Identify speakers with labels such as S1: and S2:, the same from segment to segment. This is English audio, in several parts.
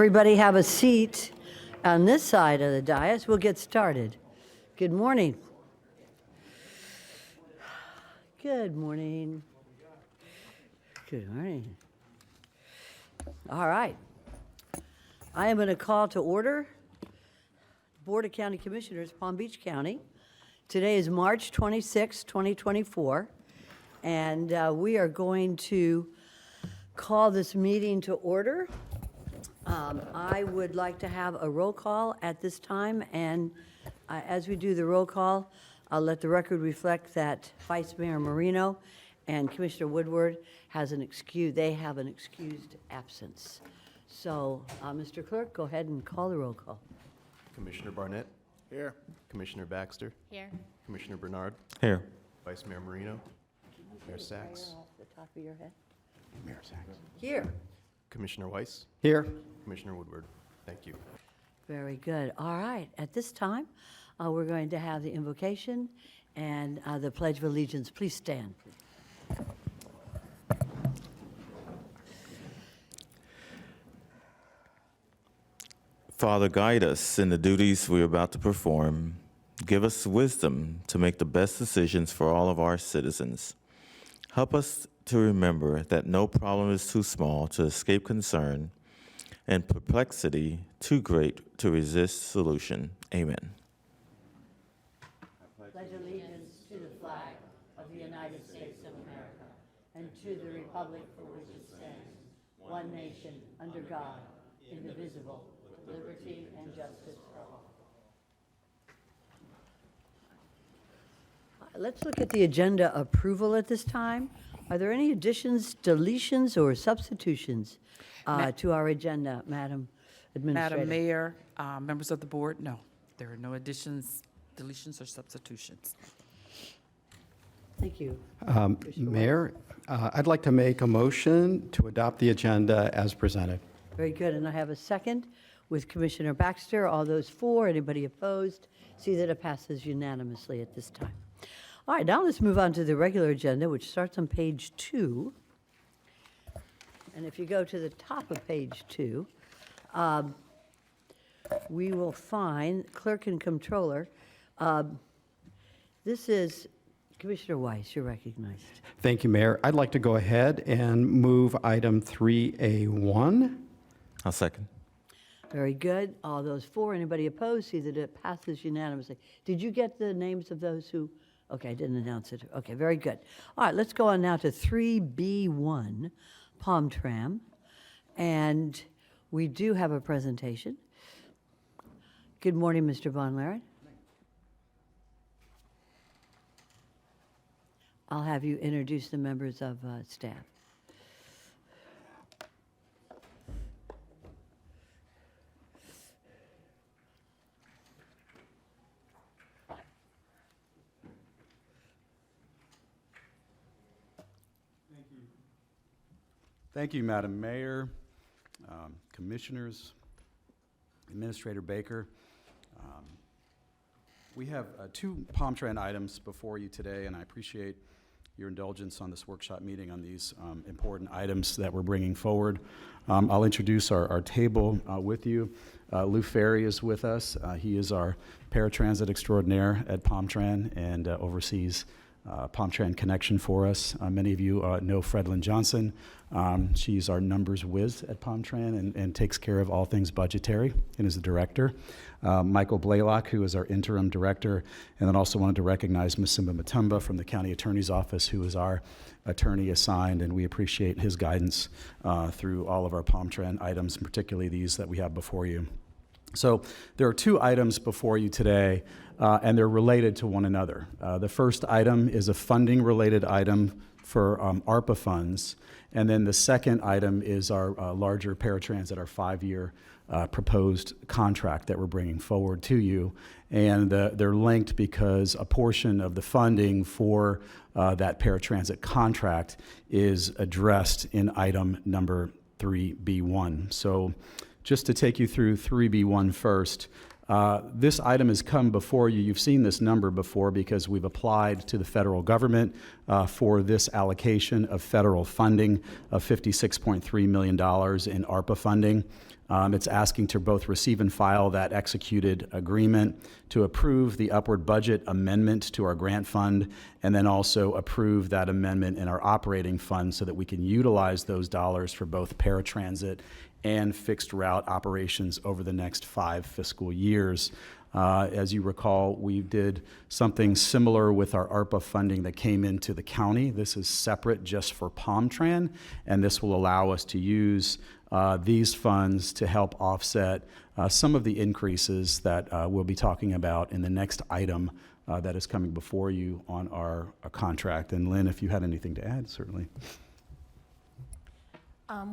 S1: Everybody have a seat on this side of the dais. We'll get started. Good morning. Good morning. Good morning. All right. I am going to call to order Board of County Commissioners, Palm Beach County. Today is March 26, 2024, and we are going to call this meeting to order. I would like to have a roll call at this time, and as we do the roll call, I'll let the record reflect that Vice Mayor Marino and Commissioner Woodward have an excused absence. So, Mr. Clerk, go ahead and call the roll call.
S2: Commissioner Barnett?
S3: Here.
S2: Commissioner Baxter?
S4: Here.
S2: Commissioner Bernard?
S3: Here.
S2: Vice Mayor Marino? Mayor Sachs?
S1: Off the top of your head.
S3: Mayor Sachs.
S1: Here.
S2: Commissioner Weiss?
S3: Here.
S2: Commissioner Woodward? Thank you.
S1: Very good. All right. At this time, we're going to have the invocation and the Pledge of Allegiance. Please stand.
S3: Father, guide us in the duties we're about to perform. Give us wisdom to make the best decisions for all of our citizens. Help us to remember that no problem is too small to escape concern and perplexity too great to resist solution. Amen.
S1: I pledge allegiance to the flag of the United States of America and to the republic for which it stands, one nation, under God, indivisible, with liberty and justice for all. Let's look at the agenda approval at this time. Are there any additions, deletions, or substitutions to our agenda, Madam Administrator?
S5: Madam Mayor, members of the board, no, there are no additions, deletions, or substitutions.
S1: Thank you.
S6: Mayor, I'd like to make a motion to adopt the agenda as presented.
S1: Very good, and I have a second with Commissioner Baxter. All those for, anybody opposed? See that it passes unanimously at this time. All right, now let's move on to the regular agenda, which starts on page 2. And if you go to the top of page 2, we will find Clerk and Comptroller. This is Commissioner Weiss, you're recognized.
S6: Thank you, Mayor. I'd like to go ahead and move item 3A1.
S3: I'll second.
S1: Very good. All those for, anybody opposed? See that it passes unanimously. Did you get the names of those who? Okay, I didn't announce it. Okay, very good. All right, let's go on now to 3B1, Palm Tram. And we do have a presentation. Good morning, Mr. Von Lared. I'll have you introduce the members of staff.
S7: Thank you, Madam Mayor, Commissioners, Administrator Baker. We have two Palm Tran items before you today, and I appreciate your indulgence on this workshop meeting on these important items that we're bringing forward. I'll introduce our table with you. Lou Ferry is with us. He is our paratransit extraordinaire at Palm Tran and oversees Palm Tran Connection for us. Many of you know Fredlyn Johnson. She's our numbers whiz at Palm Tran and takes care of all things budgetary and is the director. Michael Blaylock, who is our interim director, and then also wanted to recognize Masimba Matumba from the County Attorney's Office, who is our attorney assigned, and we appreciate his guidance through all of our Palm Tran items, particularly these that we have before you. So there are two items before you today, and they're related to one another. The first item is a funding-related item for ARPA funds, and then the second item is our larger paratransit, our 5-year proposed contract that we're bringing forward to you. And they're linked because a portion of the funding for that paratransit contract is addressed in item number 3B1. So just to take you through 3B1 first, This item has come before you. You've seen this number before because we've applied to the federal government for this allocation of federal funding of $56.3 million in ARPA funding. It's asking to both receive and file that executed agreement, to approve the upward budget amendment to our grant fund, and then also approve that amendment in our operating fund so that we can utilize those dollars for both paratransit and fixed route operations over the next 5 fiscal years. As you recall, we did something similar with our ARPA funding that came into the county. This is separate just for PalmTran, and this will allow us to use these funds to help offset some of the increases that we'll be talking about in the next item that is coming before you on our contract. And Lynn, if you had anything to add, certainly.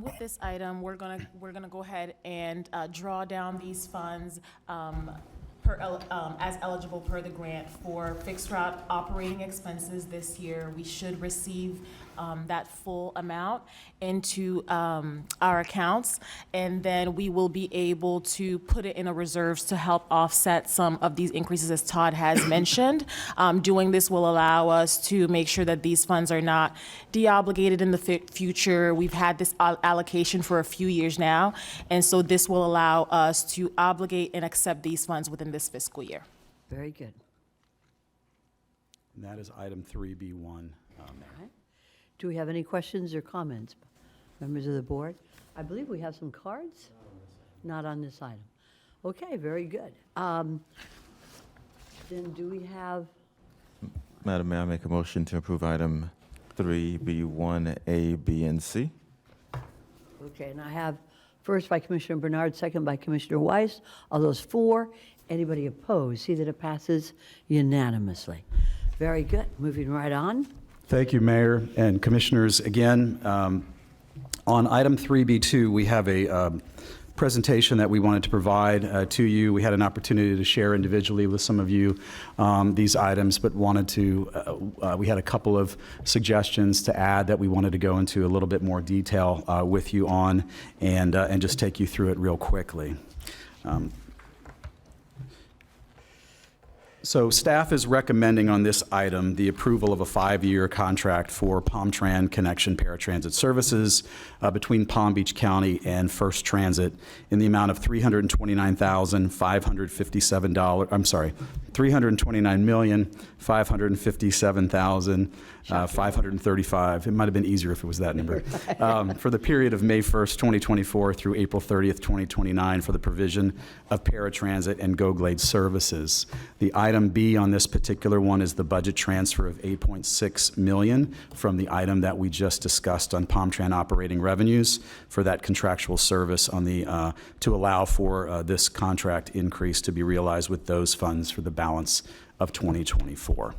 S4: With this item, we're gonna go ahead and draw down these funds as eligible per the grant for fixed route operating expenses this year. We should receive that full amount into our accounts, and then we will be able to put it in a reserves to help offset some of these increases, as Todd has mentioned. Doing this will allow us to make sure that these funds are not de-obligated in the future. We've had this allocation for a few years now, and so this will allow us to obligate and accept these funds within this fiscal year.
S1: Very good.
S7: And that is item 3B1.
S1: All right. Do we have any questions or comments, members of the board? I believe we have some cards? Not on this item. Okay, very good. Then do we have,
S3: Madam Mayor, I make a motion to approve item 3B1A, B, and C.
S1: okay, and I have first by Commissioner Bernard, second by Commissioner Weiss. All those for, anybody opposed? See that it passes unanimously. Very good. Moving right on.
S7: Thank you, Mayor and Commissioners. Again, on item 3B2, we have a presentation that we wanted to provide to you. We had an opportunity to share individually with some of you these items, but wanted to, we had a couple of suggestions to add that we wanted to go into a little bit more detail with you on, and just take you through it real quickly. So staff is recommending on this item the approval of a 5-year contract for PalmTran Connection Paratransit Services between Palm Beach County and First Transit in the amount of $329,557. I'm sorry, $329,557,535. It might have been easier if it was that number. For the period of May 1st, 2024 through April 30th, 2029 for the provision of paratransit and GoGlade services. The item B on this particular one is the budget transfer of $8.6 million from the item that we just discussed on PalmTran operating revenues for that contractual service on the to allow for this contract increase to be realized with those funds for the balance of 2024.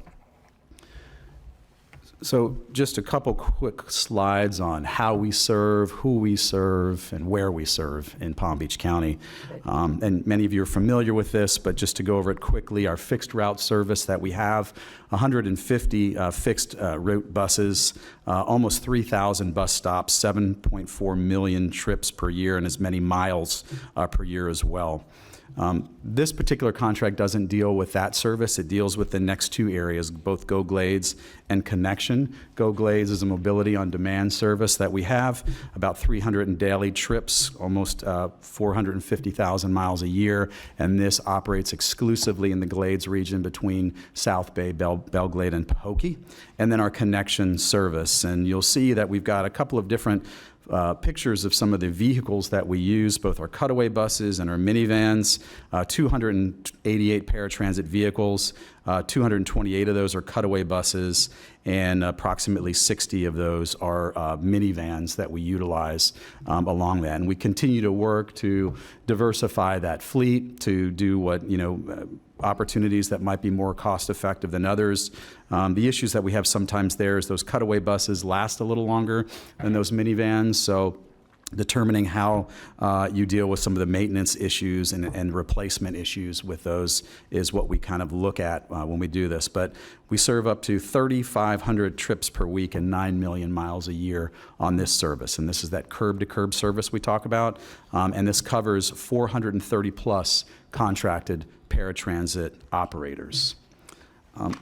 S7: So just a couple quick slides on how we serve, who we serve, and where we serve in Palm Beach County. And many of you are familiar with this, but just to go over it quickly, our fixed route service that we have, 150 fixed route buses, almost 3,000 bus stops, 7.4 million trips per year, and as many miles per year as well. This particular contract doesn't deal with that service. It deals with the next two areas, both GoGlades and Connection. GoGlades is a mobility on demand service that we have, about 300 daily trips, almost 450,000 miles a year, and this operates exclusively in the Glades region between South Bay, Belglade, and Pahokee. And then our Connection service, and you'll see that we've got a couple of different pictures of some of the vehicles that we use, both our cutaway buses and our minivans, 288 paratransit vehicles, 228 of those are cutaway buses, and approximately 60 of those are minivans that we utilize along that. And we continue to work to diversify that fleet, to do what, opportunities that might be more cost effective than others. The issues that we have sometimes there is those cutaway buses last a little longer than those minivans. So determining how you deal with some of the maintenance issues and replacement issues with those is what we kind of look at when we do this. But we serve up to 3,500 trips per week and 9 million miles a year on this service. And this is that curb-to-curb service we talk about. And this covers 430 plus contracted paratransit operators.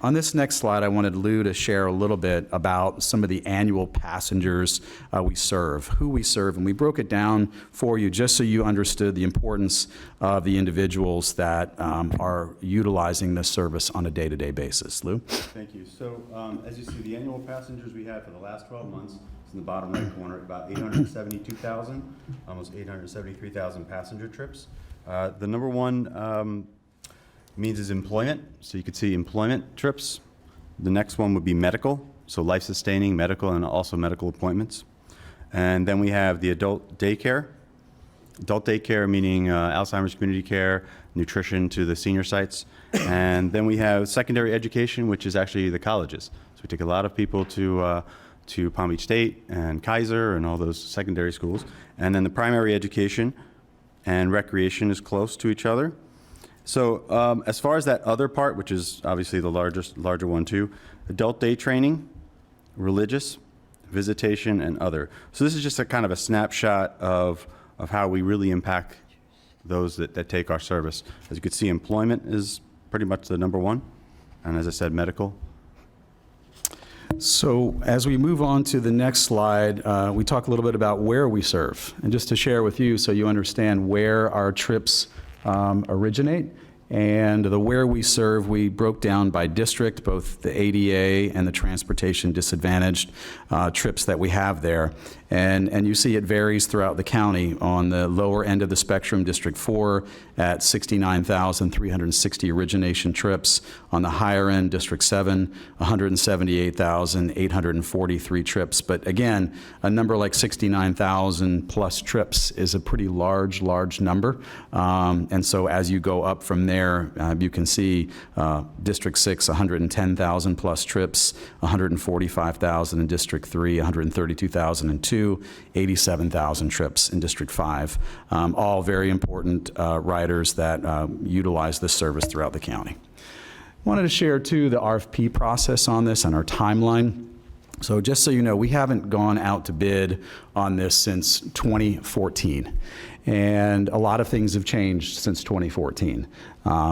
S7: On this next slide, I wanted Lou to share a little bit about some of the annual passengers we serve, who we serve, and we broke it down for you just so you understood the importance of the individuals that are utilizing this service on a day-to-day basis. Lou?
S8: Thank you. So as you see, the annual passengers we had for the last 12 months is in the bottom right corner, about 872,000, almost 873,000 passenger trips. The number one means is employment. So you could see employment trips. The next one would be medical, so life-sustaining, medical, and also medical appointments. And then we have the adult daycare. Adult daycare meaning Alzheimer's community care, nutrition to the senior sites. And then we have secondary education, which is actually the colleges. So we take a lot of people to Palm Beach State and Kaiser and all those secondary schools. And then the primary education and recreation is close to each other. So as far as that other part, which is obviously the larger one too, adult day training, religious, visitation, and other. So this is just a kind of a snapshot of how we really impact those that take our service. As you can see, employment is pretty much the number one. And as I said, medical.
S7: So as we move on to the next slide, we talk a little bit about where we serve. And just to share with you so you understand where our trips originate. And the where we serve, we broke down by district, both the ADA and the transportation disadvantaged trips that we have there. And you see it varies throughout the county. On the lower end of the spectrum, District 4 at 69,360 origination trips. On the higher end, District 7, 178,843 trips. But again, a number like 69,000 plus trips is a pretty large number. And so as you go up from there, you can see District 6, 110,000 plus trips, 145,000 in District 3, 132,002, 87,000 trips in District 5. All very important riders that utilize this service throughout the county. Wanted to share too the RFP process on this and our timeline. So just so you know, we haven't gone out to bid on this since 2014. And a lot of things have changed since 2014.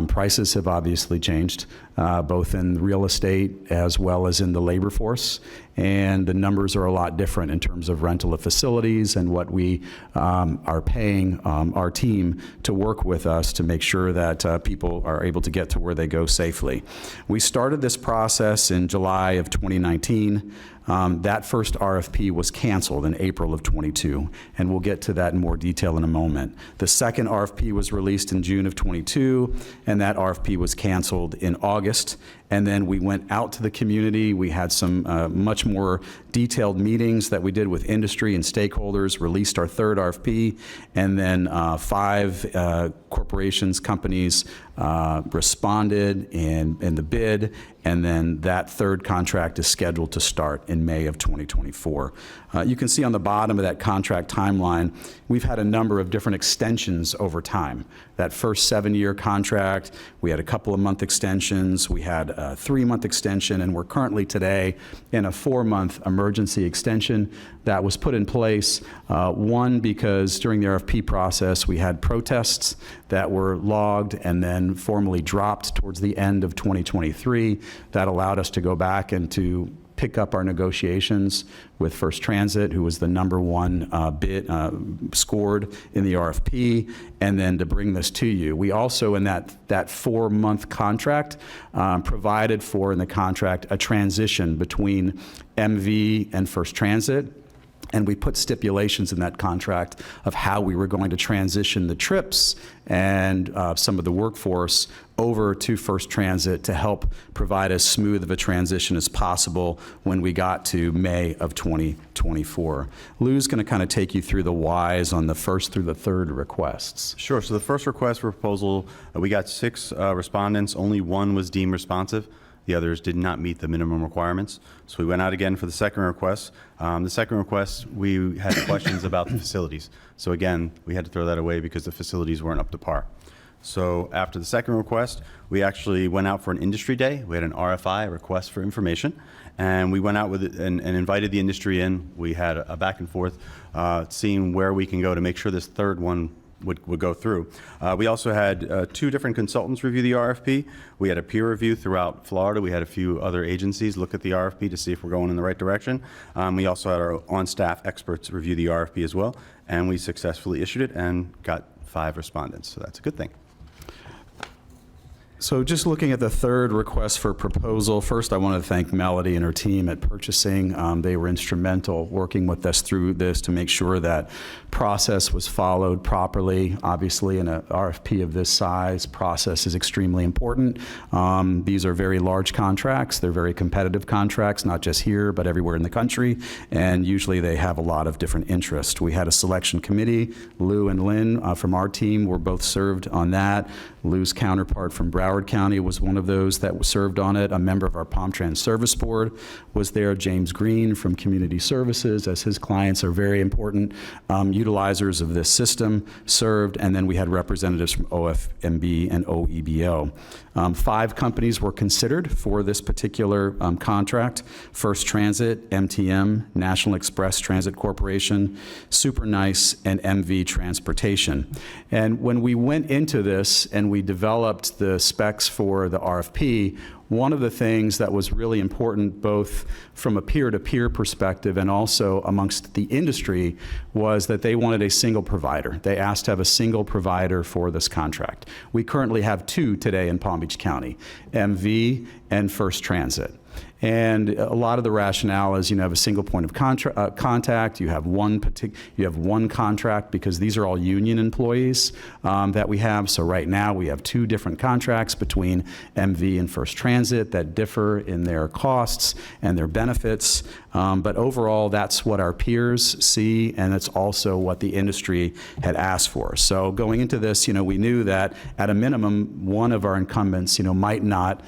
S7: Prices have obviously changed, both in real estate as well as in the labor force. And the numbers are a lot different in terms of rental of facilities and what we are paying our team to work with us to make sure that people are able to get to where they go safely. We started this process in July of 2019. That first RFP was canceled in April of 22, and we'll get to that in more detail in a moment. The second RFP was released in June of 22, and that RFP was canceled in August. And then we went out to the community. We had some much more detailed meetings that we did with industry and stakeholders, released our third RFP, and then 5 corporations, companies responded in the bid, and then that third contract is scheduled to start in May of 2024. You can see on the bottom of that contract timeline, we've had a number of different extensions over time. That first 7-year contract, we had a couple of month extensions, we had a 3-month extension, and we're currently today in a 4-month emergency extension that was put in place, one, because during the RFP process, we had protests that were logged and then formally dropped towards the end of 2023. That allowed us to go back and to pick up our negotiations with First Transit, who was the #1 bid scored in the RFP, and then to bring this to you. We also, in that 4-month contract, provided for in the contract a transition between MV and First Transit. And we put stipulations in that contract of how we were going to transition the trips and some of the workforce over to First Transit to help provide as smooth of a transition as possible when we got to May of 2024. Lou's going to kind of take you through the whys on the first through the third requests.
S8: Sure. So the first request for proposal, we got 6 respondents. Only 1 was deemed responsive. The others did not meet the minimum requirements. So we went out again for the second request. The second request, we had questions about the facilities. So again, we had to throw that away because the facilities weren't up to par. So after the second request, we actually went out for an industry day. We had an RFI, a request for information, and we went out with it and invited the industry in. We had a back and forth, seeing where we can go to make sure this third one would go through. We also had 2 different consultants review the RFP. We had a peer review throughout Florida. We had a few other agencies look at the RFP to see if we're going in the right direction. We also had our on-staff experts review the RFP as well, and we successfully issued it and got 5 respondents, so that's a good thing.
S7: So just looking at the third request for proposal, first I want to thank Melody and her team at purchasing. They were instrumental working with us through this to make sure that process was followed properly. Obviously, in an RFP of this size, process is extremely important. These are very large contracts. They're very competitive contracts, not just here, but everywhere in the country, and usually they have a lot of different interests. We had a selection committee. Lou and Lynn from our team were both served on that. Lou's counterpart from Broward County was one of those that was served on it. A member of our Palm Trans Service Board was there. James Green from Community Services, as his clients are very important utilizers of this system, served. And then we had representatives from OFMB and OEBO. 5 companies were considered for this particular contract: First Transit, MTM, National Express Transit Corporation, Super Nice, and MV Transportation. And when we went into this and we developed the specs for the RFP, one of the things that was really important, both from a peer-to-peer perspective and also amongst the industry, was that they wanted a single provider. They asked to have a single provider for this contract. We currently have 2 today in Palm Beach County, MV and First Transit. And a lot of the rationale is, you have a single point of contact. You have one contract, because these are all union employees that we have. So right now we have 2 different contracts between MV and First Transit that differ in their costs and their benefits. But overall, that's what our peers see, and it's also what the industry had asked for. So going into this, we knew that at a minimum, one of our incumbents, might not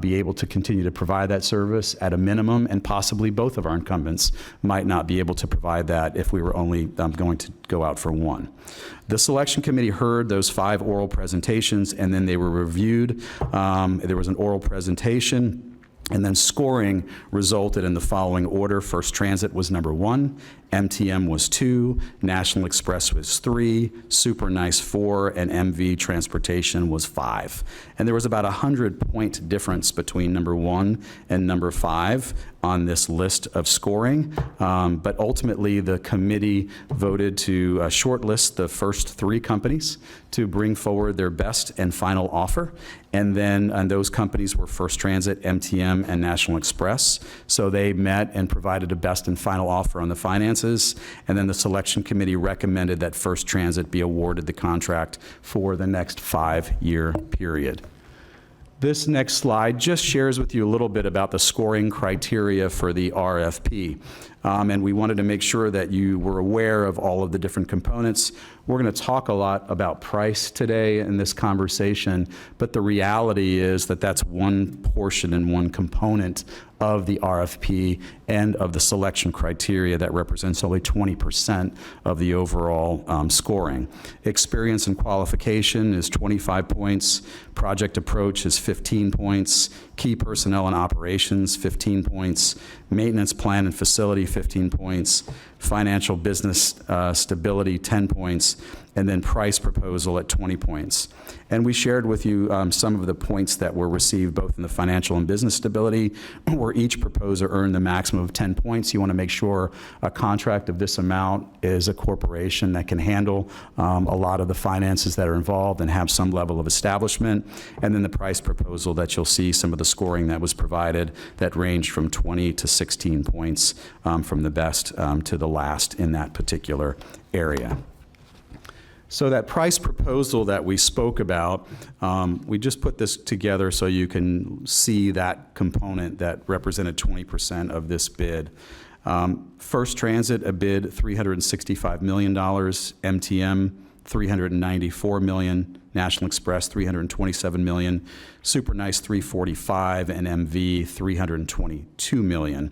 S7: be able to continue to provide that service at a minimum, and possibly both of our incumbents might not be able to provide that if we were only going to go out for one. The selection committee heard those 5 oral presentations, and then they were reviewed. There was an oral presentation, and then scoring resulted in the following order. First Transit was number 1, MTM was 2, National Express was 3, Super Nice 4, and MV Transportation was 5. And there was about a 100-point difference between number 1 and number 5 on this list of scoring. But ultimately, the committee voted to shortlist the first 3 companies to bring forward their best and final offer. And those companies were First Transit, MTM, and National Express. So they met and provided a best and final offer on the finances. And then the selection committee recommended that First Transit be awarded the contract for the next 5-year period. This next slide just shares with you a little bit about the scoring criteria for the RFP. And we wanted to make sure that you were aware of all of the different components. We're going to talk a lot about price today in this conversation, but the reality is that that's one portion and one component of the RFP and of the selection criteria that represents only 20% of the overall scoring. Experience and qualification is 25 points. Project approach is 15 points. Key personnel and operations, 15 points. Maintenance plan and facility, 15 points. Financial business stability, 10 points. And then price proposal at 20 points. And we shared with you some of the points that were received both in the financial and business stability, where each proposer earned the maximum of 10 points. You want to make sure a contract of this amount is a corporation that can handle a lot of the finances that are involved and have some level of establishment. And then the price proposal that you'll see some of the scoring that was provided that ranged from 20 to 16 points from the best to the last in that particular area. So that price proposal that we spoke about, we just put this together so you can see that component that represented 20% of this bid. First Transit, a bid $365 million, MTM $394 million, National Express, $327 million, Super Nice, $345, and MV, $322 million.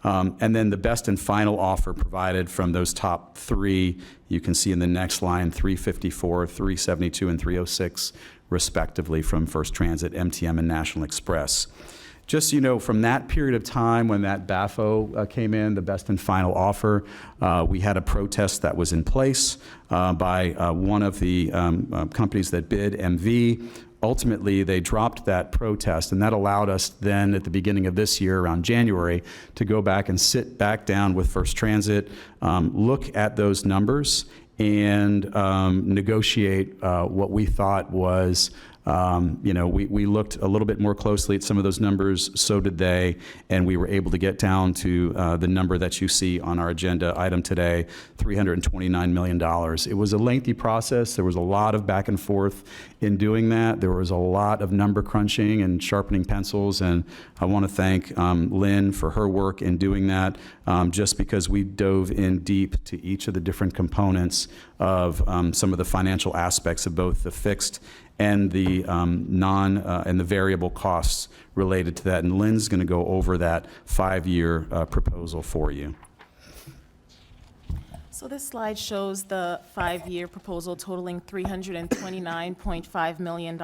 S7: And then the best and final offer provided from those top three, you can see in the next line, 354, 372, and 306, respectively, from First Transit, MTM, and National Express. Just so you know, from that period of time when that BAFO came in, the best and final offer, we had a protest that was in place by one of the companies that bid, MV. Ultimately, they dropped that protest, and that allowed us then at the beginning of this year, around January, to go back and sit back down with First Transit, look at those numbers, and negotiate what we thought was, we looked a little bit more closely at some of those numbers, so did they, and we were able to get down to the number that you see on our agenda item today, $329 million. It was a lengthy process. There was a lot of back and forth in doing that. There was a lot of number crunching and sharpening pencils, and I want to thank Lynn for her work in doing that, just because we dove in deep to each of the different components of some of the financial aspects of both the fixed and the and the variable costs related to that. And Lynn's going to go over that 5-year proposal for you.
S4: So this slide shows the 5-year proposal totaling $329.5 million.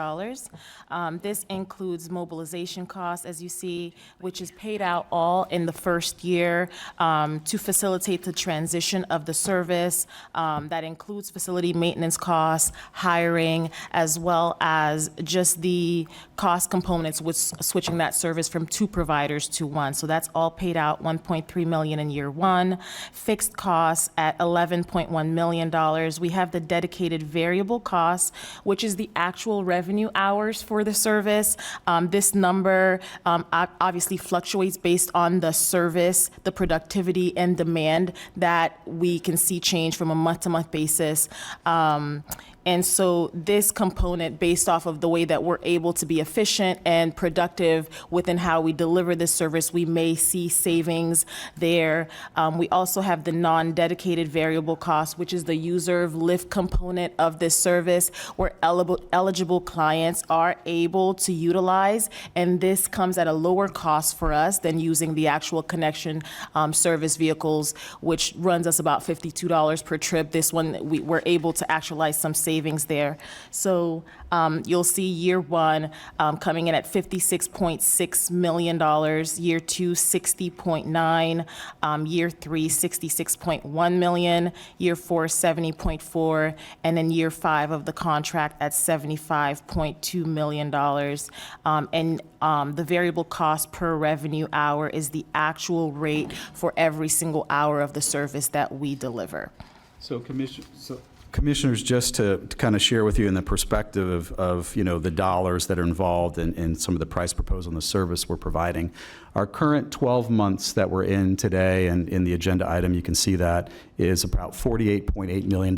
S4: This includes mobilization costs, as you see, which is paid out all in the first year to facilitate the transition of the service. That includes facility maintenance costs, hiring, as well as just the cost components with switching that service from 2 providers to 1. So that's all paid out, $1.3 million in year 1. Fixed costs at $11.1 million. We have the dedicated variable costs, which is the actual revenue hours for the service. This number obviously fluctuates based on the service, the productivity, and demand that we can see change from a month-to-month basis. And so this component, based off of the way that we're able to be efficient and productive within how we deliver this service, we may see savings there. We also have the non-dedicated variable cost, which is the user lift component of this service, where eligible clients are able to utilize, and this comes at a lower cost for us than using the actual connection service vehicles, which runs us about $52 per trip. This one, we're able to actualize some savings there. So you'll see year 1 coming in at $56.6 million, year 2, $60.9 million, year 3, $66.1 million, year 4, $70.4 million, and then year 5 of the contract at $75.2 million. And the variable cost per revenue hour is the actual rate for every single hour of the service that we deliver.
S7: So, Commissioners, just to kind of share with you in the perspective of the dollars that are involved in some of the price proposal and the service we're providing, our current 12 months that we're in today, and in the agenda item you can see that, is about $48.8 million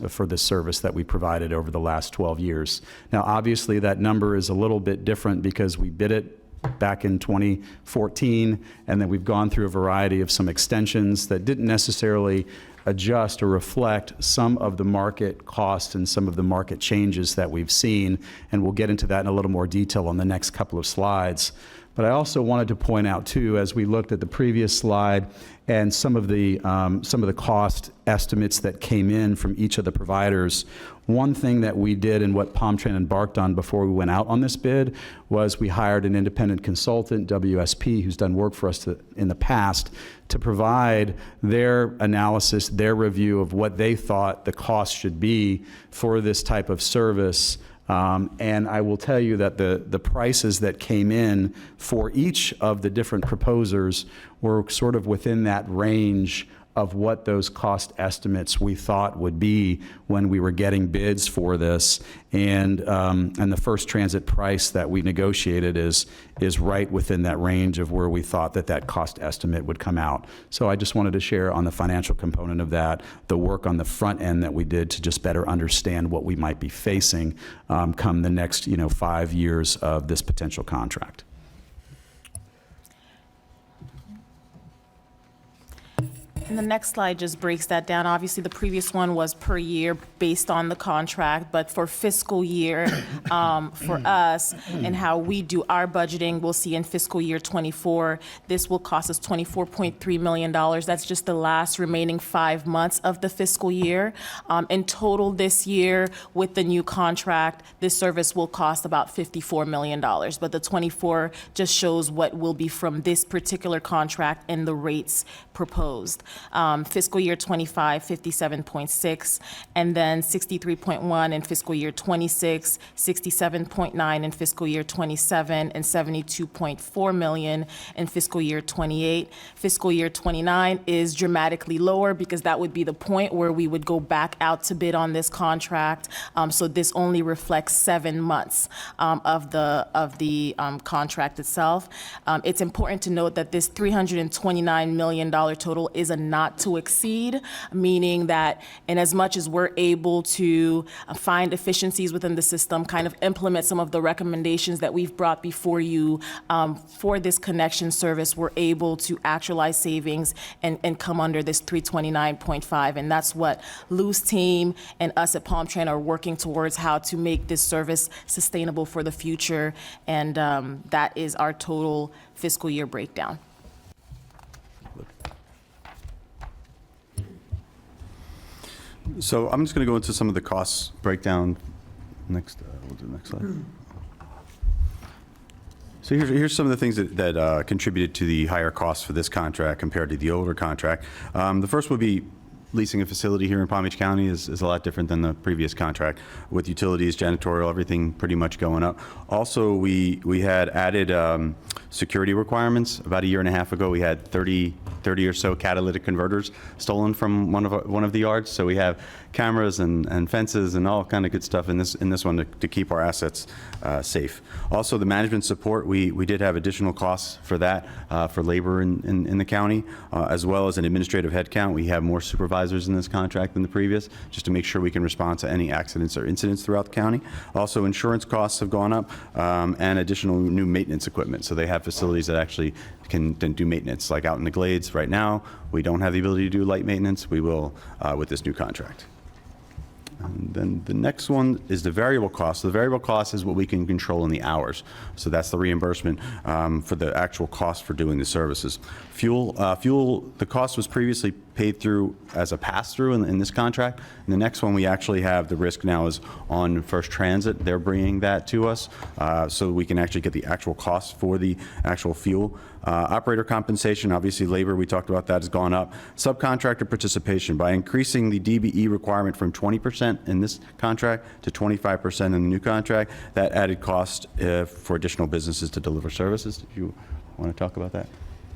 S7: for the service that we provided over the last 12 years. Now, obviously, that number is a little bit different because we bid it back in 2014, and then we've gone through a variety of some extensions that didn't necessarily adjust or reflect some of the market costs and some of the market changes that we've seen, and we'll get into that in a little more detail on the next couple of slides. But I also wanted to point out, too, as we looked at the previous slide and some of the cost estimates that came in from each of the providers, one thing that we did and what Palmtran embarked on before we went out on this bid was we hired an independent consultant, WSP, who's done work for us in the past, to provide their analysis, their review of what they thought the cost should be for this type of service. And I will tell you that the prices that came in for each of the different proposers were sort of within that range of what those cost estimates we thought would be when we were getting bids for this. And the First Transit price that we negotiated is right within that range of where we thought that cost estimate would come out. So I just wanted to share on the financial component of that, the work on the front end that we did to just better understand what we might be facing come the next 5 years of this potential contract.
S4: And the next slide just breaks that down. Obviously, the previous one was per year based on the contract, but for fiscal year, for us and how we do our budgeting, we'll see in fiscal year '24, this will cost us $24.3 million. That's just the last remaining 5 months of the fiscal year. In total this year, with the new contract, this service will cost about $54 million. But the 24 just shows what will be from this particular contract and the rates proposed. Fiscal year '25, 57.6, and then 63.1 in fiscal year '26, 67.9 in fiscal year '27, and 72.4 million in fiscal year '28. Fiscal year '29 is dramatically lower because that would be the point where we would go back out to bid on this contract. So this only reflects 7 months of the contract itself. It's important to note that this $329 million total is a not to exceed, meaning that in as much as we're able to find efficiencies within the system, kind of implement some of the recommendations that we've brought before you for this connection service, we're able to actualize savings and come under this 329.5. And that's what Lou's team and us at Palm Trend are working towards, how to make this service sustainable for the future. And that is our total fiscal year breakdown.
S8: So I'm just going to go into some of the costs breakdown. Next, we'll do the next slide. So here's some of the things that contributed to the higher costs for this contract compared to the older contract. The first would be leasing a facility here in Palm Beach County is a lot different than the previous contract, with utilities, janitorial, everything pretty much going up. Also, we had added security requirements. About a year and a half ago, we had 30 or so catalytic converters stolen from one of the yards. So we have cameras and fences and all kind of good stuff in this one to keep our assets safe. Also, the management support, we did have additional costs for that, for labor in the county, as well as an administrative headcount. We have more supervisors in this contract than the previous, just to make sure we can respond to any accidents or incidents throughout the county. Also, insurance costs have gone up, and additional new maintenance equipment. So they have facilities that actually can do maintenance, like out in the Glades right now. We don't have the ability to do light maintenance. We will with this new contract. And then the next one is the variable cost. So the variable cost is what we can control in the hours. So that's the reimbursement for the actual cost for doing the services. Fuel, the cost was previously paid through as a pass-through in this contract. And the next one we actually have the risk now is on First Transit. They're bringing that to us so we can actually get the actual cost for the actual fuel. Operator compensation, obviously labor, we talked about that, has gone up. Subcontractor participation, by increasing the DBE requirement from 20% in this contract to 25% in the new contract, that added cost for additional businesses to deliver services. Did you want to talk about that?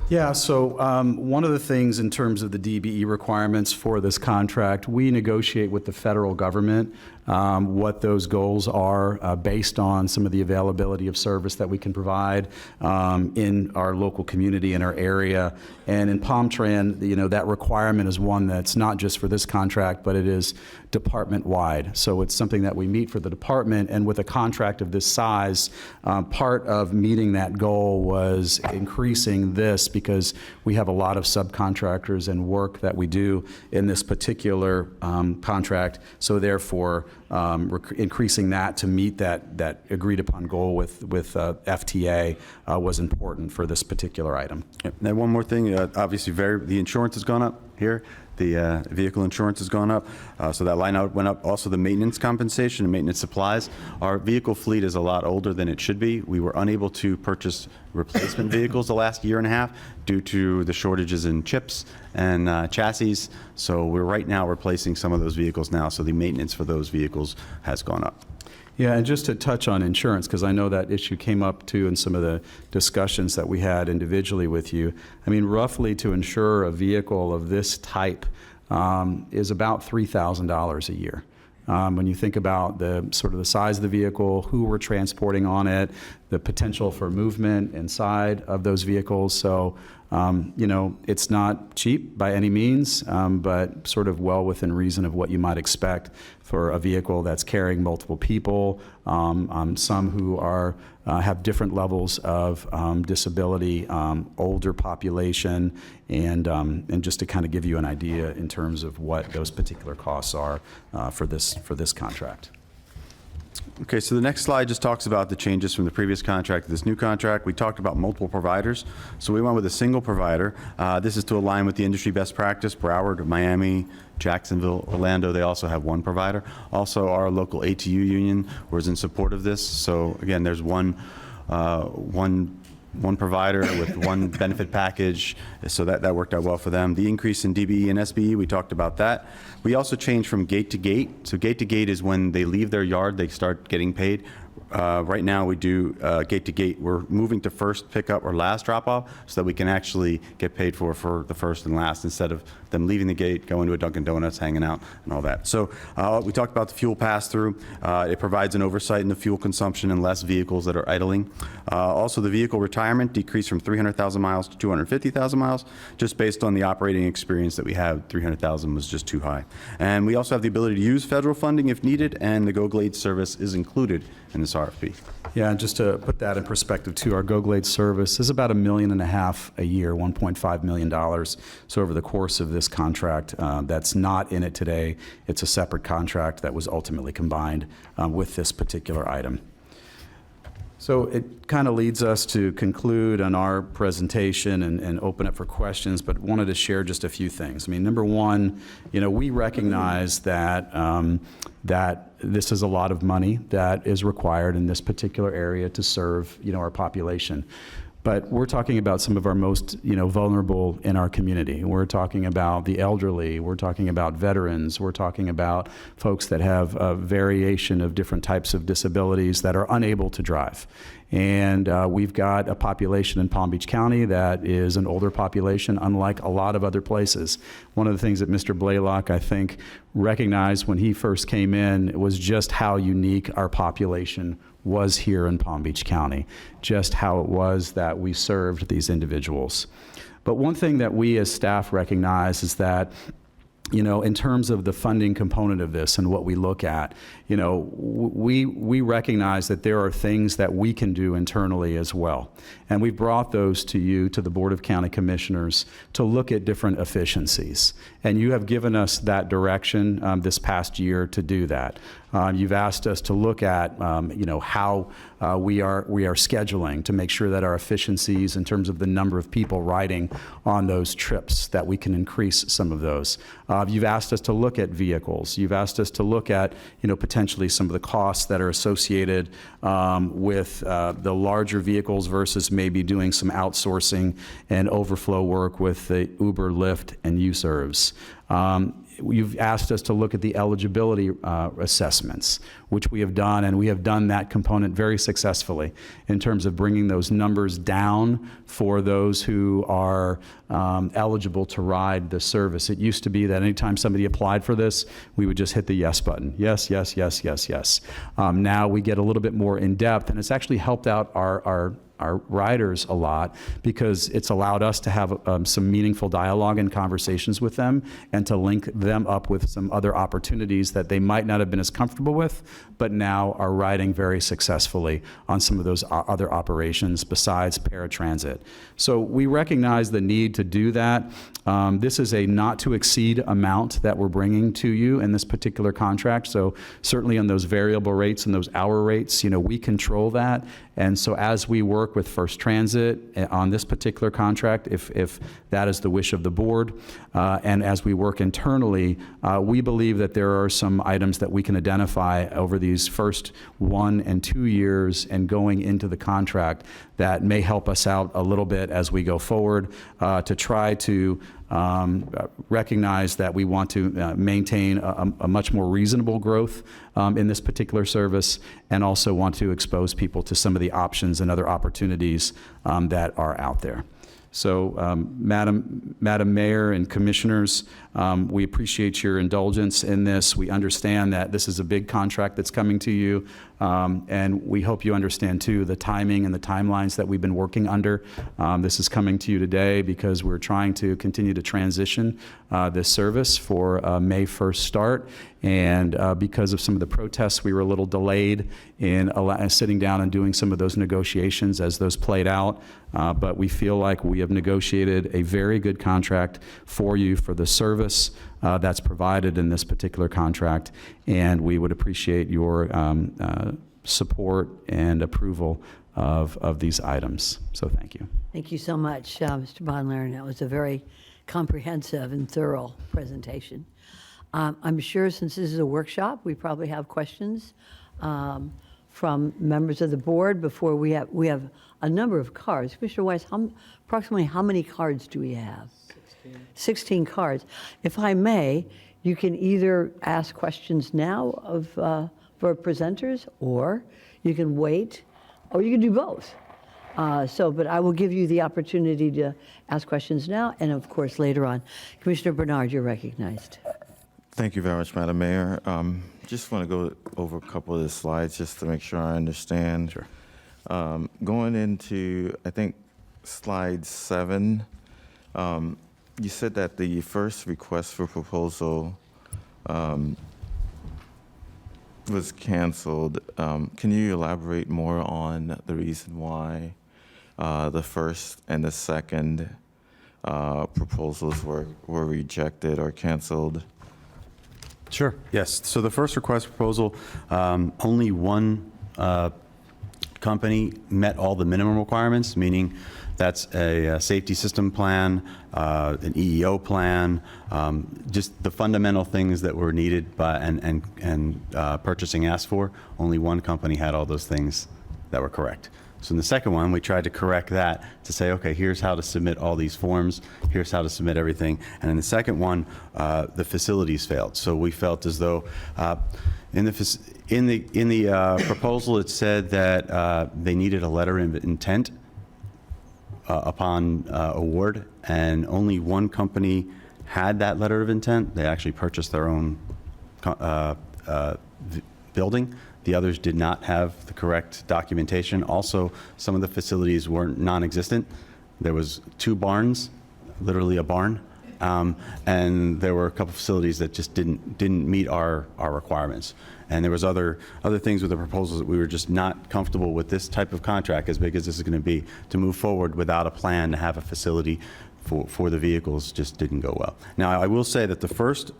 S7: Yeah, so one of the things in terms of the DBE requirements for this contract, we negotiate with the federal government what those goals are based on some of the availability of service that we can provide in our local community, in our area. And in Palm Trend, that requirement is one that's not just for this contract, but it is department-wide. So it's something that we meet for the department, and with a contract of this size, part of meeting that goal was increasing this, because we have a lot of subcontractors and work that we do in this particular contract. So therefore, increasing that to meet that agreed-upon goal with FTA was important for this particular item.
S8: Yep. Now, one more thing, obviously the insurance has gone up here. The vehicle insurance has gone up, so that line out went up. Also, the maintenance compensation and maintenance supplies. Our vehicle fleet is a lot older than it should be. We were unable to purchase replacement vehicles the last year and a half due to the shortages in chips and chassis. So we're right now replacing some of those vehicles now, so the maintenance for those vehicles has gone up.
S7: Yeah, and just to touch on insurance, because I know that issue came up too in some of the discussions that we had individually with you. I mean, roughly to insure a vehicle of this type is about $3,000 a year. When you think about the sort of the size of the vehicle, who we're transporting on it, the potential for movement inside of those vehicles. So, it's not cheap by any means, but sort of well within reason of what you might expect for a vehicle that's carrying multiple people, some who have different levels of disability, older population, and just to kind of give you an idea in terms of what those particular costs are for this contract.
S8: Okay, so the next slide just talks about the changes from the previous contract to this new contract. We talked about multiple providers, so we went with a single provider. This is to align with the industry best practice. Broward, Miami, Jacksonville, Orlando, they also have one provider. Also, our local ATU union was in support of this. So again, there's one provider with one benefit package, so that worked out well for them. The increase in DBE and SBE, we talked about that. We also changed from gate to gate. So gate to gate is when they leave their yard, they start getting paid. Right now, we do gate to gate. We're moving to first pickup or last drop off so that we can actually get paid for the first and last instead of them leaving the gate, going to a Dunkin' Donuts, hanging out, and all that. So we talked about the fuel pass-through. It provides an oversight in the fuel consumption and less vehicles that are idling. Also, the vehicle retirement decreased from 300,000 miles to 250,000 miles, just based on the operating experience that we had. 300,000 was just too high. And we also have the ability to use federal funding if needed, and the GoGlade service is included in this RFP.
S7: Yeah, and just to put that in perspective too, our GoGlade service is about $1.5 million a year, $1.5 million. So over the course of this contract, that's not in it today. It's a separate contract that was ultimately combined with this particular item. So it kind of leads us to conclude on our presentation and open up for questions, but wanted to share just a few things. I mean, number one, we recognize that that this is a lot of money that is required in this particular area to serve, our population. But we're talking about some of our most, vulnerable in our community. We're talking about the elderly. We're talking about veterans. We're talking about folks that have a variation of different types of disabilities that are unable to drive. And we've got a population in Palm Beach County that is an older population, unlike a lot of other places. One of the things that Mr. Blaylock, I think, recognized when he first came in was just how unique our population was here in Palm Beach County, just how it was that we served these individuals. But one thing that we as staff recognize is that, in terms of the funding component of this and what we look at, we recognize that there are things that we can do internally as well. And we brought those to you, to the Board of County Commissioners, to look at different efficiencies. And you have given us that direction this past year to do that. You've asked us to look at, how we are scheduling to make sure that our efficiencies in terms of the number of people riding on those trips, that we can increase some of those. You've asked us to look at vehicles. You've asked us to look at, potentially some of the costs that are associated with the larger vehicles versus maybe doing some outsourcing and overflow work with the Uber, Lyft, and U-Serves. You've asked us to look at the eligibility assessments, which we have done, and we have done that component very successfully in terms of bringing those numbers down for those who are eligible to ride the service. It used to be that anytime somebody applied for this, we would just hit the yes button. Yes, yes, yes, yes, yes. Now we get a little bit more in depth, and it's actually helped out our riders a lot, because it's allowed us to have some meaningful dialogue and conversations with them, and to link them up with some other opportunities that they might not have been as comfortable with, but now are riding very successfully on some of those other operations besides paratransit. So we recognize the need to do that. This is a not to exceed amount that we're bringing to you in this particular contract. So certainly on those variable rates and those hour rates, we control that. And so as we work with First Transit on this particular contract, if that is the wish of the board, and as we work internally, we believe that there are some items that we can identify over these first 1 and 2 years and going into the contract that may help us out a little bit as we go forward, to try to recognize that we want to maintain a much more reasonable growth in this particular service, and also want to expose people to some of the options and other opportunities that are out there. So, Madam Mayor and Commissioners, we appreciate your indulgence in this. We understand that this is a big contract that's coming to you. And we hope you understand, too, the timing and the timelines that we've been working under. This is coming to you today because we're trying to continue to transition this service for a May 1st start. And because of some of the protests, we were a little delayed in sitting down and doing some of those negotiations as those played out. But we feel like we have negotiated a very good contract for you for the service that's provided in this particular contract. And we would appreciate your support and approval of these items. So thank you.
S1: Thank you so much, Mr. Bonlaren. That was a very comprehensive and thorough presentation. I'm sure since this is a workshop, we probably have questions from members of the board before we have a number of cards. Commissioner Weiss, approximately how many cards do we have? 16 cards. If I may, you can either ask questions now for presenters, or you can wait, or you can do both. But I will give you the opportunity to ask questions now, and of course later on. Commissioner Bernard, you're recognized.
S3: Thank you very much, Madam Mayor. Just want to go over a couple of the slides just to make sure I understand.
S7: Sure.
S3: Going into, I think, slide 7, you said that the first request for proposal was canceled. Can you elaborate more on the reason why the first and the second proposals were rejected or canceled?
S8: Sure. Yes. So the first request proposal, only one company met all the minimum requirements, meaning that's a safety system plan, an EEO plan, just the fundamental things that were needed by and purchasing asked for. Only one company had all those things that were correct. So in the second one, we tried to correct that to say, okay, here's how to submit all these forms, here's how to submit everything. And in the second one, the facilities failed. So we felt as though in the proposal, it said that they needed a letter of intent upon award, and only one company had that letter of intent. They actually purchased their own building. The others did not have the correct documentation. Also, some of the facilities were non-existent. There was 2 barns, literally a barn, and there were a couple facilities that just didn't meet our requirements. And there was other things with the proposals that we were just not comfortable with this type of contract, as big as this is going to be, to move forward without a plan to have a facility for the vehicles just didn't go well. Now, I will say that the first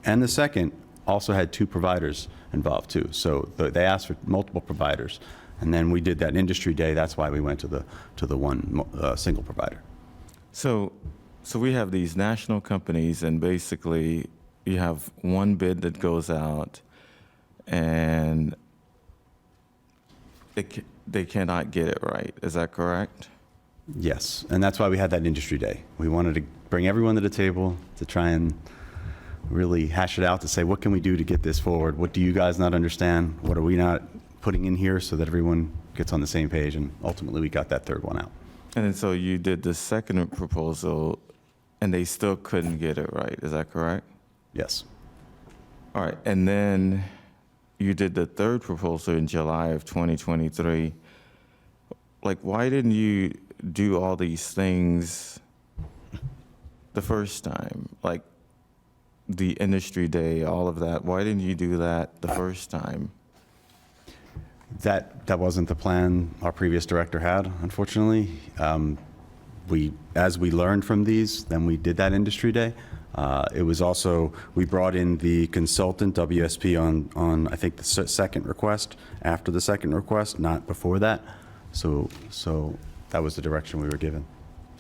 S8: and the second also had 2 providers involved too. So they asked for multiple providers, and then we did that industry day. That's why we went to the one single provider.
S3: So we have these national companies, and basically you have one bid that goes out, and they cannot get it right. Is that correct?
S8: Yes, and that's why we had that industry day. We wanted to bring everyone to the table to try and really hash it out, to say, what can we do to get this forward? What do you guys not understand? What are we not putting in here so that everyone gets on the same page? And ultimately, we got that third one out.
S3: And then so you did the second proposal, and they still couldn't get it right. Is that correct?
S8: Yes.
S3: All right. And then you did the third proposal in July of 2023. Like, why didn't you do all these things the first time? Like, the industry day, all of that. Why didn't you do that the first time?
S8: That wasn't the plan our previous director had, unfortunately. As we learned from these, then we did that industry day. It was also, we brought in the consultant, WSP, on I think the second request, after the second request, not before that. So that was the direction we were given.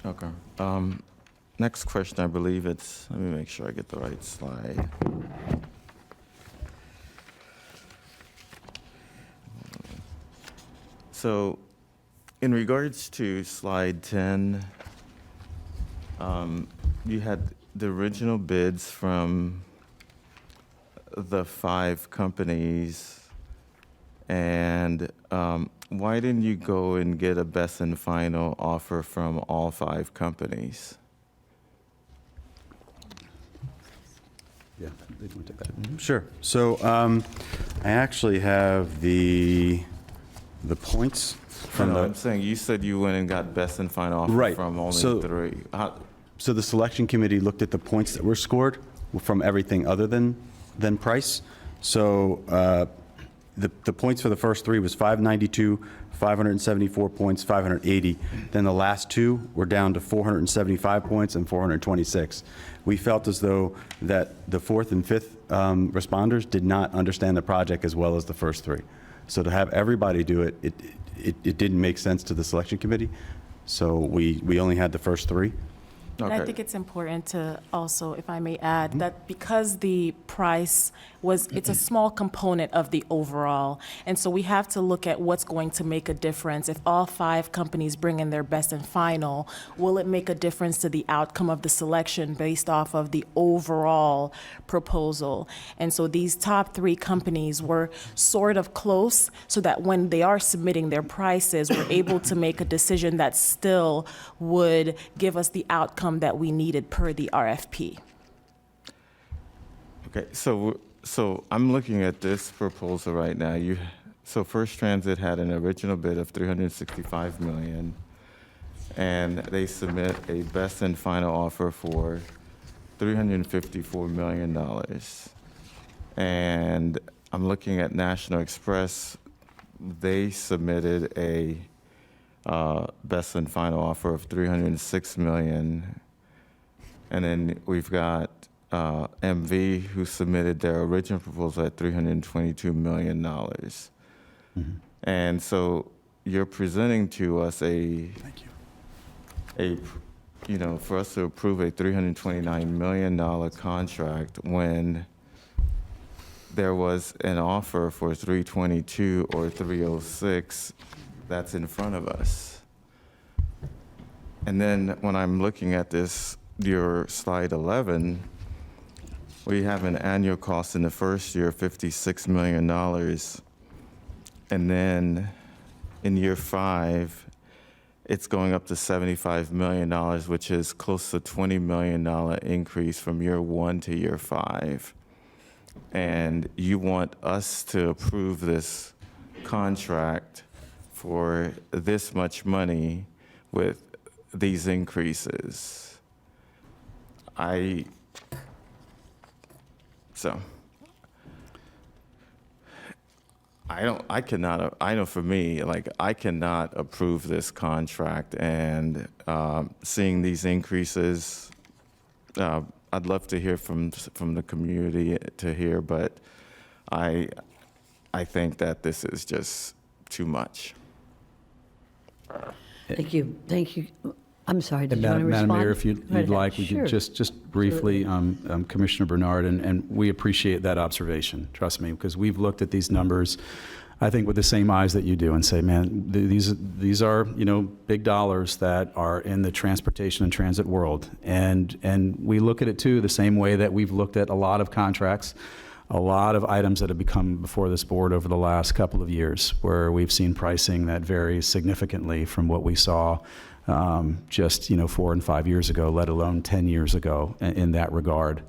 S3: Okay. Next question, I believe it's, let me make sure I get the right slide. So in regards to slide 10, you had the original bids from the 5 companies, and why didn't you go and get a best and final offer from all 5 companies?
S8: Yeah, they want to take that. Sure. So I actually have the points from
S3: No,
S8: the.
S3: I'm saying, you said you went and got best and final offer
S8: Right.
S3: from only
S8: So-
S3: 3.
S8: So the selection committee looked at the points that were scored from everything other than price. So the points for the first 3 was 592, 574 points, 580. Then the last 2 were down to 475 points and 426. We felt as though that the 4th and 5th responders did not understand the project as well as the first 3. So to have everybody do it, it didn't make sense to the selection committee. So we only had the first 3.
S4: And I
S3: Okay.
S4: think it's important to also, if I may add, that because the price was, it's a small component of the overall, and so we have to look at what's going to make a difference. If all 5 companies bring in their best and final, will it make a difference to the outcome of the selection based off of the overall proposal? And so these top 3 companies were sort of close, so that when they are submitting their prices, we're able to make a decision that still would give us the outcome that we needed per the RFP.
S3: Okay, so I'm looking at this proposal right now. So First Transit had an original bid of $365 million, and they submit a best and final offer for $354 million. And I'm looking at National Express. They submitted a best and final offer of $306 million. And then we've got MV, who submitted their original proposal at $322 million. And so you're presenting to us for us to approve a $329 million contract when there was an offer for 322 or 306 that's in front of us. And then when I'm looking at this, your slide 11, we have an annual cost in the first year, $56 million. And then in year 5, it's going up to $75 million, which is close to $20 million increase from year 1 to year 5. And you want us to approve this contract for this much money with these increases. I know for me, like, I cannot approve this contract, and seeing these increases, I'd love to hear from the community to hear, but I think that this is just too much.
S1: Thank you. I'm sorry, did
S7: And
S1: you want to respond?
S7: Madam Mayor, if
S1: Go
S7: you'd
S1: ahead.
S7: like, we
S1: Sure.
S7: could just briefly, Commissioner Bernard, and we appreciate that observation, trust me, because we've looked at these numbers, I think, with the same eyes that you do, and say, man, these are, big dollars that are in the transportation and transit world. And we look at it, too, the same way that we've looked at a lot of contracts, a lot of items that have become before this board over the last couple of years, where we've seen pricing that varies significantly from what we saw just 4 and 5 years ago, let alone 10 years ago in that regard.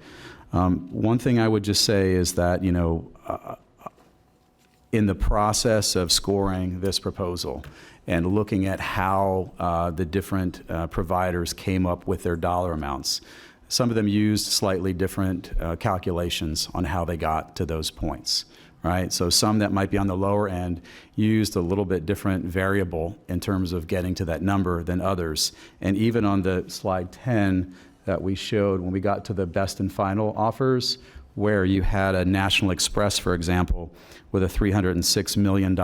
S7: One thing I would just say is that, in the process of scoring this proposal and looking at how the different providers came up with their dollar amounts, some of them used slightly different calculations on how they got to those points. Right? So some that might be on the lower end used a little bit different variable in terms of getting to that number than others. And even on the slide 10 that we showed when we got to the best and final offers, where you had a National Express, for example, with a $306 million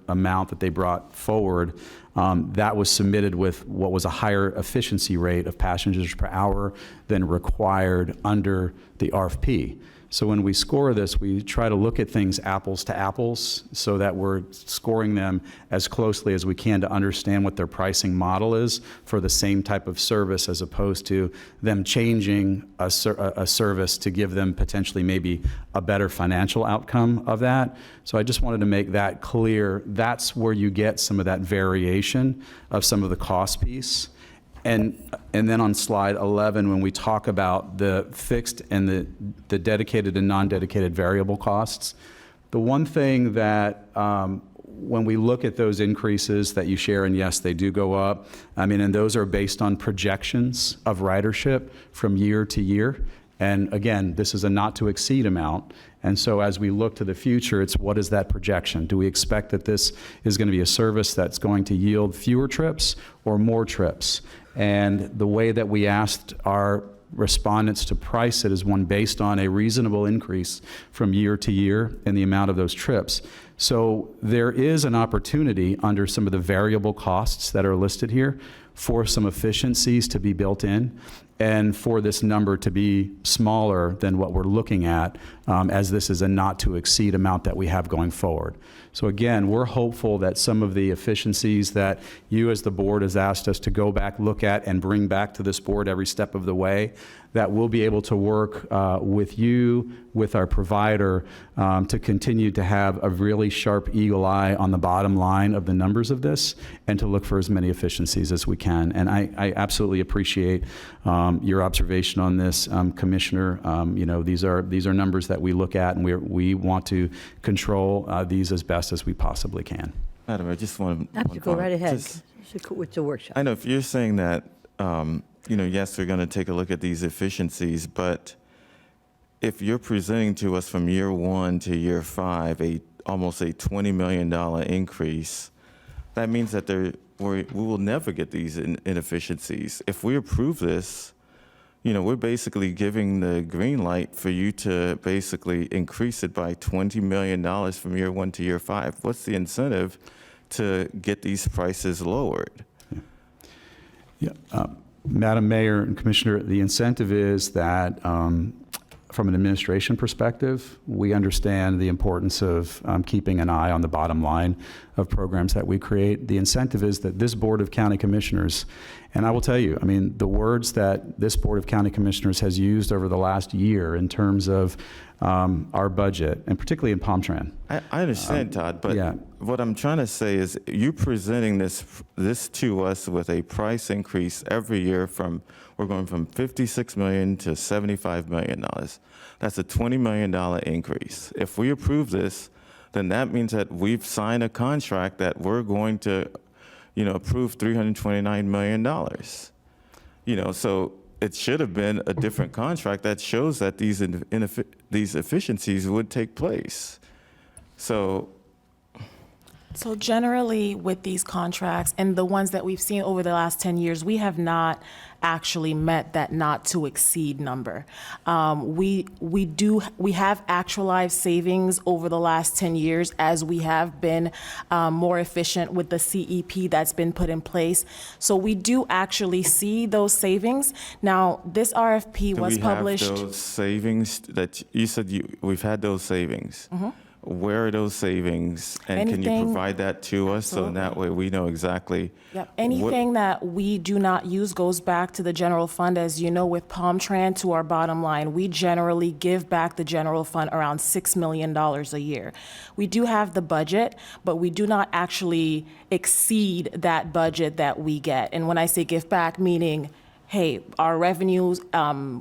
S7: amount that they brought forward, that was submitted with what was a higher efficiency rate of passengers per hour than required under the RFP. So when we score this, we try to look at things apples to apples so that we're scoring them as closely as we can to understand what their pricing model is for the same type of service, as opposed to them changing a service to give them potentially maybe a better financial outcome of that. So I just wanted to make that clear. That's where you get some of that variation of some of the cost piece. And then on slide 11, when we talk about the fixed and the dedicated and non-dedicated variable costs, The one thing that, when we look at those increases that you share, and yes, they do go up, I mean, and those are based on projections of ridership from year to year. And again, this is a not-to-exceed amount. And so as we look to the future, it's what is that projection? Do we expect that this is going to be a service that's going to yield fewer trips or more trips? And the way that we asked our respondents to price it is one based on a reasonable increase from year to year in the amount of those trips. So there is an opportunity under some of the variable costs that are listed here for some efficiencies to be built in, and for this number to be smaller than what we're looking at, as this is a not-to-exceed amount that we have going forward. So again, we're hopeful that some of the efficiencies that you as the board has asked us to go back, look at, and bring back to this board every step of the way, that we'll be able to work with you, with our provider, to continue to have a really sharp eagle eye on the bottom line of the numbers of this, and to look for as many efficiencies as we can. And I absolutely appreciate your observation on this, Commissioner. You know, these are numbers that we look at, and we want to control these as best as we possibly can.
S3: Madam, I just want to.
S1: Have to go right ahead. It's a workshop.
S3: I know if you're saying that, you know, yes, we're going to take a look at these efficiencies, but if you're presenting to us from year 1 to year 5 almost a $20 million increase, that means that we will never get these inefficiencies. If we approve this, you know, we're basically giving the green light for you to basically increase it by $20 million from year 1 to year 5. What's the incentive to get these prices lowered?
S7: Yeah. Madam Mayor and Commissioner, the incentive is that from an administration perspective, we understand the importance of keeping an eye on the bottom line of programs that we create. The incentive is that this Board of County Commissioners, and I will tell you, I mean, the words that this Board of County Commissioners has used over the last year in terms of our budget, and particularly in Palm Tran.
S3: I understand, Todd, but
S7: yeah.
S3: what I'm trying to say is you presenting this to us with a price increase every year we're going from $56 million to $75 million. That's a $20 million increase. If we approve this, then that means that we've signed a contract that we're going to, you know, approve $329 million. You know, so it should have been a different contract that shows that these efficiencies would take place. So
S4: generally with these contracts and the ones that we've seen over the last 10 years, we have not actually met that not to exceed number. We have actualized savings over the last 10 years as we have been more efficient with the CEP that's been put in place. So we do actually see those savings. Now, this RFP was published.
S3: Do we have those savings that you said we've had those savings? Mm-hmm. Where are those savings? And can you provide that to us so that way we know exactly?
S4: Yep. Anything that we do not use goes back to the general fund. As you know, with Palm Tran, to our bottom line, we generally give back the general fund around $6 million a year. We do have the budget, but we do not actually exceed that budget that we get. And when I say give back, meaning hey, our revenues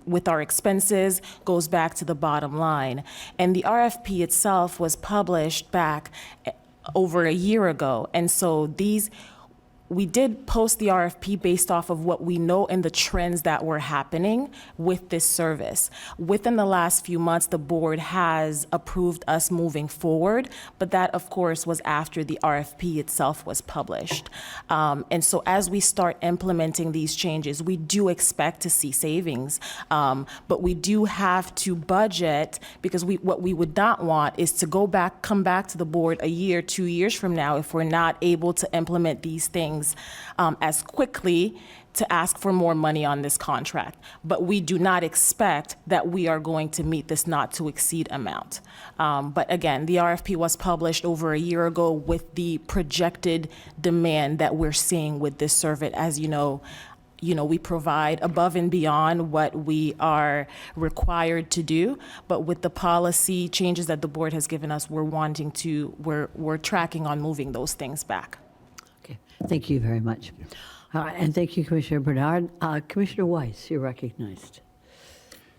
S4: with our expenses goes back to the bottom line. And the RFP itself was published back over a year ago. And so we did post the RFP based off of what we know and the trends that were happening with this service. Within the last few months, the board has approved us moving forward, but that, of course, was after the RFP itself was published. And so as we start implementing these changes, we do expect to see savings, but we do have to budget, because what we would not want is to come back to the board a year, 2 years from now if we're not able to implement these things as quickly to ask for more money on this contract. But we do not expect that we are going to meet this not to exceed amount. But again, the RFP was published over a year ago with the projected demand that we're seeing with this service. As you know, we provide above and beyond what we are required to do, but with the policy changes that the board has given us, we're tracking on moving those things back.
S1: Okay, thank you very much. And thank you, Commissioner Bernard. Commissioner Weiss, you're recognized.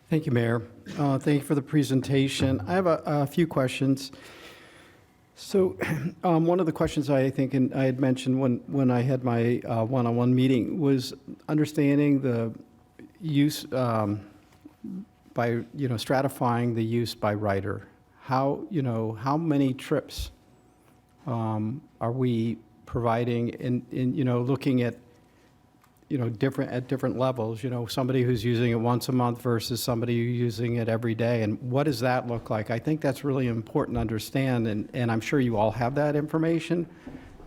S6: Thank you, Mayor. Thank you for the presentation. I have a few questions. So, one of the questions I think, and I had mentioned when I had my one-on-one meeting, was understanding the use by, stratifying the use by writer. How many trips are we providing in looking at, different levels, somebody who's using it once a month versus somebody who's using it every day, and what does that look like? I think that's really important to understand, and I'm sure you all have that information,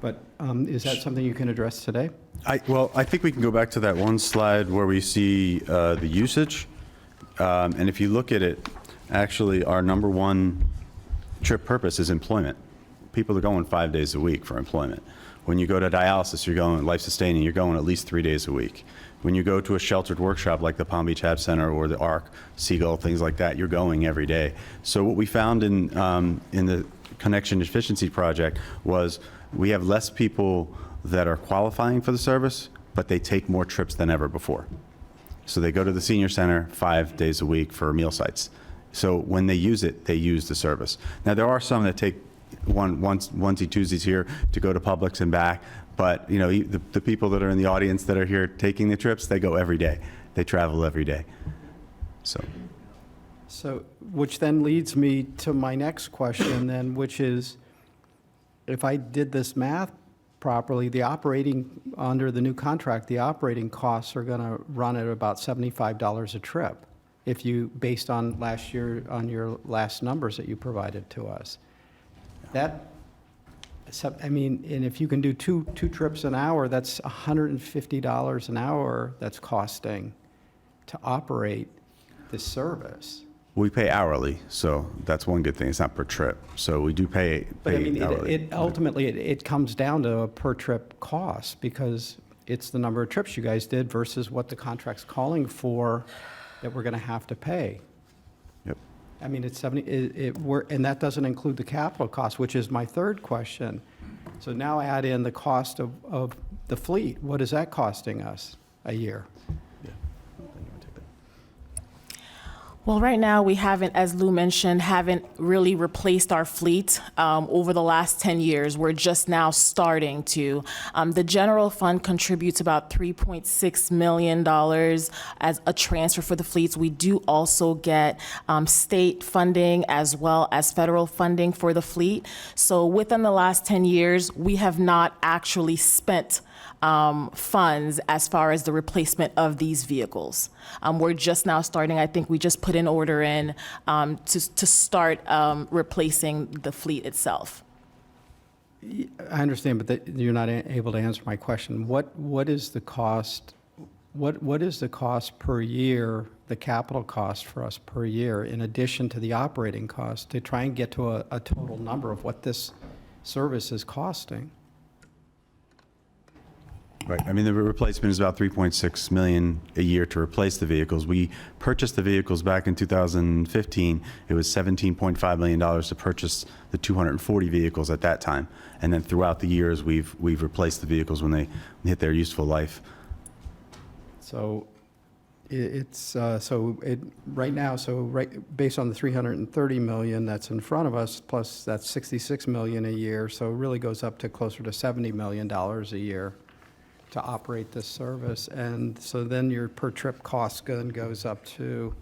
S6: but is that something you can address today?
S8: I think we can go back to that one slide where we see the usage. And if you look at it, actually, our number one trip purpose is employment. People are going 5 days a week for employment. When you go to dialysis, you're going life-sustaining, you're going at least 3 days a week. When you go to a sheltered workshop like the Palm Beach Hab Center or the ARC, Seagull, things like that, you're going every day. So what we found in the Connection Efficiency Project was we have less people that are qualifying for the service, but they take more trips than ever before. So they go to the senior center 5 days a week for meal sites. So when they use it, they use the service. Now, there are some that take onesie Tuesdays here to go to Publix and back, but the people that are in the audience that are here taking the trips, they go every day. They travel every day.
S6: So, which then leads me to my next question then, which is, if I did this math properly, under the new contract, the operating costs are going to run at about $75 a trip, based on last year, on your last numbers that you provided to us. And if you can do two trips an hour, that's $150 an hour that's costing to operate this service.
S8: We pay hourly, so that's one good thing. It's not per trip. So we do pay
S6: But
S8: hourly.
S6: Ultimately, it comes down to a per trip cost, because it's the number of trips you guys did versus what the contract's calling for that we're going to have to pay.
S8: Yep.
S6: It's 70, and that doesn't include the capital cost, which is my third question. So now add in the cost of the fleet. What is that costing us a year?
S4: Well, right now, we haven't, as Lou mentioned, really replaced our fleet over the last 10 years. We're just now starting to. The general fund contributes about $3.6 million as a transfer for the fleets. We do also get state funding as well as federal funding for the fleet. So within the last 10 years, we have not actually spent funds as far as the replacement of these vehicles. We're just now starting. I think we just put an order in to start replacing the fleet itself.
S6: I understand, but you're not able to answer my question. What is the cost? What is the cost per year, the capital cost for us per year, in addition to the operating cost, to try and get to a total number of what this service is costing?
S8: Right. The replacement is about $3.6 million a year to replace the vehicles. We purchased the vehicles back in 2015. It was $17.5 million to purchase the 240 vehicles at that time. And then throughout the years, we've replaced the vehicles when they hit their useful life.
S6: So right now, based on the $330 million that's in front of us, plus that's $66 million a year, so it really goes up to closer to $70 million a year to operate this service. And so then your per trip cost goes up to,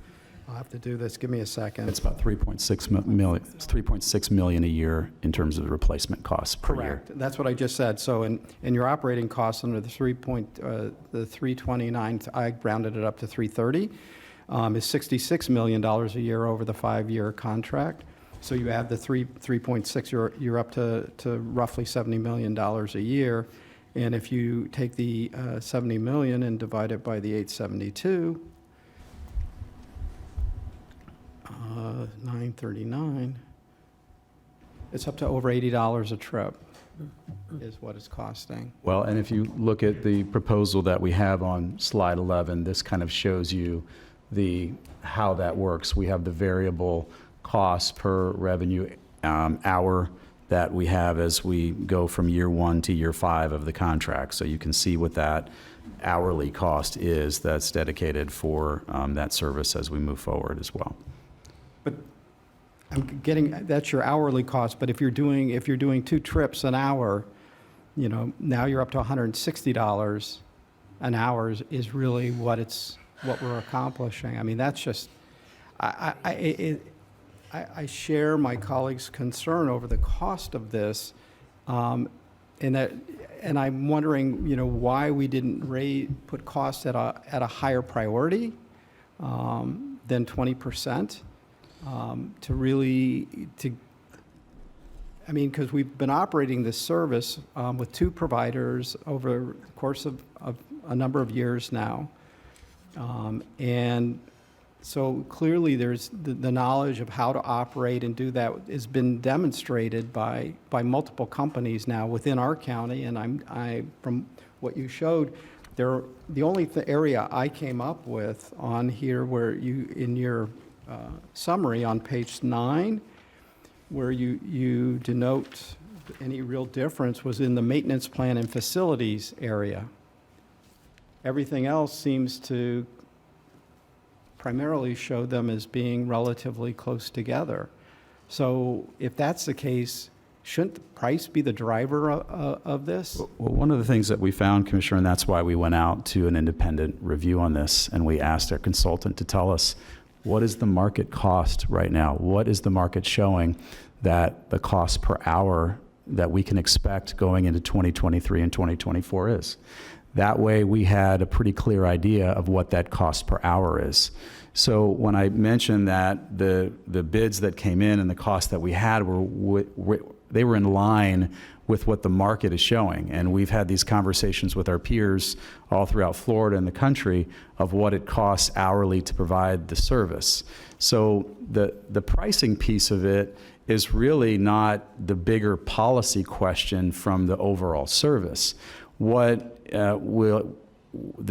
S6: I'll have to do this, give me a second.
S7: It's about 3.6 million. It's 3.6 million a year in terms of the replacement costs per year.
S6: Correct. That's what I just said. So in your operating costs under the 329, I rounded it up to 330, is $66 million a year over the 5-year contract. So you add the 3.6, you're up to roughly $70 million a year. And if you take the 70 million and divide it by the 872, 939, it's up to over $80 a trip is what it's costing.
S7: Well, and if you look at the proposal that we have on slide 11, this kind of shows you how that works. We have the variable costs per revenue hour that we have as we go from year 1 to year 5 of the contract. So you can see what that hourly cost is that's dedicated for that service as we move forward as well.
S6: But I'm getting, that's your hourly cost, but if you're doing 2 trips an hour, you know, now you're up to $160 an hour is really what we're accomplishing. I mean, that's just, I share my colleagues' concern over the cost of this, and I'm wondering, you know, why we didn't put costs at a higher priority than 20%, I mean, because we've been operating this service with 2 providers over the course of a number of years now. And so clearly there's the knowledge of how to operate and do that has been demonstrated by multiple companies now within our county. And from what you showed, the only area I came up with on here where in your summary on page 9, where you denote any real difference was in the maintenance plan and facilities area. Everything else seems to primarily show them as being relatively close together. So if that's the case, shouldn't the price be the driver of this?
S7: Well, one of the things that we found, Commissioner, and that's why we went out to an independent review on this, and we asked our consultant to tell us, what is the market cost right now? What is the market showing that the cost per hour that we can expect going into 2023 and 2024 is? That way, we had a pretty clear idea of what that cost per hour is. So when I mentioned that the bids that came in and the cost that we had they were in line with what the market is showing. And we've had these conversations with our peers all throughout Florida and the country of what it costs hourly to provide the service. So the pricing piece of it is really not the bigger policy question from the overall service. The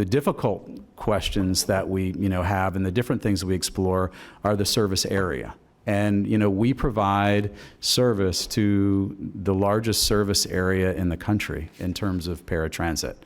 S7: difficult questions that we have and the different things that we explore are the service area. And we provide service to the largest service area in the country in terms of paratransit.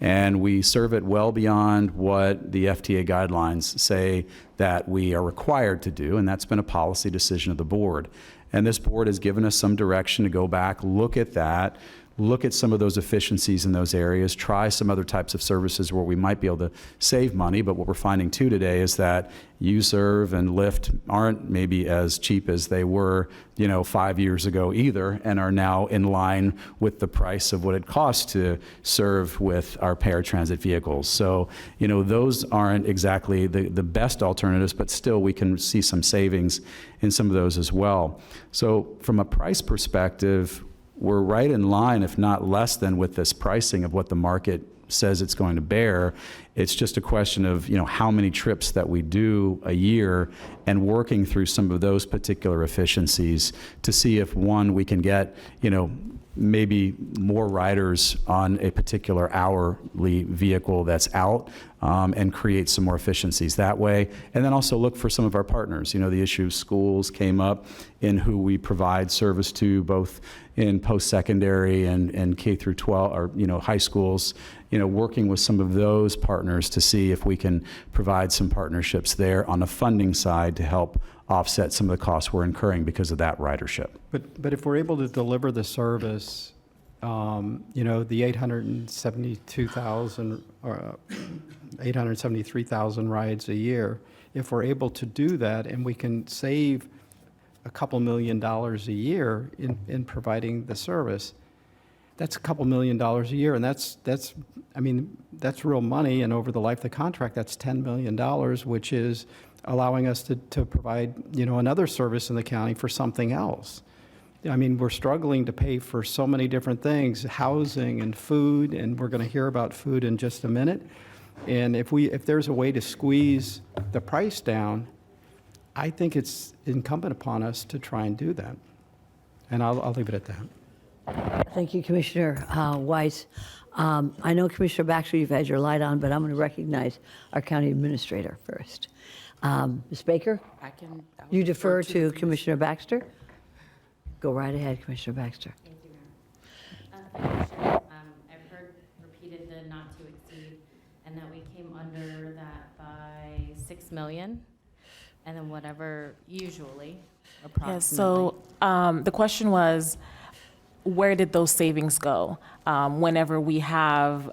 S7: And we serve it well beyond what the FTA guidelines say that we are required to do, and that's been a policy decision of the board. And this board has given us some direction to go back, look at that, look at some of those efficiencies in those areas, try some other types of services where we might be able to save money. But what we're finding too today is that U-Serve and Lyft aren't maybe as cheap as they were 5 years ago either, and are now in line with the price of what it costs to serve with our paratransit vehicles. So those aren't exactly the best alternatives, but still we can see some savings in some of those as well. So from a price perspective, we're right in line, if not less than, with this pricing of what the market says it's going to bear. It's just a question of how many trips that we do a year and working through some of those particular efficiencies to see if, one, we can get maybe more riders on a particular hourly vehicle that's out, and create some more efficiencies that way. And then also look for some of our partners. The issue of schools came up in who we provide service to, both in post-secondary and K through 12, or high schools, working with some of those partners to see if we can provide some partnerships there on the funding side to help offset some of the costs we're incurring because of that ridership.
S6: But if we're able to deliver the service, the 872,000 or 873,000 rides a year, if we're able to do that and we can save a couple $1 million a year in providing the service, that's a couple $1 million a year, and that's real money. And over the life of the contract, that's $10 million, which is allowing us to provide another service in the county for something else. I mean, we're struggling to pay for so many different things, housing and food, and we're going to hear about food in just a minute. And if there's a way to squeeze the price down, I think it's incumbent upon us to try and do that. And I'll leave it at that.
S1: Thank you, Commissioner Weiss. I know, Commissioner Baxter, you've had your light on, but I'm going to recognize our county administrator first. Ms. Baker,
S5: I would
S1: you defer to
S5: Commissioner.
S1: Commissioner Baxter? Go right ahead, Commissioner Baxter.
S9: Thank you, Mayor. Commissioner, I've heard repeated the not to exceed, and that we came under that by $6 million. and then whatever usually
S4: Yes,
S9: approximately.
S4: so the question was, where did those savings go whenever we have,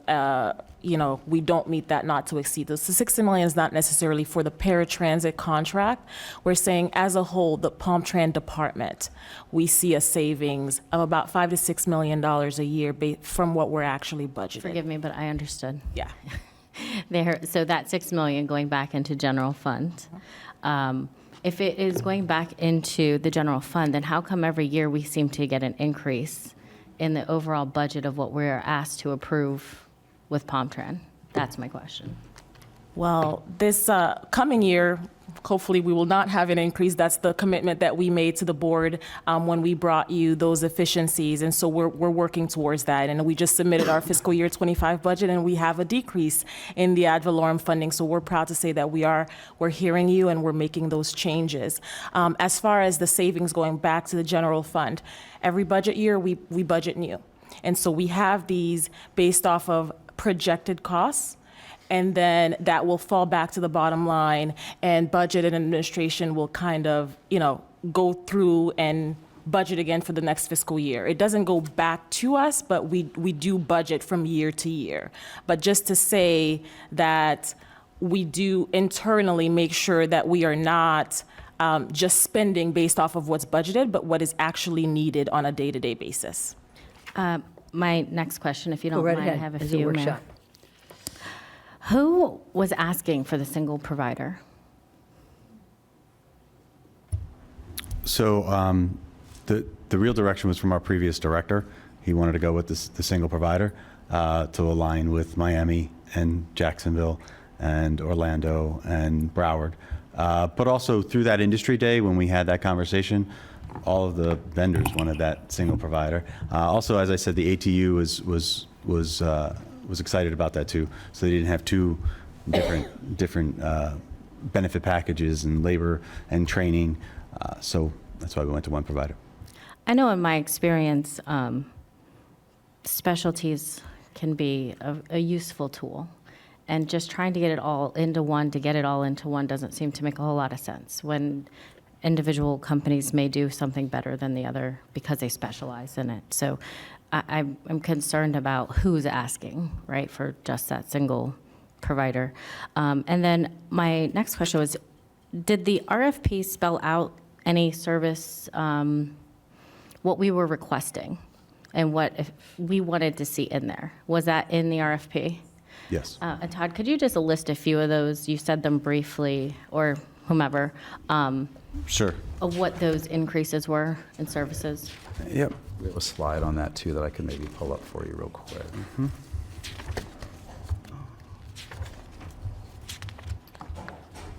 S4: we don't meet that not to exceed? The 60 million is not necessarily for the paratransit contract. We're saying as a whole, the PalmTran department, we see a savings of about $5 to $6 million a year from what we're actually budgeted.
S9: Forgive me, but I understood.
S4: Yeah.
S9: So that 6 million going back into general fund. If it is going back into the general fund, then how come every year we seem to get an increase in the overall budget of what we're asked to approve with PalmTran? That's my question.
S4: Well, this coming year, hopefully we will not have an increase. That's the commitment that we made to the board when we brought you those efficiencies. And so we're working towards that. And we just submitted our fiscal year 25 budget, and we have a decrease in the ad valorem funding. So we're proud to say that we're hearing you and we're making those changes. As far as the savings going back to the general fund, every budget year we budget new. And so we have these based off of projected costs. And then that will fall back to the bottom line, and budget and administration will kind of, go through and budget again for the next fiscal year. It doesn't go back to us, but we do budget from year to year. But just to say that we do internally make sure that we are not just spending based off of what's budgeted, but what is actually needed on a day-to-day basis.
S9: My next question, if you
S1: Go
S9: don't
S1: right
S9: mind, I
S1: ahead.
S9: have a
S1: It's a
S9: few, Mayor.
S1: workshop.
S9: Who was asking for the single provider?
S8: So the real direction was from our previous director. He wanted to go with the single provider to align with Miami and Jacksonville and Orlando and Broward. But also through that industry day, when we had that conversation, all of the vendors wanted that single provider. Also, as I said, the ATU was excited about that too. So they didn't have two different benefit packages and labor and training. So that's why we went to one provider.
S9: I know in my experience, specialties can be a useful tool. And just trying to get it all into one, to get it all into one doesn't seem to make a whole lot of sense when individual companies may do something better than the other because they specialize in it. So I'm concerned about who's asking, right, for just that single provider. And then my next question was, did the RFP spell out any service, what we were requesting and what if we wanted to see in there? Was that in the RFP?
S8: Yes.
S9: And Todd, could you just list a few of those? You said them briefly, or whomever,
S8: Sure.
S9: of what those increases were in services?
S7: Yep. We have a slide on that too that I could maybe pull up for you real quick.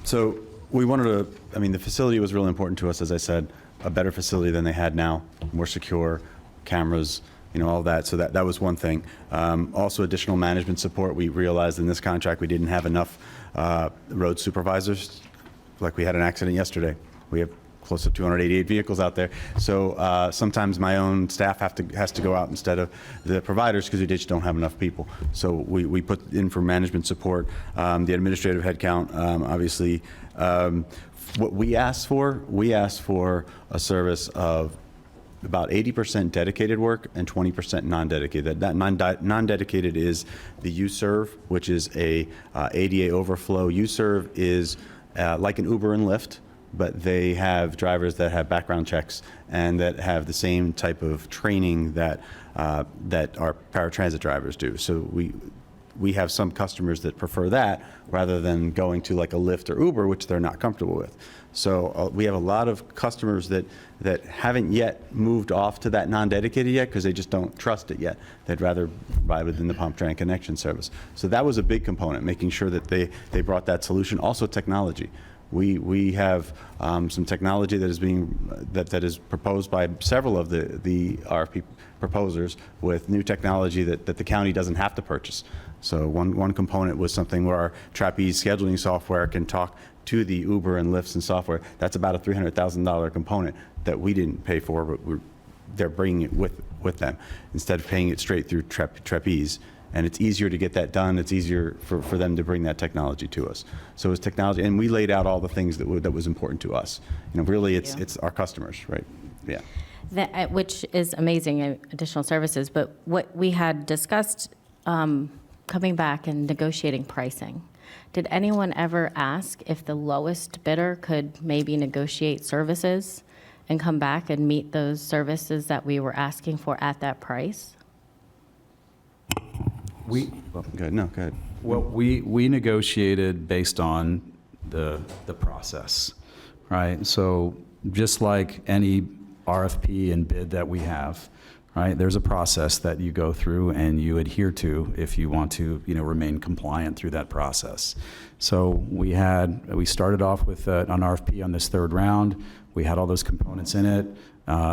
S7: So we wanted the facility was really important to us, as I said, a better facility than they had now, more secure, cameras, all that. So that was one thing. Also additional management support. We realized in this contract we didn't have enough road supervisors. Like we had an accident yesterday. We have close to 288 vehicles out there. So sometimes my own staff has to go out instead of the providers because we just don't have enough people. So we put in for management support, the administrative headcount, obviously. What we asked for a service of about 80% dedicated work and 20% non-dedicated. That non-dedicated is the U-Serve, which is a ADA overflow. U-Serve is like an Uber and Lyft, but they have drivers that have background checks and that have the same type of training that our paratransit drivers do. So we have some customers that prefer that rather than going to like a Lyft or Uber, which they're not comfortable with. So we have a lot of customers that haven't yet moved off to that non-dedicated yet because they just don't trust it yet. They'd rather ride within the PalmTran Connection service. So that was a big component, making sure that they brought that solution. Also technology. We have some technology that is that is proposed by several of the RFP proposers with new technology that the county doesn't have to purchase. So one component was something where our Trapeze scheduling software can talk to the Uber and Lyfts and software. That's about a $300,000 component that we didn't pay for, but they're bringing it with them. Instead of paying it straight through Trapeze,
S8: And it's easier to get that done. It's easier for them to bring that technology to us. So it's technology, and we laid out all the things that was important to us. Really, it's our customers, right? Yeah.
S9: That, which is amazing, additional services, but what we had discussed coming back and negotiating pricing, did anyone ever ask if the lowest bidder could maybe negotiate services and come back and meet those services that we were asking for at that price?
S8: Go ahead. No, go ahead.
S7: Well, we negotiated based on the process, right? So just like any RFP and bid that we have, right, there's a process that you go through and you adhere to if you want to, remain compliant through that process. So we started off with an RFP on this third round. We had all those components in it.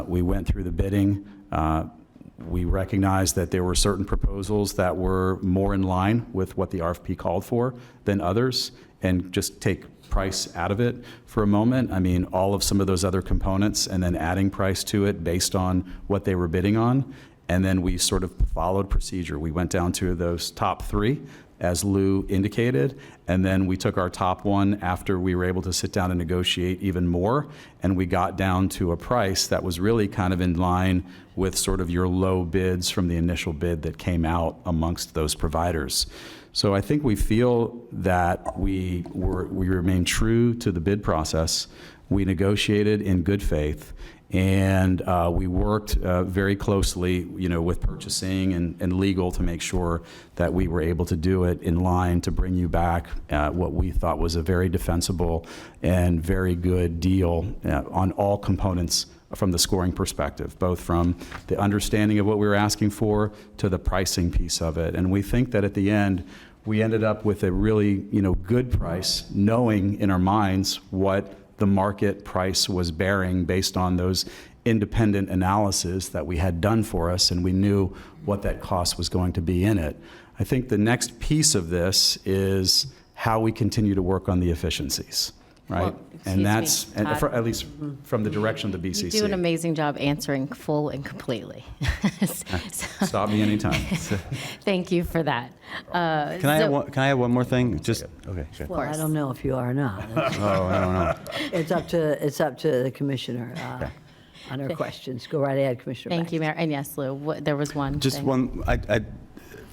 S7: We went through the bidding. We recognized that there were certain proposals that were more in line with what the RFP called for than others, and just take price out of it for a moment. I mean, all of some of those other components, and then adding price to it based on what they were bidding on. And then we sort of followed procedure. We went down to those top three, as Lou indicated, and then we took our top one after we were able to sit down and negotiate even more, and we got down to a price that was really kind of in line with sort of your low bids from the initial bid that came out amongst those providers. So I think we feel that we remained true to the bid process. We negotiated in good faith, and we worked very closely, with purchasing and legal to make sure that we were able to do it in line to bring you back what we thought was a very defensible and very good deal on all components from the scoring perspective, both from the understanding of what we were asking for to the pricing piece of it. And we think that at the end, we ended up with a really, good price, knowing in our minds what the market price was bearing based on those independent analyses that we had done for us, and we knew what that cost was going to be in it. I think the next piece of this is how we continue to work on the efficiencies, right?
S9: Well,
S7: and that's,
S9: excuse me, Todd.
S7: at least from the direction of the BCC.
S9: You do an amazing job answering full and completely.
S7: Stop me anytime.
S9: Thank you for that.
S8: Can I add one more thing? Just, okay. Good.
S1: Well, I don't know if you are or not.
S8: Oh, I don't know.
S1: It's up to the commissioner on her questions. Go right ahead, Commissioner.
S9: Thank you, Mayor. And yes, Lou, there was one
S8: Just
S9: thing.
S8: one,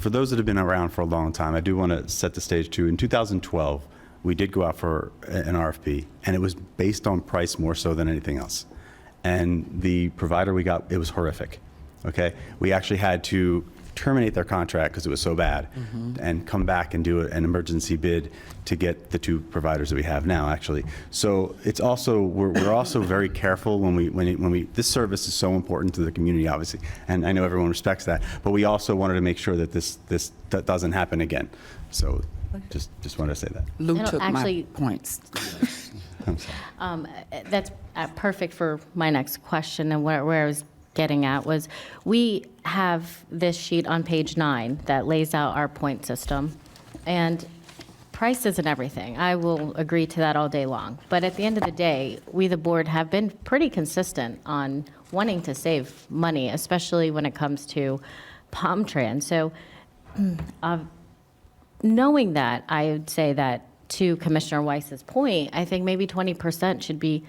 S8: for those that have been around for a long time, I do want to set the stage too. In 2012, we did go out for an RFP, and it was based on price more so than anything else. And the provider we got, it was horrific, okay? We actually had to terminate their contract because it was so bad, and come back and do an emergency bid to get the two providers that we have now, actually. So it's also, we're also very careful when we, this service is so important to the community, obviously, and I know everyone respects that, but we also wanted to make sure that this doesn't happen again. So just wanted to say that.
S5: Lou
S9: No,
S5: took
S9: actually-
S5: my points.
S8: I'm sorry.
S9: That's perfect for my next question, and where I was getting at was, we have this sheet on page 9 that lays out our point system, and price isn't everything. I will agree to that all day long. But at the end of the day, we, the board, have been pretty consistent on wanting to save money, especially when it comes to PalmTran. So knowing that, I would say that, to Commissioner Weiss's point, I think maybe 20%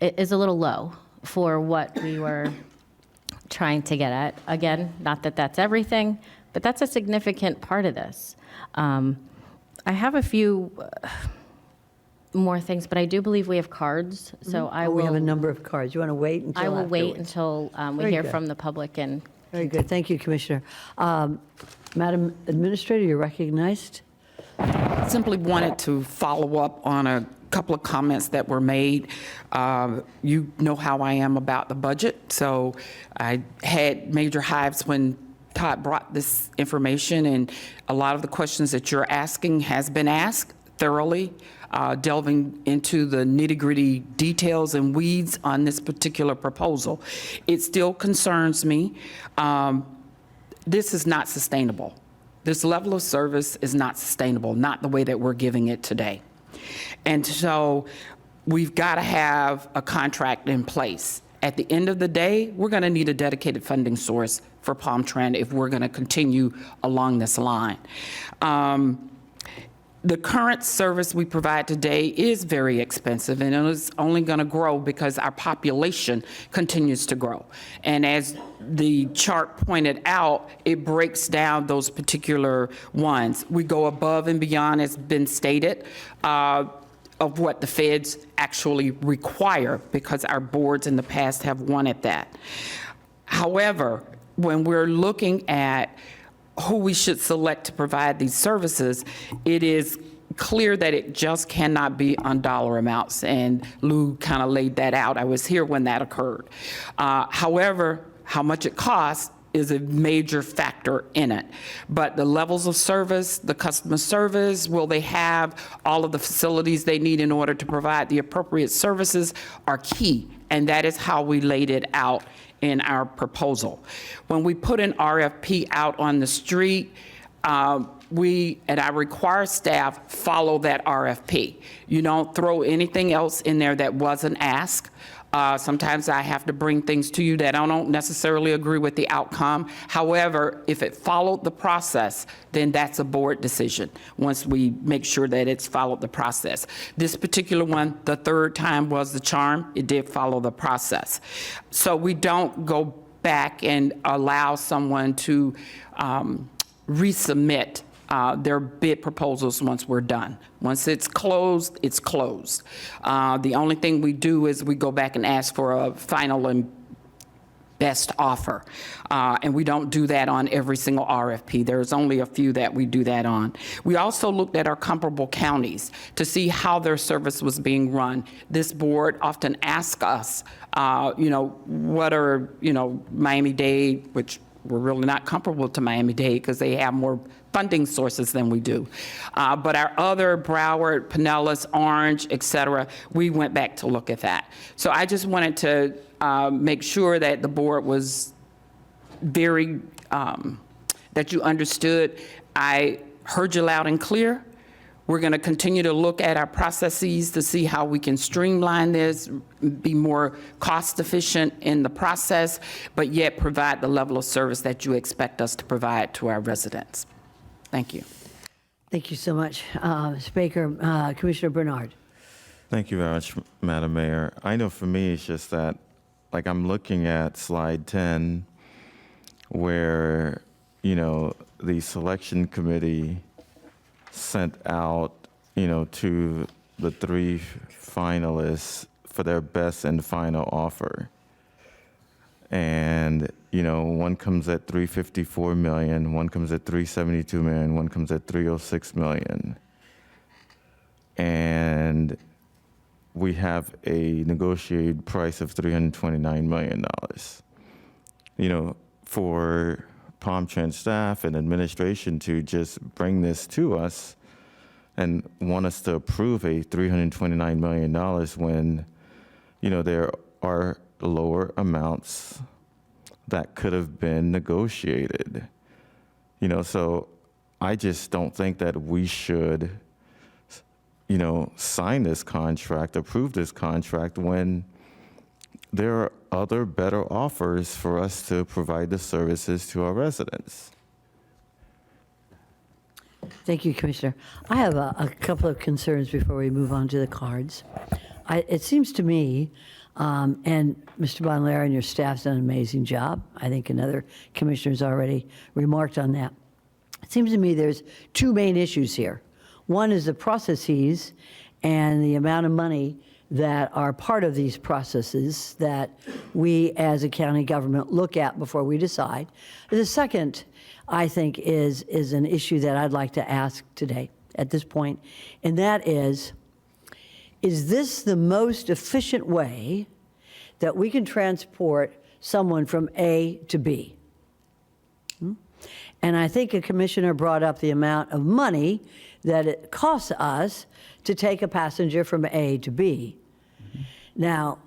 S9: is a little low for what we were trying to get at. Again, not that that's everything, but that's a significant part of this. I have a few more things, but I do believe we have cards, so I will.
S1: We have a number of cards. You want to wait until
S9: I will wait
S1: afterwards?
S9: until we
S1: Very
S9: hear
S1: good.
S9: from the public and.
S1: Very good. Thank you, Commissioner. Madam Administrator, you're recognized.
S5: Simply wanted to follow up on a couple of comments that were made. You know how I am about the budget, so I had major hives when Todd brought this information, and a lot of the questions that you're asking has been asked thoroughly, delving into the nitty-gritty details and weeds on this particular proposal. It still concerns me. This is not sustainable. This level of service is not sustainable, not the way that we're giving it today. And so we've got to have a contract in place. At the end of the day, we're going to need a dedicated funding source for Palm Trend if we're going to continue along this line. The current service we provide today is very expensive, and it is only going to grow because our population continues to grow. And as the chart pointed out, it breaks down those particular ones. We go above and beyond, as been stated, of what the feds actually require, because our boards in the past have wanted that. However, when we're looking at who we should select to provide these services, it is clear that it just cannot be on dollar amounts, and Lou kind of laid that out. I was here when that occurred. However, how much it costs is a major factor in it. But the levels of service, the customer service, will they have all of the facilities they need in order to provide the appropriate services are key, and that is how we laid it out in our proposal. When we put an RFP out on the street, we, and I require staff, follow that RFP. You don't throw anything else in there that wasn't asked. Sometimes I have to bring things to you that I don't necessarily agree with the outcome. However, if it followed the process, then that's a board decision once we make sure that it's followed the process. This particular one, the third time was the charm. It did follow the process. So we don't go back and allow someone to resubmit their bid proposals once we're done. Once it's closed, it's closed. The only thing we do is we go back and ask for a final and best offer. And we don't do that on every single RFP. There's only a few that we do that on. We also looked at our comparable counties to see how their service was being run. This board often asks us, what are, Miami-Dade, which we're really not comparable to Miami-Dade because they have more funding sources than we do. But our other, Broward, Pinellas, Orange, et cetera, we went back to look at that. So I just wanted to make sure that the board was very, that you understood. I heard you loud and clear. We're going to continue to look at our processes to see how we can streamline this, be more cost efficient in the process, but yet provide the level of service that you expect us to provide to our residents. Thank you.
S1: Thank you so much, Speaker. Commissioner Bernard.
S3: Thank you very much, Madam Mayor. I know for me, it's just that, like, I'm looking at slide 10, where, the selection committee sent out, to the 3 finalists for their best and final offer. And, one comes at $354 million, one comes at $372 million, one comes at $306 million. And we have a negotiated price of $329 million. For Palm Trend staff and administration to just bring this to us and want us to approve a $329 million when, there are lower amounts that could have been negotiated. So I just don't think that we should, sign this contract, approve this contract when there are other better offers for us to provide the services to our residents.
S1: Thank you, Commissioner. I have a couple of concerns before we move on to the cards. It seems to me, and Mr. Bonlair and your staff's done an amazing job. I think another commissioner's already remarked on that. It seems to me there's 2 main issues here. One is the processes and the amount of money that are part of these processes that we as a county government look at before we decide. The second, I think, is an issue that I'd like to ask today at this point, and that is this the most efficient way that we can transport someone from A to B? And I think a commissioner brought up the amount of money that it costs us to take a passenger from A to B. Now,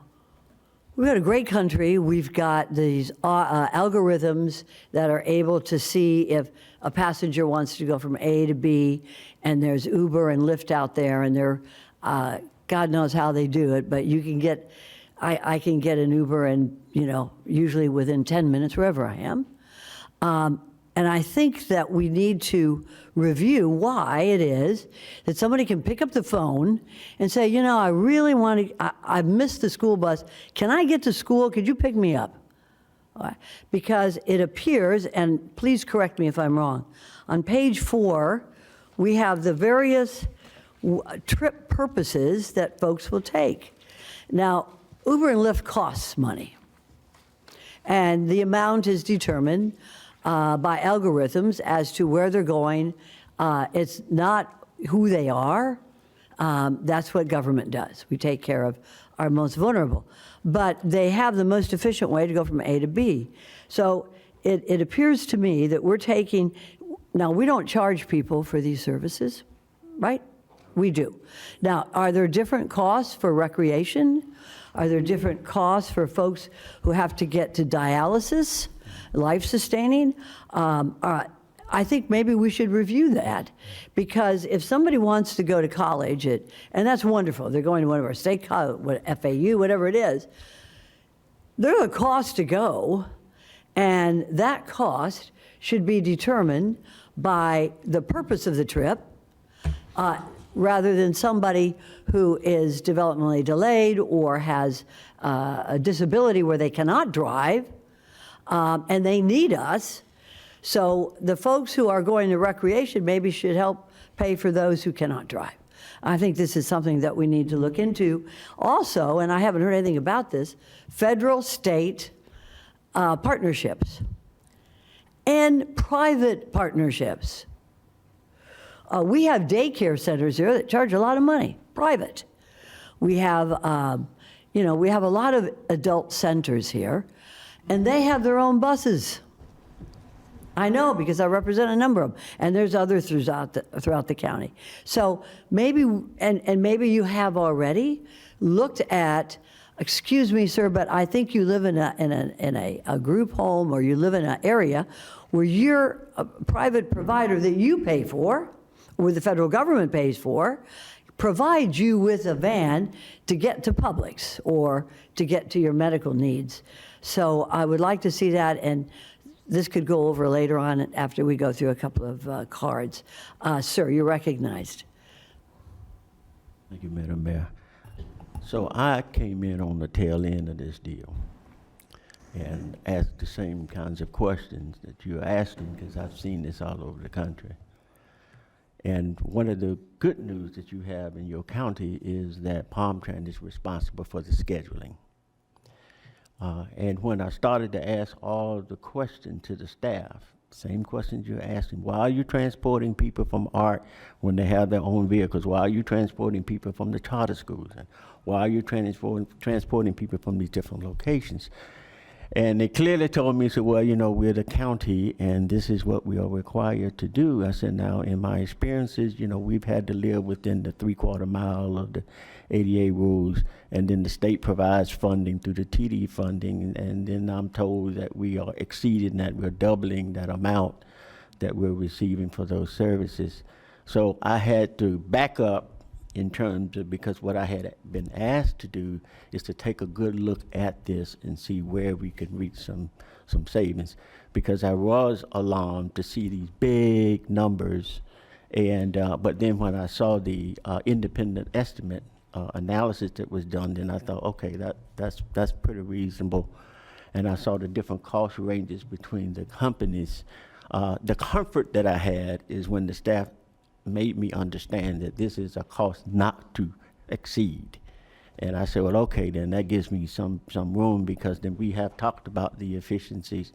S1: we've got a great country. We've got these algorithms that are able to see if a passenger wants to go from A to B, and there's Uber and Lyft out there, and they're, God knows how they do it, but you can get I can get an Uber and, usually within 10 minutes, wherever I am. And I think that we need to review why it is that somebody can pick up the phone and say, I really want to, I missed the school bus. Can I get to school? Could you pick me up? Because it appears, and please correct me if I'm wrong, on page 4, we have the various trip purposes that folks will take. Now, Uber and Lyft costs money, and the amount is determined by algorithms as to where they're going. It's not who they are. That's what government does. We take care of our most vulnerable. But they have the most efficient way to go from A to B. So it appears to me that we're taking, now we don't charge people for these services, right? We do. Now, are there different costs for recreation? Are there different costs for folks who have to get to dialysis, life-sustaining? I think maybe we should review that, because if somebody wants to go to college, and that's wonderful, they're going to one of our state college, FAU, whatever it is, there's a cost to go, and that cost should be determined by the purpose of the trip, rather than somebody who is developmentally delayed or has a disability where they cannot drive, and they need us. So the folks who are going to recreation maybe should help pay for those who cannot drive. I think this is something that we need to look into. Also, and I haven't heard anything about this, federal, state partnerships and private partnerships. We have daycare centers here that charge a lot of money, private. We have, we have a lot of adult centers here, and they have their own buses. I know, because I represent a number of them, and there's others throughout the county. So maybe, and maybe you have already looked at, excuse me, sir, but I think you live in a group home, or you live in an area where you're a private provider that you pay for, or the federal government pays for, provides you with a van to get to Publix or to get to your medical needs. So I would like to see that, and this could go over later on after we go through a couple of cards. Sir, you're recognized.
S10: Thank you, Madam Mayor. So I came in on the tail end of this deal and asked the same kinds of questions that you're asking, because I've seen this all over the country. And one of the good news that you have in your county is that Palm-Tran is responsible for the scheduling. And when I started to ask all the questions to the staff, same questions you're asking, why are you transporting people from ART when they have their own vehicles? Why are you transporting people from the charter schools? And why are you transporting people from these different locations? And they clearly told me, said, well, we're the county and this is what we are required to do. I said, now, in my experiences, we've had to live within the 3/4 mile of the ADA rules, and then the state provides funding through the TD funding, and then I'm told that we are exceeding that, we're doubling that amount that we're receiving for those services. So I had to back up in terms of, because what I had been asked to do is to take a good look at this and see where we could reach some savings, because I was alarmed to see these big numbers, and but then when I saw the independent estimate analysis that was done, then I thought, okay, that's pretty reasonable, and I saw the different cost ranges between the companies. The comfort that I had is when the staff made me understand that this is a cost not to exceed. And I said, well, okay, then that gives me some room, because then we have talked about the efficiencies.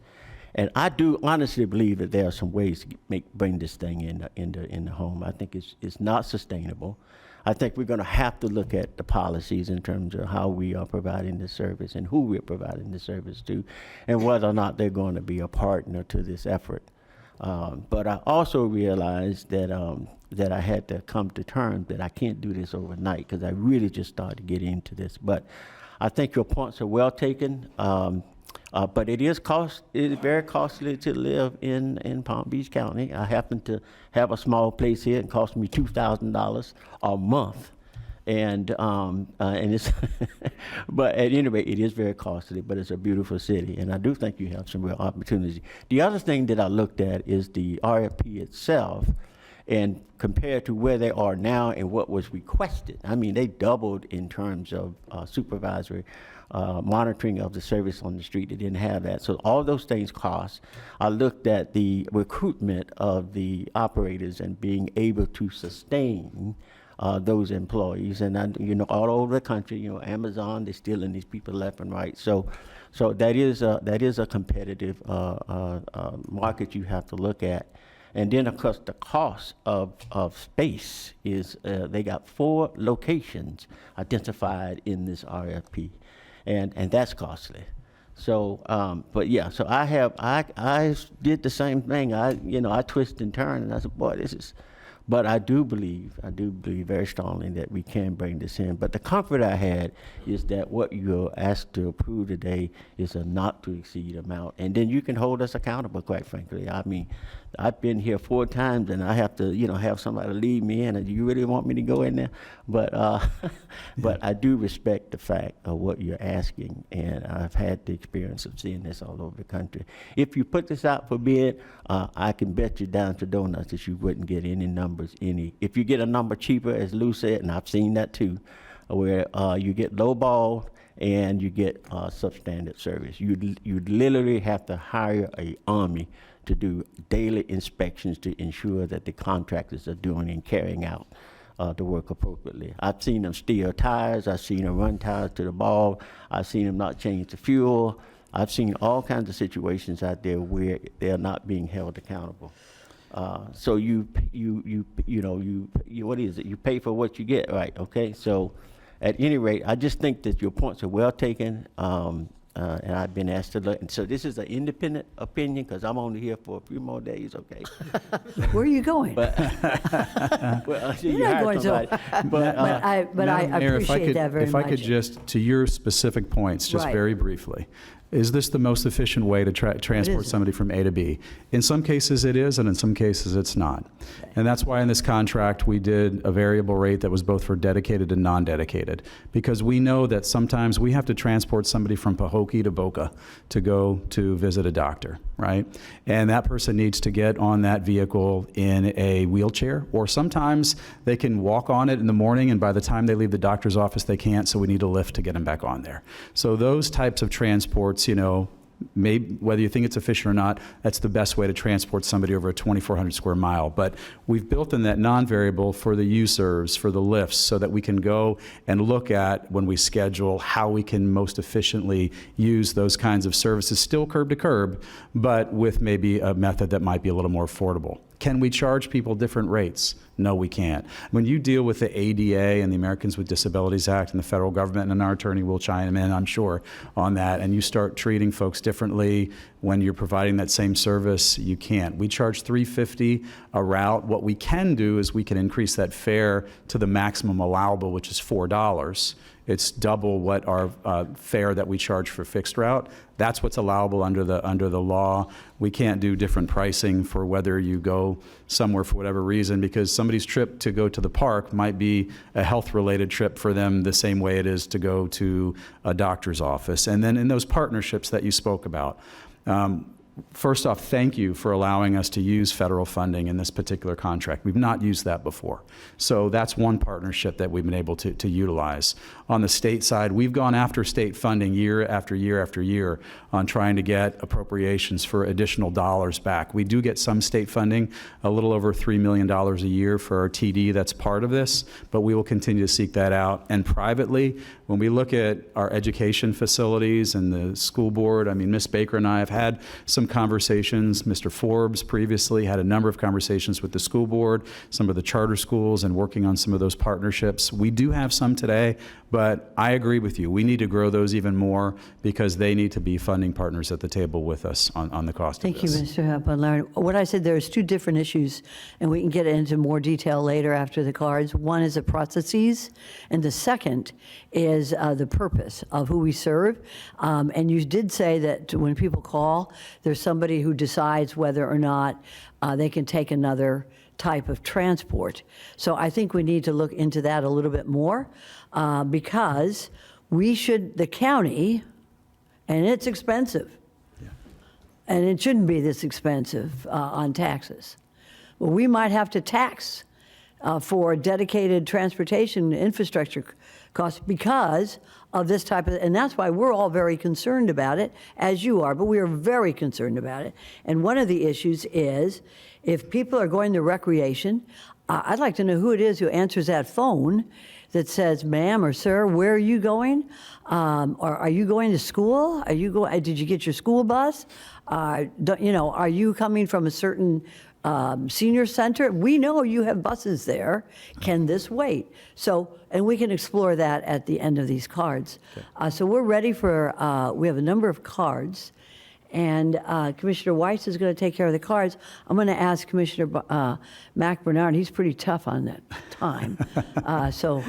S10: And I do honestly believe that there are some ways to bring this thing in the home. I think it's not sustainable. I think we're going to have to look at the policies in terms of how we are providing the service and who we're providing the service to, and whether or not they're going to be a partner to this effort. But I also realized that I had to come to terms that I can't do this overnight, because I really just started to get into this. But I think your points are well taken. But it is very costly to live in Palm Beach County. I happen to have a small place here. It cost me $2,000 a month. And it's, but at any rate, it is very costly, but it's a beautiful city, and I do think you have some real opportunity. The other thing that I looked at is the RFP itself, and compared to where they are now and what was requested. I mean, they doubled in terms of supervisory monitoring of the service on the street. They didn't have that. So all those things cost. I looked at the recruitment of the operators and being able to sustain those employees, and all over the country, Amazon, they're stealing these people left and right. So that is a competitive market you have to look at. And then, of course, the cost of space is, they got 4 locations identified in this RFP, and that's costly. So, but yeah, so I did the same thing. I twist and turn, and I said, boy, this is. But I do believe very strongly that we can bring this in. But the comfort I had is that what you're asked to approve today is a not to exceed amount. And then you can hold us accountable, quite frankly. I mean, I've been here 4 times and I have to, have somebody lead me in. And do you really want me to go in there? But, but I do respect the fact of what you're asking. And I've had the experience of seeing this all over the country. If you put this out for bid, I can bet you down to donuts that you wouldn't get any numbers. If you get a number cheaper, as Lou said, and I've seen that too, where you get lowball and you get substandard service. You'd literally have to hire an army to do daily inspections to ensure that the contractors are doing and carrying out the work appropriately. I've seen them steal tires. I've seen them run tires to the ball. I've seen them not change the fuel. I've seen all kinds of situations out there where they're not being held accountable. So you what is it? You pay for what you get, right? Okay. So, at any rate, I just think that your points are well taken, and I've been asked to look. And so this is an independent opinion because I'm only here for a few more days. Okay.
S1: Where are you going?
S10: But well,
S1: You're not going to. But I
S7: Madam Mayor,
S1: appreciate that very much.
S7: If I could just, to your specific points, just
S1: Right.
S7: very briefly. Is this the most efficient way to transport
S1: isn't.
S7: somebody from A to B? In some cases it is, and in some cases it's not. And that's why in this contract we did a variable rate that was both for dedicated and non-dedicated. Because we know that sometimes we have to transport somebody from Pahokee to Boca to go to visit a doctor, right? And that person needs to get on that vehicle in a wheelchair, or sometimes they can walk on it in the morning and by the time they leave the doctor's office they can't, so we need a lift to get them back on there. So those types of transports, maybe whether you think it's efficient or not, that's the best way to transport somebody over a 2,400 square mile. But we've built in that non-variable for the U-serves, for the lifts, so that we can go and look at, when we schedule, how we can most efficiently use those kinds of services, still curb to curb, but with maybe a method that might be a little more affordable. Can we charge people different rates? No, we can't. When you deal with the ADA and the Americans with Disabilities Act and the federal government, and our attorney will chime in, I'm sure, on that, and you start treating folks differently when you're providing that same service, you can't. We charge $3.50 a route. What we can do is we can increase that fare to the maximum allowable, which is $4. It's double what our fare that we charge for fixed route. That's what's allowable under the law. We can't do different pricing for whether you go somewhere for whatever reason, because somebody's trip to go to the park might be a health-related trip for them the same way it is to go to a doctor's office. And then in those partnerships that you spoke about, first off, thank you for allowing us to use federal funding in this particular contract. We've not used that before. So that's one partnership that we've been able to utilize. On the state side, we've gone after state funding year after year after year on trying to get appropriations for additional dollars back. We do get some state funding, a little over $3 million a year for our TD that's part of this, but we will continue to seek that out. And privately, when we look at our education facilities and the school board, I mean, Ms. Baker and I have had some conversations. Mr. Forbes previously had a number of conversations with the school board, some of the charter schools, and working on some of those partnerships. We do have some today, but I agree with you. We need to grow those even more because they need to be funding partners at the table with us on the cost of this.
S1: Thank you, Mr. Hepburn. What I said, there's 2 different issues, and we can get into more detail later after the cards. One is the processes, and the second is the purpose of who we serve. And you did say that when people call, there's somebody who decides whether or not they can take another type of transport. So I think we need to look into that a little bit more because the county, and it's expensive, and it shouldn't be this expensive on taxes. Well, we might have to tax for dedicated transportation infrastructure costs because of this type of, and that's why we're all very concerned about it, as you are, but we are very concerned about it. And one of the issues is if people are going to recreation, I'd like to know who it is who answers that phone that says, ma'am or sir, where are you going? Or are you going to school? Did you get your school bus? Are you coming from a certain senior center? We know you have buses there. Can this wait? So, and we can explore that at the end of these cards. So we're ready for, we have a number of cards. And Commissioner Weiss is going to take care of the cards. I'm going to ask Commissioner Mac Bernard. He's pretty tough on that time. So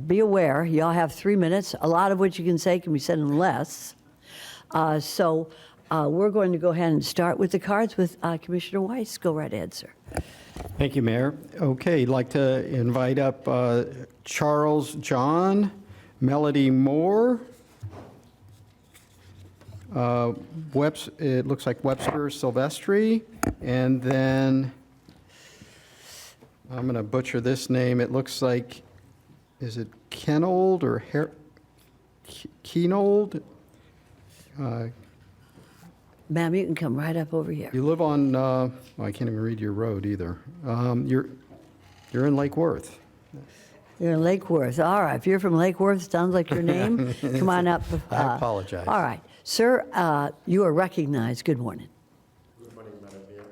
S1: be aware, y'all have 3 minutes. A lot of what you can say can be said in less. So we're going to go ahead and start with the cards with Commissioner Weiss. Go right ahead, sir.
S6: Thank you, Mayor. Okay, I'd like to invite up Charles John, Melody Moore, it looks like Webster Silvestri, and then I'm going to butcher this name. It looks like, is it Kenold or Keenold?
S1: Ma'am, you can come right up over here.
S6: You live on, well, I can't even read your road either. You're in Lake Worth.
S1: You're in Lake Worth. All right. If you're from Lake Worth, sounds like your name. Come on up.
S6: I apologize.
S1: All right. Sir, you are recognized. Good morning.
S11: Good morning, Madam Mayor.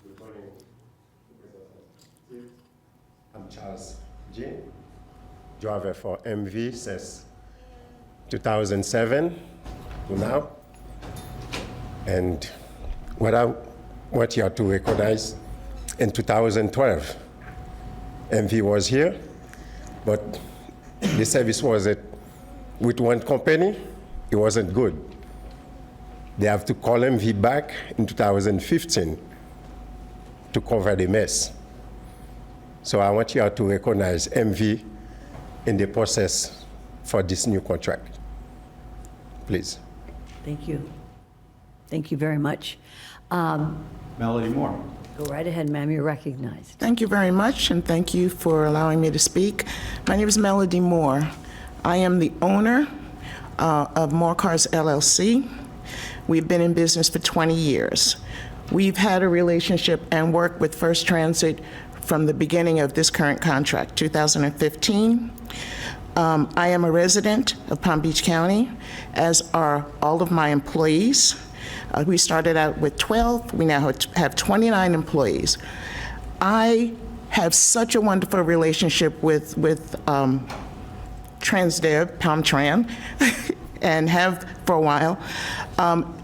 S11: Good morning. I'm Charles Jean, driver for MV since 2007 to now. And what I want you to recognize, in 2012, MV was here, but the service wasn't with one company. It wasn't good. They have to call MV back in 2015 to cover the mess. So I want you to recognize MV in the process for this new contract. Please.
S1: Thank you. Thank you very much.
S7: Melody Moore.
S1: Go right ahead, ma'am. You're recognized.
S12: Thank you very much, and thank you for allowing me to speak. My name is Melody Moore. I am the owner of More Cars LLC. We've been in business for 20 years. We've had a relationship and worked with First Transit from the beginning of this current contract, 2015. I am a resident of Palm Beach County, as are all of my employees. We started out with 12. We now have 29 employees. I have such a wonderful relationship with Transdev, Palmtran, and have for a while.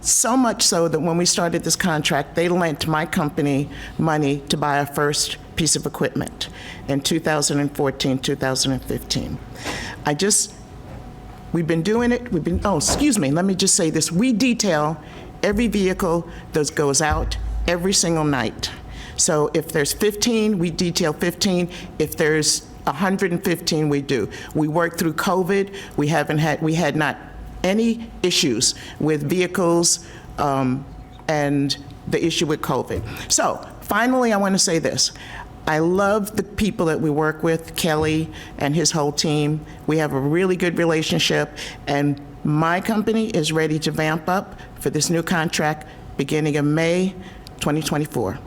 S12: So much so that when we started this contract, they lent my company money to buy our first piece of equipment in 2014, 2015. We've been doing it, let me just say this. We detail every vehicle that goes out every single night. So if there's 15, we detail 15. If there's 115, we do. We worked through COVID. We had not any issues with vehicles and the issue with COVID. So finally, I want to say this. I love the people that we work with, Kelly and his whole team. We have a really good relationship, and my company is ready to vamp up for this new contract beginning of May 2024.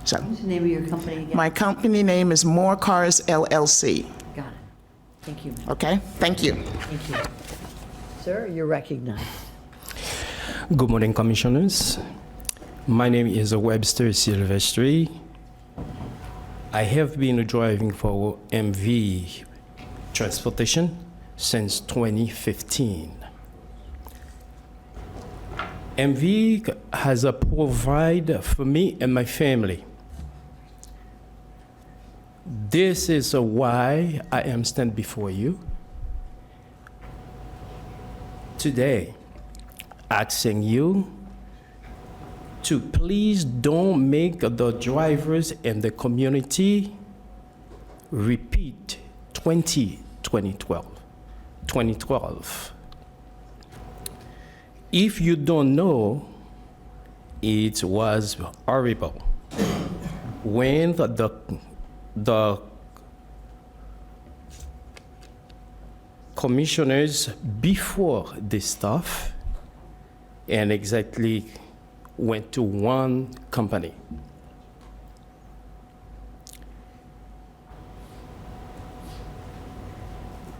S12: So,
S1: What's the name of your company again?
S12: my company name is More Cars LLC.
S1: Got it. Thank you.
S12: Okay? Thank you.
S1: Thank you. Sir, you're recognized.
S13: Good morning, Commissioners. My name is Webster Silvestri. I have been driving for MV Transportation since 2015. MV has a provide for me and my family. This is why I am standing before you today, asking you to please don't make the drivers and the community repeat 2012. If you don't know, it was horrible. When the commissioners before this stuff and exactly went to one company.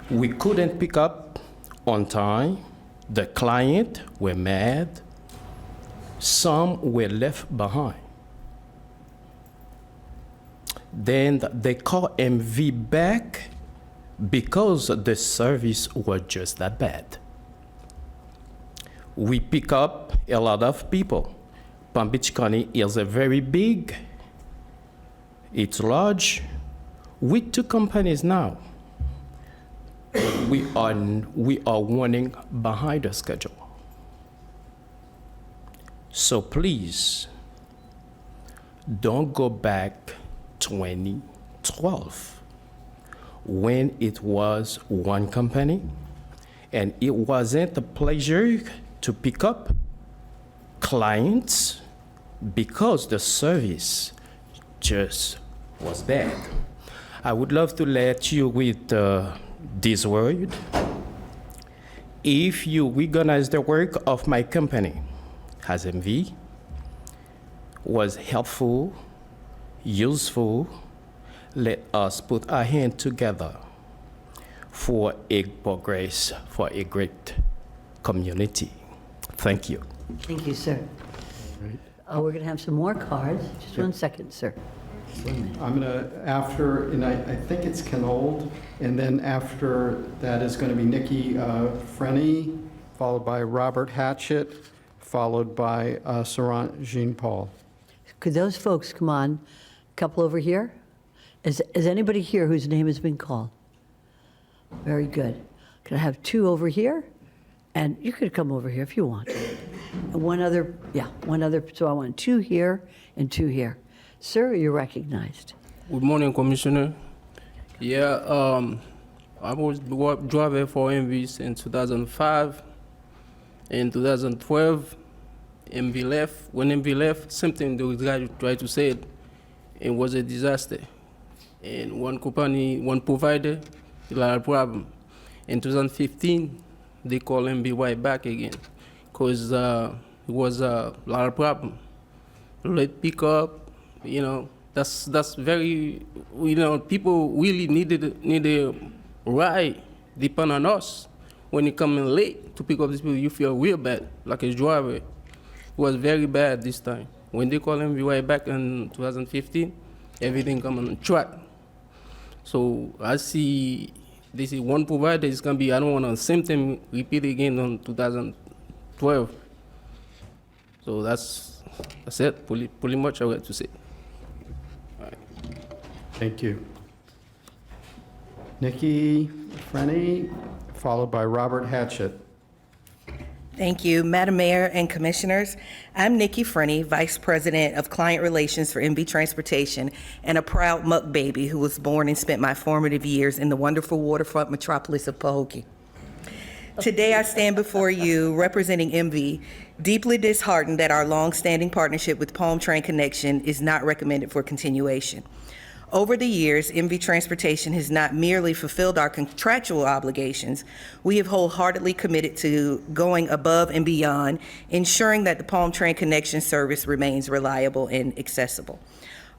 S13: We couldn't pick up on time. The client were mad. Some were left behind. Then they call MV back because the service was just that bad. We pick up a lot of people. Palm Beach County is a very big, it's large. With 2 companies now, we are running behind the schedule. So please, don't go back 2012 when it was one company and it wasn't a pleasure to pick up clients because the service just was bad. I would love to let you with this word. If you recognize the work of my company as MV was helpful, useful, let us put our hands together for a progress, for a great community. Thank you.
S1: Thank you, sir. We're going to have some more cards. Just 1 second, sir.
S6: I'm going to, after, and I think it's Kenold, and then after that is going to be Nikki Frenny, followed by Robert Hatchett, followed by Sarant Jean-Paul.
S1: Could those folks come on? A couple over here? Is anybody here whose name has been called? Very good. Could I have 2 over here? And you could come over here if you want. And one other, so I want 2 here and 2 here. Sir, you're recognized.
S13: Good morning, Commissioner. Yeah, I was driver for MV since 2005. In 2012, MV left. When MV left, something the guy tried to say it was a disaster. And one company, one provider, a lot of problem. In 2015, they call MBY back again because it was a lot of problem. Late pickup, that's very, people really need a ride, depend on us. When you come in late to pick up these people, you feel real bad, like a driver. It was very bad this time. When they call MBY back in 2015, everything come on track. So I see this is one provider, it's gonna be, I don't want the same thing repeat again on 2012. So that's it, pretty much I got to say.
S6: Thank you. Nikki Frenny, followed by Robert Hatchett.
S14: Thank you, Madam Mayor and Commissioners. I'm Nikki Frenny, Vice President of Client Relations for MV Transportation and a proud muck baby who was born and spent my formative years in the wonderful waterfront metropolis of Pahokee. Today I stand before you representing MV, deeply disheartened that our long-standing partnership with Palm Train Connection is not recommended for continuation. Over the years, MV Transportation has not merely fulfilled our contractual obligations, we have wholeheartedly committed to going above and beyond, ensuring that the Palm Train Connection service remains reliable and accessible.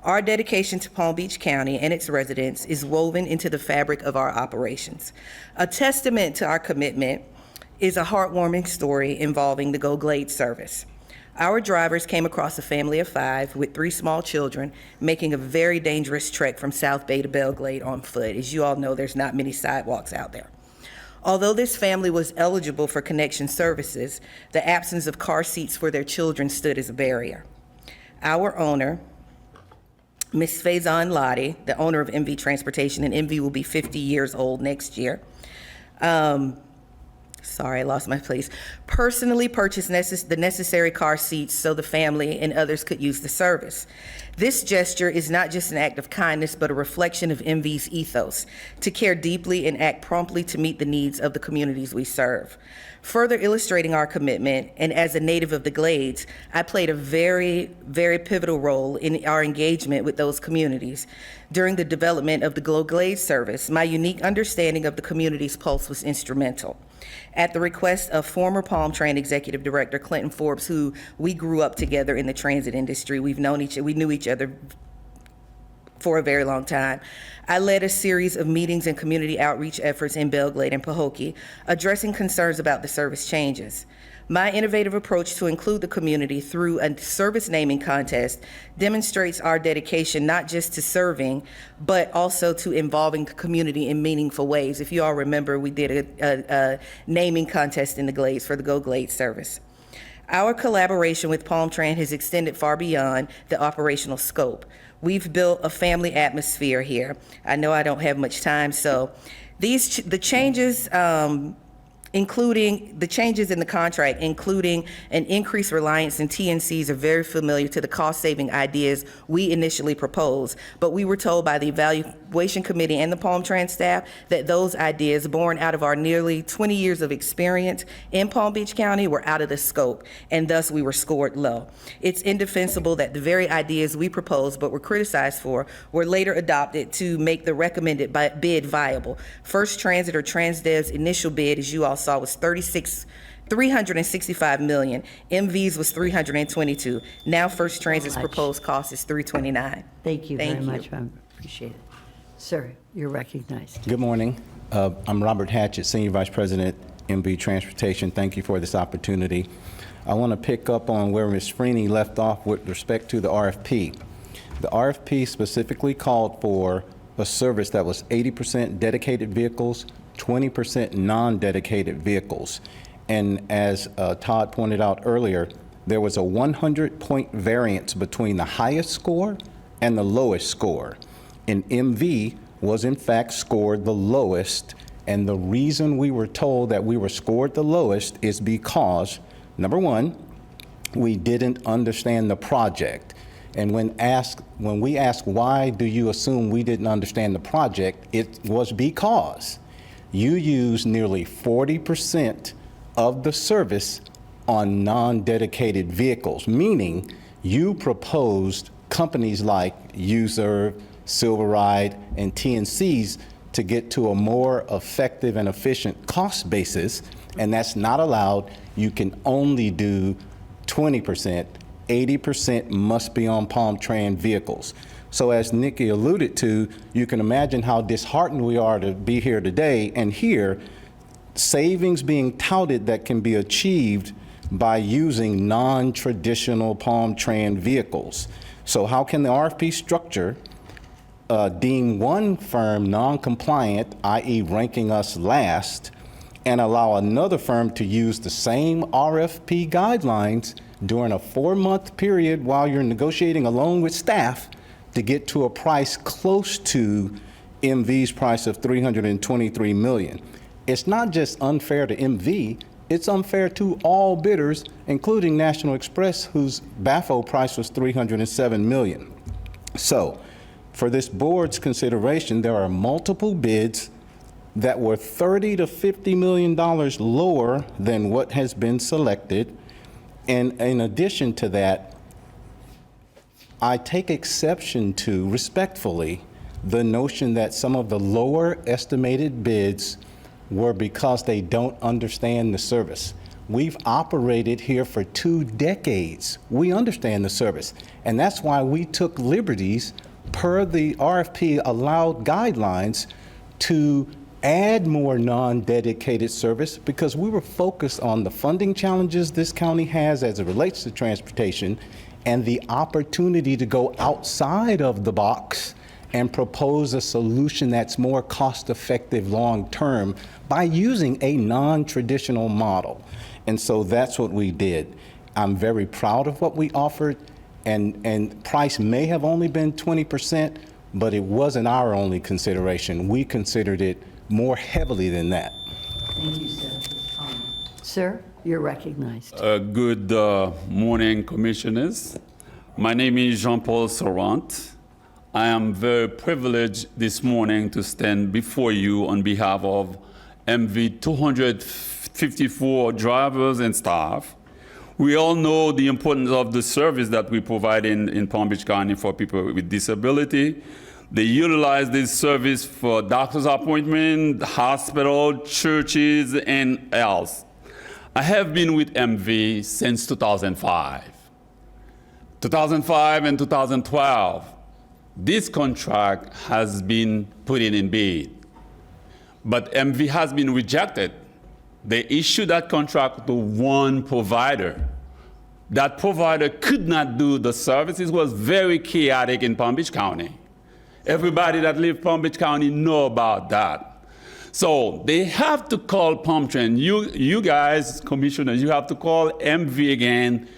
S14: Our dedication to Palm Beach County and its residents is woven into the fabric of our operations. A testament to our commitment is a heartwarming story involving the Go Glade service. Our drivers came across a family of 5 with 3 small children making a very dangerous trek from South Bay to Belle Glade on foot. As you all know, there's not many sidewalks out there. Although this family was eligible for connection services, the absence of car seats for their children stood as a barrier. Our owner, Ms. Faison Lottie, the owner of MV Transportation, and MV will be 50 years old next year, sorry, I lost my place, personally purchased the necessary car seats so the family and others could use the service. This gesture is not just an act of kindness, but a reflection of MV's ethos, to care deeply and act promptly to meet the needs of the communities we serve. Further illustrating our commitment, and as a native of the Glades, I played a very, very pivotal role in our engagement with those communities. During the development of the Glow Glades service, my unique understanding of the community's pulse was instrumental. At the request of former Palm Train Executive Director Clinton Forbes, who we grew up together in the transit industry, we knew each other for a very long time. I led a series of meetings and community outreach efforts in Belglade and Pahokee, addressing concerns about the service changes. My innovative approach to include the community through a service naming contest demonstrates our dedication not just to serving, but also to involving the community in meaningful ways. If you all remember, we did a naming contest in the Glades for the Go Glades service. Our collaboration with Palm Tran has extended far beyond the operational scope. We've built a family atmosphere here. I know I don't have much time, so the changes including the changes in the contract, including an increased reliance in TNCs, are very familiar to the cost-saving ideas we initially proposed, but we were told by the evaluation committee and the Palm Trans staff that those ideas, born out of our nearly 20 years of experience in Palm Beach County, were out of the scope, and thus we were scored low. It's indefensible that the very ideas we proposed but were criticized for were later adopted to make the recommended bid viable. First Transit, or TransDev's initial bid, as you all saw, was $365 million. MV's was $322. Now First Transit's proposed cost is $329.
S1: Thank you very much. I appreciate it. Sir, you're recognized.
S15: Good morning. I'm Robert Hatchett, Senior Vice President, MV Transportation. Thank you for this opportunity. I want to pick up on where Ms. Freeney left off with respect to the RFP. The RFP specifically called for a service that was 80% dedicated vehicles, 20% non-dedicated vehicles. And as Todd pointed out earlier, there was a 100-point variance between the highest score and the lowest score. And MV was in fact scored the lowest. And the reason we were told that we were scored the lowest is because, number one, we didn't understand the project. And when we asked, why do you assume we didn't understand the project, it was because you used nearly 40% of the service on non-dedicated vehicles, meaning you proposed companies like Userve, Silveride, and TNCs to get to a more effective and efficient cost basis, and that's not allowed. You can only do 20%. 80% must be on Palm Tran vehicles. So as Nikki alluded to, you can imagine how disheartened we are to be here today and hear savings being touted that can be achieved by using non-traditional Palm Tran vehicles. So how can the RFP structure deem one firm non-compliant, i.e. ranking us last, and allow another firm to use the same RFP guidelines during a 4-month period while you're negotiating along with staff to get to a price close to MV's price of $323 million. It's not just unfair to MV, it's unfair to all bidders, including National Express, whose BAFO price was $307 million. So, for this board's consideration, there are multiple bids that were $30 to $50 million lower than what has been selected. And in addition to that, I take exception to, respectfully, the notion that some of the lower estimated bids were because they don't understand the service. We've operated here for 2 decades. We understand the service. And that's why we took liberties per the RFP allowed guidelines to add more non-dedicated service, because we were focused on the funding challenges this county has as it relates to transportation and the opportunity to go outside of the box and propose a solution that's more cost-effective long-term by using a non-traditional model. And so that's what we did. I'm very proud of what we offered, and price may have only been 20%, but it wasn't our only consideration. We considered it more heavily than that.
S1: Thank you, sir, for the comment. Sir, you're recognized.
S16: Good morning, commissioners. My name is Jean-Paul Sorant. I am very privileged this morning to stand before you on behalf of MV 254 drivers and staff. We all know the importance of the service that we provide in Palm Beach County for people with disability. They utilize this service for doctor's appointment, hospital, churches, and else. I have been with MV since 2005. 2005 and 2012, this contract has been put in bid, but MV has been rejected. They issued that contract to one provider. That provider could not do the service. It was very chaotic in Palm Beach County. Everybody that lives in Palm Beach County know about that. So they have to call Palm Trend. You guys, commissioners, you have to call MV again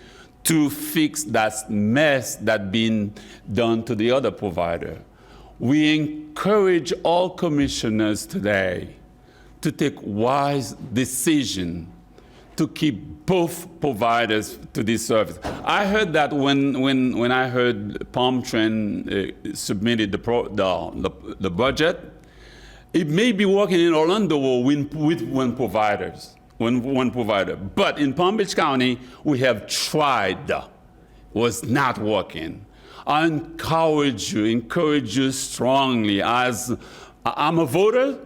S16: to fix that mess that's been done to the other provider. We encourage all commissioners today to take wise decision to keep both providers to this service. I heard that when I heard Palm Trend submitted the budget, it may be working in Orlando with one provider. But in Palm Beach County, we have tried. It was not working. I encourage you strongly. As I'm a voter,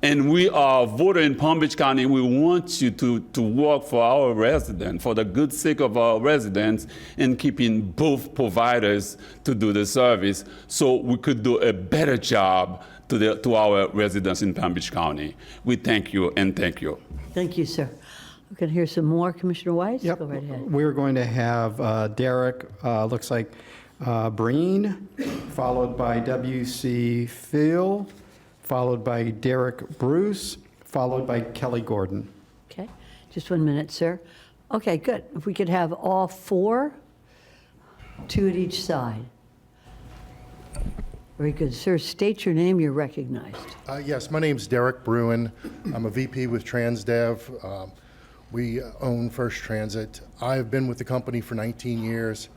S16: and we are a voter in Palm Beach County, we want you to work for our residents, for the good sake of our residents, and keeping both providers to do the service so we could do a better job to our residents in Palm Beach County. We thank you and thank you.
S1: Thank you, sir. We can hear some more. Commissioner Weiss?
S6: Yep.
S1: Go right ahead.
S6: We're going to have Derek, looks like Breen, followed by W.C. Phil, followed by Derek Bruce, followed by Kelly Gordon.
S1: Okay, just 1 minute, sir. Okay, good. If we could have all four, 2 at each side. Very good. Sir, state your name. You're recognized.
S17: Yes, my name's Derek Bruin. I'm a VP with TransDev. We own First Transit. I've been with the company for 19 years.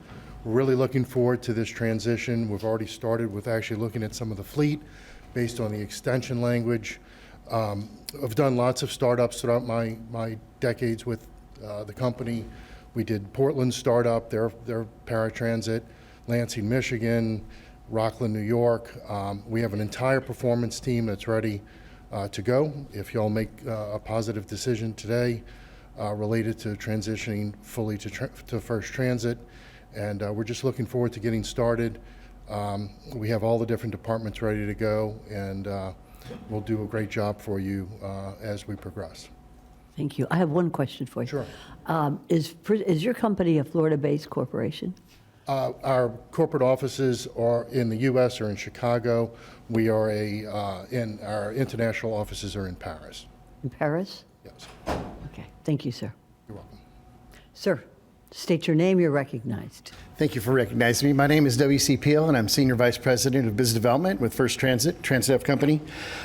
S17: We're really looking forward to this transition. We've already started with actually looking at some of the fleet based on the extension language. I've done lots of startups throughout my decades with the company. We did Portland startup, their paratransit, Lansing, Michigan, Rockland, New York. We have an entire performance team that's ready to go. If y'all make a positive decision today related to transitioning fully to First Transit, and we're just looking forward to getting started. We have all the different departments ready to go, and we'll do a great job for you as we progress.
S1: Thank you. I have one question for you.
S17: Sure.
S1: Is your company a Florida-based corporation?
S17: Our corporate offices are in the U.S. or in Chicago. We are our international offices are in Paris.
S1: In Paris?
S17: Yes.
S1: Okay. Thank you, sir.
S17: You're welcome.
S1: Sir, state your name. You're recognized.
S18: Thank you for recognizing me. My name is W.C. Peel, and I'm Senior Vice President of Business Development with First Transit, TransDev Company.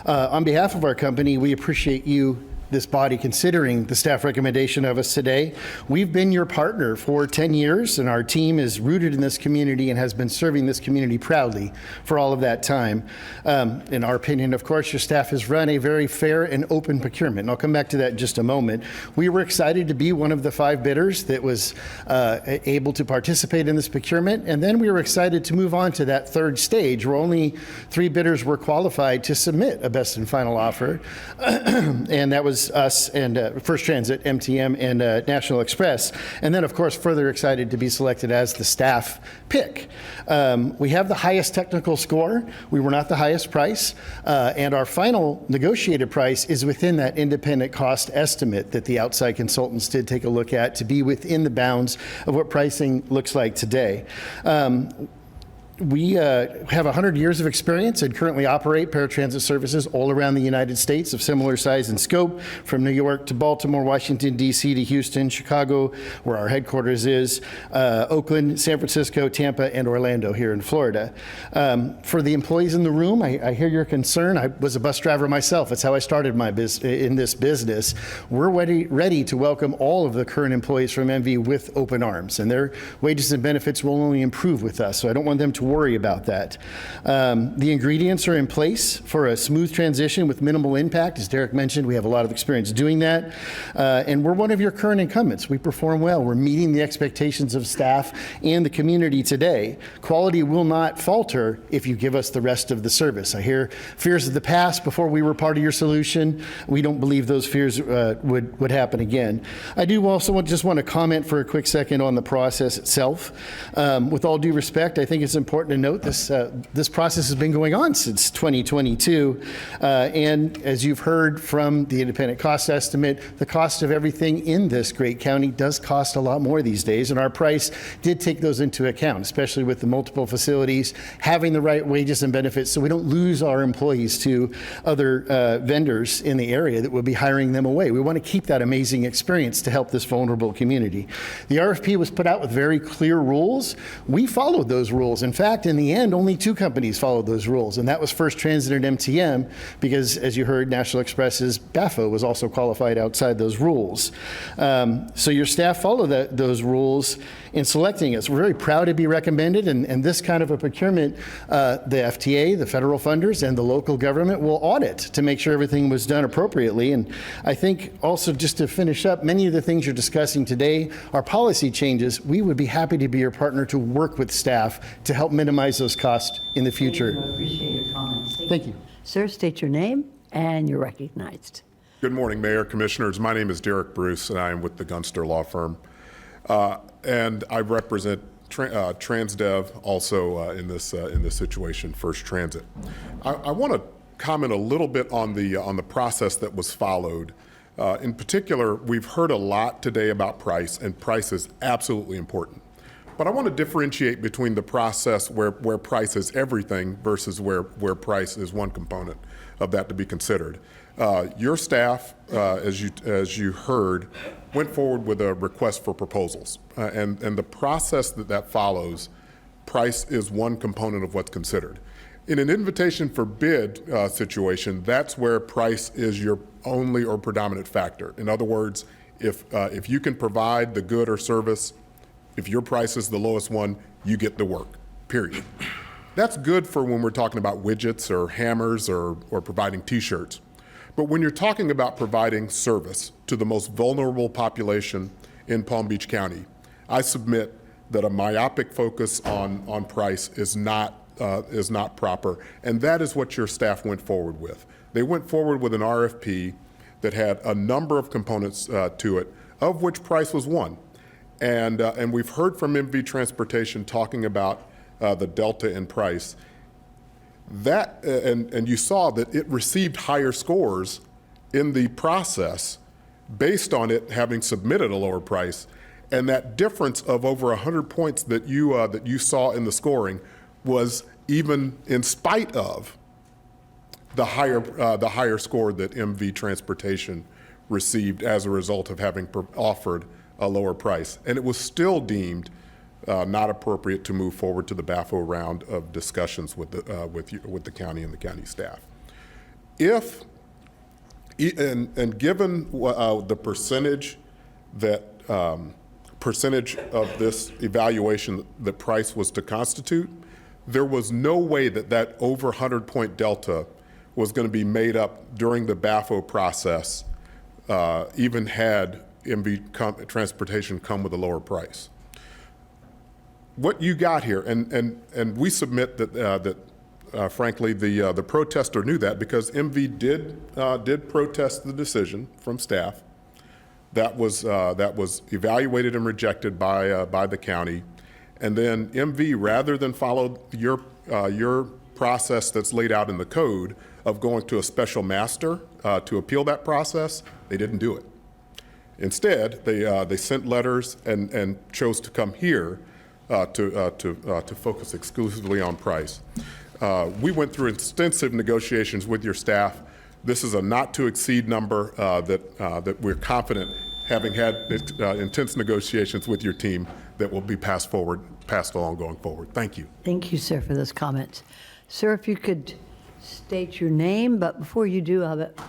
S18: On behalf of our company, we appreciate you, this body, considering the staff recommendation of us today. We've been your partner for 10 years, and our team is rooted in this community and has been serving this community proudly for all of that time. In our opinion, of course, your staff has run a very fair and open procurement, and I'll come back to that in just a moment. We were excited to be one of the 5 bidders that was able to participate in this procurement, and then we were excited to move on to that 3rd stage, where only 3 bidders were qualified to submit a best and final offer, and that was us and First Transit, MTM, and National Express. And then, of course, further excited to be selected as the staff pick. We have the highest technical score. We were not the highest price. And our final negotiated price is within that independent cost estimate that the outside consultants did take a look at to be within the bounds of what pricing looks like today. We have 100 years of experience and currently operate paratransit services all around the United States of similar size and scope, from New York to Baltimore, Washington, D.C. to Houston, Chicago, where our headquarters is, Oakland, San Francisco, Tampa, and Orlando here in Florida. For the employees in the room, I hear your concern. I was a bus driver myself. That's how I started in this business. We're ready to welcome all of the current employees from MV with open arms, and their wages and benefits will only improve with us, so I don't want them to worry about that. The ingredients are in place for a smooth transition with minimal impact. As Derek mentioned, we have a lot of experience doing that. And we're one of your current incumbents. We perform well. We're meeting the expectations of staff and the community today. Quality will not falter if you give us the rest of the service. I hear fears of the past before we were part of your solution. We don't believe those fears would happen again. I do also just want to comment for a quick second on the process itself. With all due respect, I think it's important to note this process has been going on since 2022, and as you've heard from the independent cost estimate, the cost of everything in this great county does cost a lot more these days, and our price did take those into account, especially with the multiple facilities, having the right wages and benefits so we don't lose our employees to other vendors in the area that will be hiring them away. We want to keep that amazing experience to help this vulnerable community. The RFP was put out with very clear rules. We followed those rules. In fact, in the end, only two companies followed those rules, and that was First Transit and MTM, because, as you heard, National Express's BAFO was also qualified outside those rules. So your staff followed those rules in selecting us. We're very proud to be recommended, and this kind of a procurement, the FTA, the federal funders, and the local government will audit to make sure everything was done appropriately. And I think also, just to finish up, many of the things you're discussing today are policy changes. We would be happy to be your partner to work with staff to help minimize those costs in the future.
S1: Thank you. I appreciate your comments.
S18: Thank you.
S1: Sir, state your name, and you're recognized.
S19: Good morning, Mayor, Commissioners. My name is Derek Bruce, and I am with the Gunster Law Firm. And I represent Transdev also in this situation, First Transit. I want to comment a little bit on the process that was followed. In particular, we've heard a lot today about price, and price is absolutely important. But I want to differentiate between the process where price is everything versus where price is one component of that to be considered. Your staff, as you heard, went forward with a request for proposals. And the process that follows, price is one component of what's considered. In an invitation for bid situation, that's where price is your only or predominant factor. In other words, if you can provide the good or service, if your price is the lowest one, you get the work, period. That's good for when we're talking about widgets or hammers or providing t-shirts. But when you're talking about providing service to the most vulnerable population in Palm Beach County, I submit that a myopic focus on price is not proper, and that is what your staff went forward with. They went forward with an RFP that had a number of components to it, of which price was one. And we've heard from MV Transportation talking about the delta in price. That, and you saw that it received higher scores in the process based on it having submitted a lower price. And that difference of over 100 points that you saw in the scoring was even in spite of the higher score that MV Transportation received as a result of having offered a lower price. And it was still deemed not appropriate to move forward to the BAFO round of discussions with the county and the county staff. And given the percentage of this evaluation that price was to constitute, there was no way that over 100-point delta was going to be made up during the BAFO process, even had MV Transportation come with a lower price. What you got here, and we submit that frankly the protester knew that, because MV did protest the decision from staff. That was evaluated and rejected by the county, and then MV, rather than follow your process that's laid out in the code of going to a special master to appeal that process, they didn't do it. Instead, they sent letters and chose to come here to focus exclusively on price. We went through extensive negotiations with your staff. This is a not-to-exceed number that we're confident, having had intense negotiations with your team, that will be passed along going forward. Thank you.
S1: Thank you, sir, for those comments. Sir, if you could state your name, but before you do,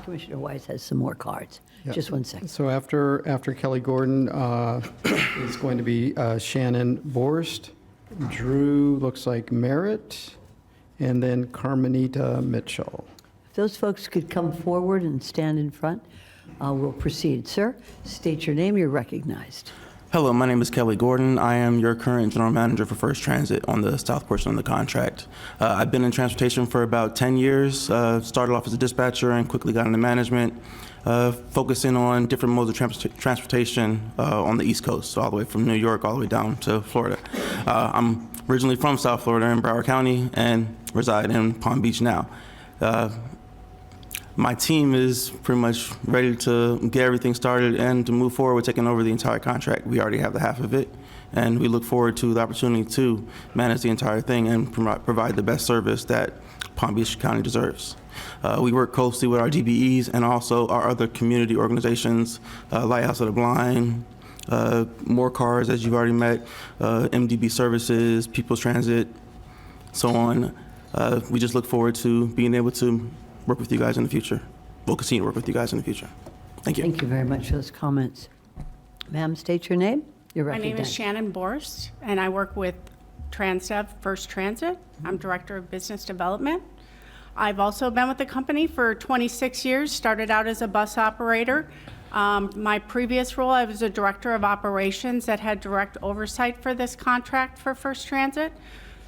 S1: Commissioner Weiss has some more cards.
S6: Yeah.
S1: Just 1 second.
S6: So after Kelly Gordon is going to be Shannon Borst, Drew looks like Merritt, and then Carmenita Mitchell.
S1: If those folks could come forward and stand in front, we'll proceed. Sir, state your name. You're recognized.
S20: Hello, my name is Kelly Gordon. I am your current general manager for First Transit on the south portion of the contract. I've been in transportation for about 10 years, started off as a dispatcher and quickly got into management, focusing on different modes of transportation on the East Coast, so all the way from New York all the way down to Florida. I'm originally from South Florida in Broward County and reside in Palm Beach now. My team is pretty much ready to get everything started and to move forward with taking over the entire contract. We already have the half of it, and we look forward to the opportunity to manage the entire thing and provide the best service that Palm Beach County deserves. We work closely with our DBEs and also our other community organizations, Lighthouse of the Blind, More Cars, as you've already met, MDB Services, People's Transit, so on. We just look forward to being able to work with you guys in the future. We'll continue to work with you guys in the future. Thank you.
S1: Thank you very much for those comments. Ma'am, state your name. You're
S21: My
S1: recognized.
S21: name is Shannon Borst, and I work with Transdev First Transit. I'm Director of Business Development. I've also been with the company for 26 years, started out as a bus operator. My previous role, I was a Director of Operations that had direct oversight for this contract for First Transit.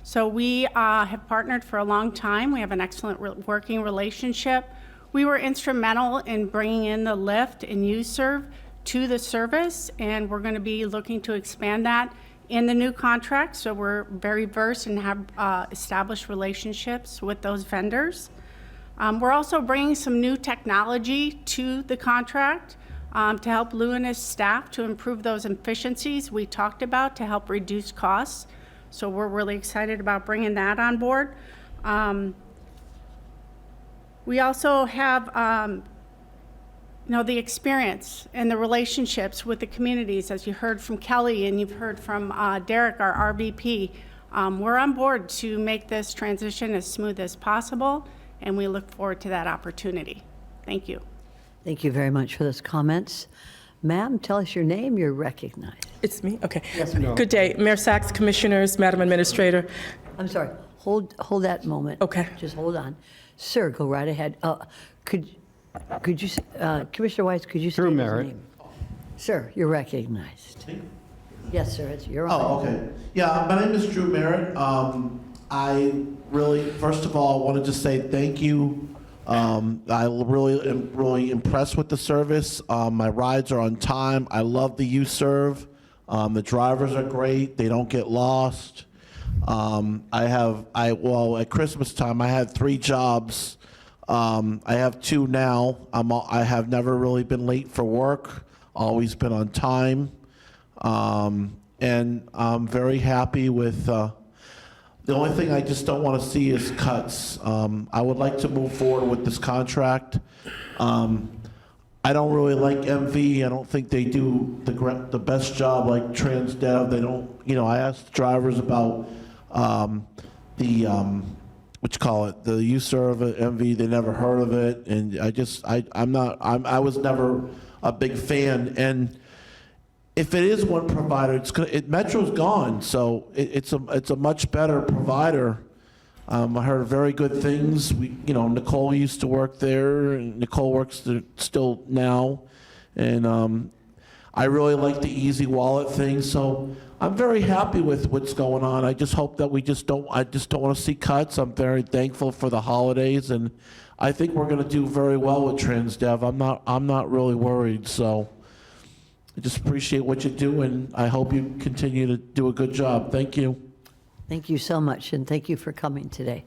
S21: So we have partnered for a long time. We have an excellent working relationship. We were instrumental in bringing in the Lyft and U-Serve to the service, and we're going to be looking to expand that in the new contract. So we're very versed and have established relationships with those vendors. We're also bringing some new technology to the contract to help Lou and his staff to improve those efficiencies we talked about to help reduce costs. So we're really excited about bringing that on board. We also have the experience and the relationships with the communities, as you heard from Kelly and you've heard from Derek, our RVP. We're on board to make this transition as smooth as possible, and we look forward to that opportunity. Thank you.
S1: Thank you very much for those comments. Ma'am, tell us your name. You're recognized.
S22: It's me? Okay.
S1: Yes, ma'am.
S22: Good day. Mayor Sachs, Commissioners, Madam Administrator.
S1: I'm sorry. Hold that moment.
S22: Okay.
S1: Just hold on. Sir, go right ahead. Could you, Commissioner Weiss, could you state his
S6: Merritt.
S1: name? Sir, you're recognized. Yes, sir, you're on.
S23: Oh, okay. Yeah, my name is Drew Merritt. I really, first of all, wanted to say thank you. I really am really impressed with the service. My rides are on time. I love the U-Serve. The drivers are great. They don't get lost. At Christmas time, I had 3 jobs. I have 2 now. I have never really been late for work, always been on time. And I'm very happy with, the only thing I just don't want to see is cuts. I would like to move forward with this contract. I don't really like MV. I don't think they do the best job like Transdev. They don't, I asked drivers about the U-Serve at MV. They never heard of it, and I was never a big fan. And if it is one provider, Metro's gone, so it's a much better provider. I heard very good things. Nicole used to work there, and Nicole works there still now, and I really like the Easy Wallet thing. So I'm very happy with what's going on. I just hope that I just don't want to see cuts. I'm very thankful for the holidays, and I think we're going to do very well with Transdev. I'm not really worried. So I just appreciate what you do, and I hope you continue to do a good job. Thank you.
S1: Thank you so much, and thank you for coming today.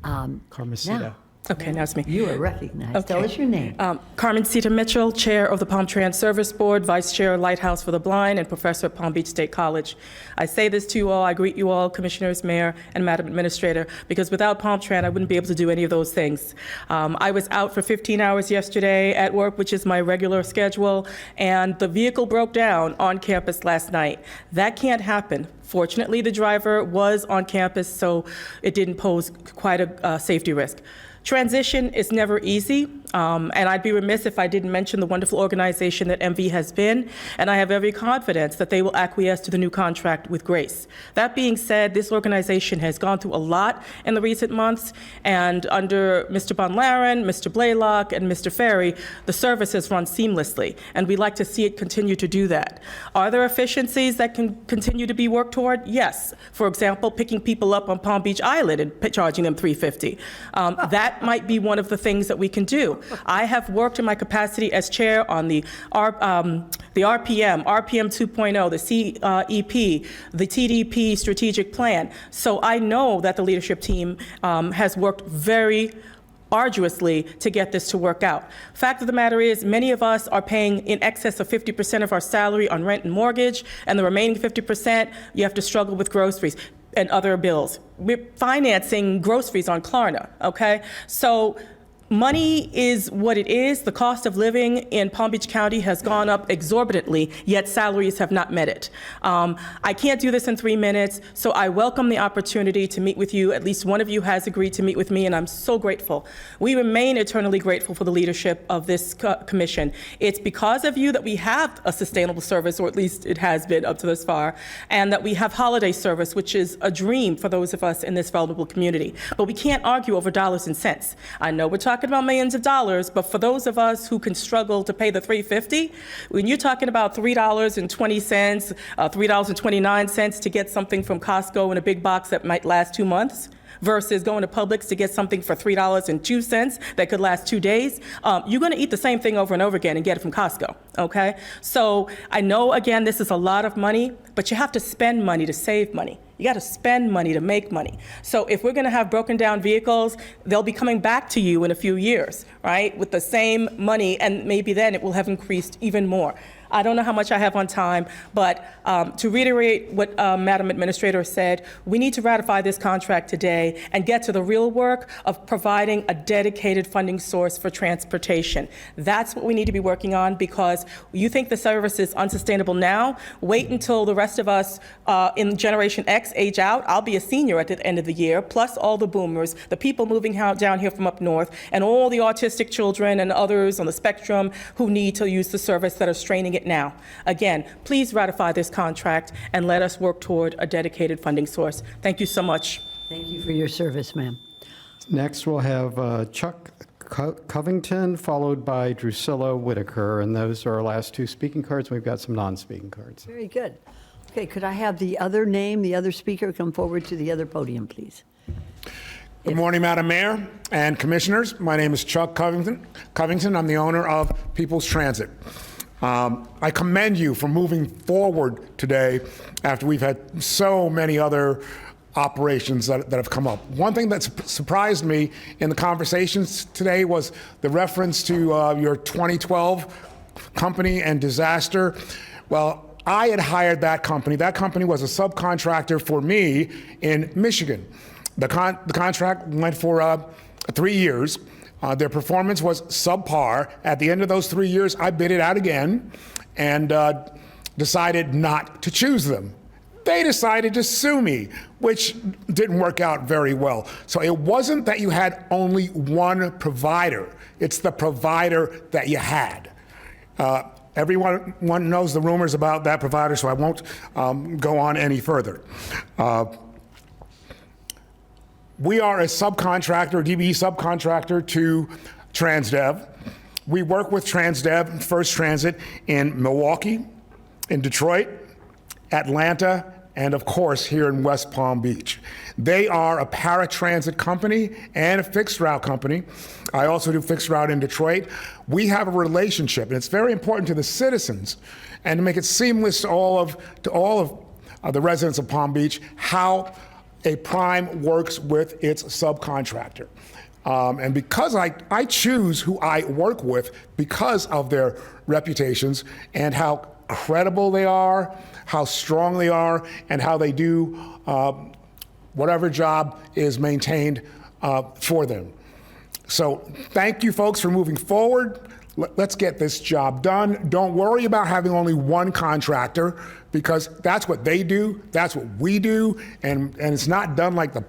S6: Carmesita.
S22: Okay, now it's me.
S1: You are recognized.
S22: Okay.
S1: Tell us your name.
S22: Carmen Cita Mitchell, Chair of the Palm Trans Service Board, Vice Chair, Lighthouse for the Blind, and Professor at Palm Beach State College. I say this to you all, I greet you all, Commissioners, Mayor, and Madam Administrator, because without Palm Trans, I wouldn't be able to do any of those things. I was out for 15 hours yesterday at work, which is my regular schedule, and the vehicle broke down on campus last night. That can't happen. Fortunately, the driver was on campus, so it didn't pose quite a safety risk. Transition is never easy, and I'd be remiss if I didn't mention the wonderful organization that MV has been, and I have every confidence that they will acquiesce to the new contract with grace. That being said, this organization has gone through a lot in the recent months, and under Mr. Von Laren, Mr. Blaylock, and Mr. Ferry, the service has run seamlessly, and we'd like to see it continue to do that. Are there efficiencies that can continue to be worked toward? Yes. For example, picking people up on Palm Beach Island and charging them $350. That might be one of the things that we can do. I have worked in my capacity as chair on the RPM 2.0, the CEP, the TDP strategic plan. So I know that the leadership team has worked very arduously to get this to work out. Fact of the matter is, many of us are paying in excess of 50% of our salary on rent and mortgage, and the remaining 50%, you have to struggle with groceries and other bills. We're financing groceries on Klarna, okay? So money is what it is. The cost of living in Palm Beach County has gone up exorbitantly, yet salaries have not met it. I can't do this in 3 minutes, so I welcome the opportunity to meet with you. At least one of you has agreed to meet with me, and I'm so grateful. We remain eternally grateful for the leadership of this commission. It's because of you that we have a sustainable service, or at least it has been up to this far, and that we have holiday service, which is a dream for those of us in this vulnerable community. But we can't argue over dollars and cents. I know we're talking about millions of dollars, but for those of us who can struggle to pay the $350, when you're talking about $3.20, $3.29 to get something from Costco in a big box that might last 2 months, versus going to Publix to get something for $3.02 that could last 2 days, you're going to eat the same thing over and over again and get it from Costco, okay? So I know, again, this is a lot of money, but you have to spend money to save money. You got to spend money to make money. So if we're going to have broken down vehicles, they'll be coming back to you in a few years, right, with the same money, and maybe then it will have increased even more. I don't know how much I have on time, but to reiterate what Madam Administrator said, we need to ratify this contract today and get to the real work of providing a dedicated funding source for transportation. That's what we need to be working on, because you think the service is unsustainable now, wait until the rest of us in Generation X age out. I'll be a senior at the end of the year, plus all the boomers, the people moving down here from up north, and all the autistic children and others on the spectrum who need to use the service that are straining it now. Again, please ratify this contract and let us work toward a dedicated funding source. Thank you so much.
S1: Thank you for your service, ma'am.
S6: Next, we'll have Chuck Covington, followed by Drusilla Whitaker, and those are our last two speaking cards. We've got some non-speaking cards.
S1: Very good. Okay, could I have the other name, the other speaker, come forward to the other podium, please?
S2: Good morning, Madam Mayor and Commissioners. My name is Chuck Covington. I'm the owner of People's Transit. I commend you for moving forward today after we've had so many other operations that have come up. One thing that surprised me in the conversations today was the reference to your 2012 company and disaster. Well, I had hired that company. That company was a subcontractor for me in Michigan. The contract went for 3 years. Their performance was subpar. At the end of those 3 years, I bid it out again and decided not to choose them. They decided to sue me, which didn't work out very well. So it wasn't that you had only one provider. It's the provider that you had. Everyone knows the rumors about that provider, so I won't go on any further. We are a subcontractor, DBE subcontractor to Transdev. We work with Transdev, First Transit, in Milwaukee, in Detroit, Atlanta, and of course here in West Palm Beach. They are a paratransit company and a fixed route company. I also do fixed route in Detroit. We have a relationship, and it's very important to the citizens and to make it seamless to all of the residents of Palm Beach how a prime works with its subcontractor. And because I choose who I work with because of their reputations and how credible they are, how strong they are, and how they do whatever job is maintained for them. So thank you folks for moving forward. Let's get this job done. Don't worry about having only one contractor, because that's what they do, that's what we do, and it's not done like the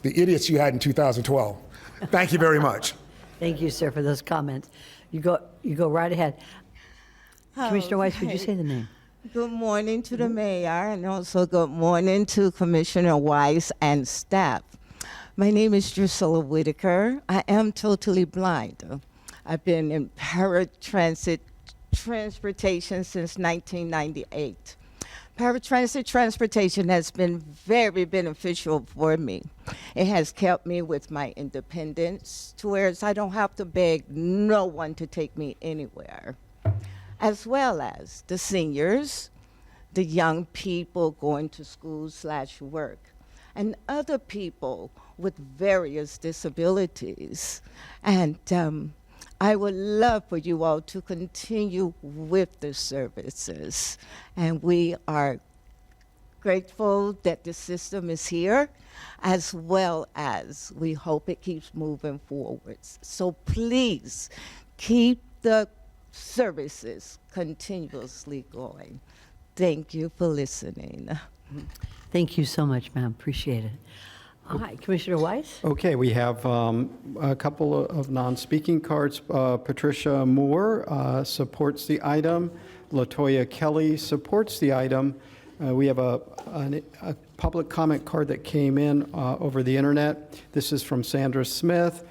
S2: idiots you had in 2012. Thank you very much.
S1: Thank you, sir, for those comments. You go right ahead. Commissioner Weiss, would you say the name?
S4: Good morning to the mayor, and also good morning to Commissioner Weiss and staff. My name is Drusilla Whitaker. I am totally blind. I've been in paratransit transportation since 1998. Paratransit transportation has been very beneficial for me. It has kept me with my independence, to where I don't have to beg no one to take me anywhere, as well as the seniors, the young people going to school/work, and other people with various disabilities. And I would love for you all to continue with the services. And we are grateful that the system is here, as well as we hope it keeps moving forwards. So please keep the services continuously going. Thank you for listening.
S1: Thank you so much, ma'am. Appreciate it. All right, Commissioner Weiss?
S6: Okay, we have a couple of non-speaking cards. Patricia Moore supports the item. LaToya Kelly supports the item. We have a public comment card that came in over the internet. This is from Sandra Smith.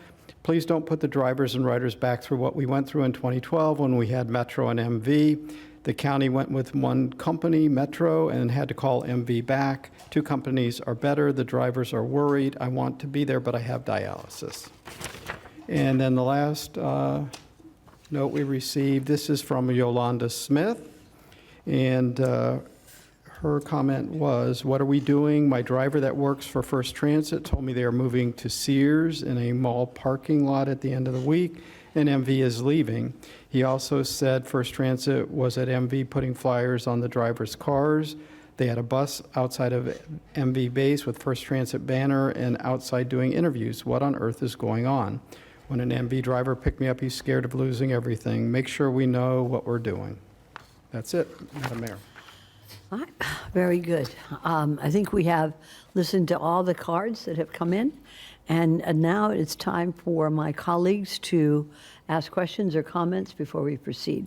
S6: Please don't put the drivers and riders back through what we went through in 2012 when we had Metro and MV. The county went with one company, Metro, and had to call MV back. Two companies are better. The drivers are worried. I want to be there, but I have dialysis. And then the last note we received, this is from Yolanda Smith. And her comment was, what are we doing? My driver that works for First Transit told me they are moving to Sears in a mall parking lot at the end of the week, and MV is leaving. He also said First Transit was at MV putting flyers on the drivers' cars. They had a bus outside of MV base with First Transit banner and outside doing interviews. What on earth is going on? When an MV driver picked me up, he's scared of losing everything. Make sure we know what we're doing. That's it, Madam Mayor.
S1: All right, very good. I think we have listened to all the cards that have come in, and now it's time for my colleagues to ask questions or comments before we proceed.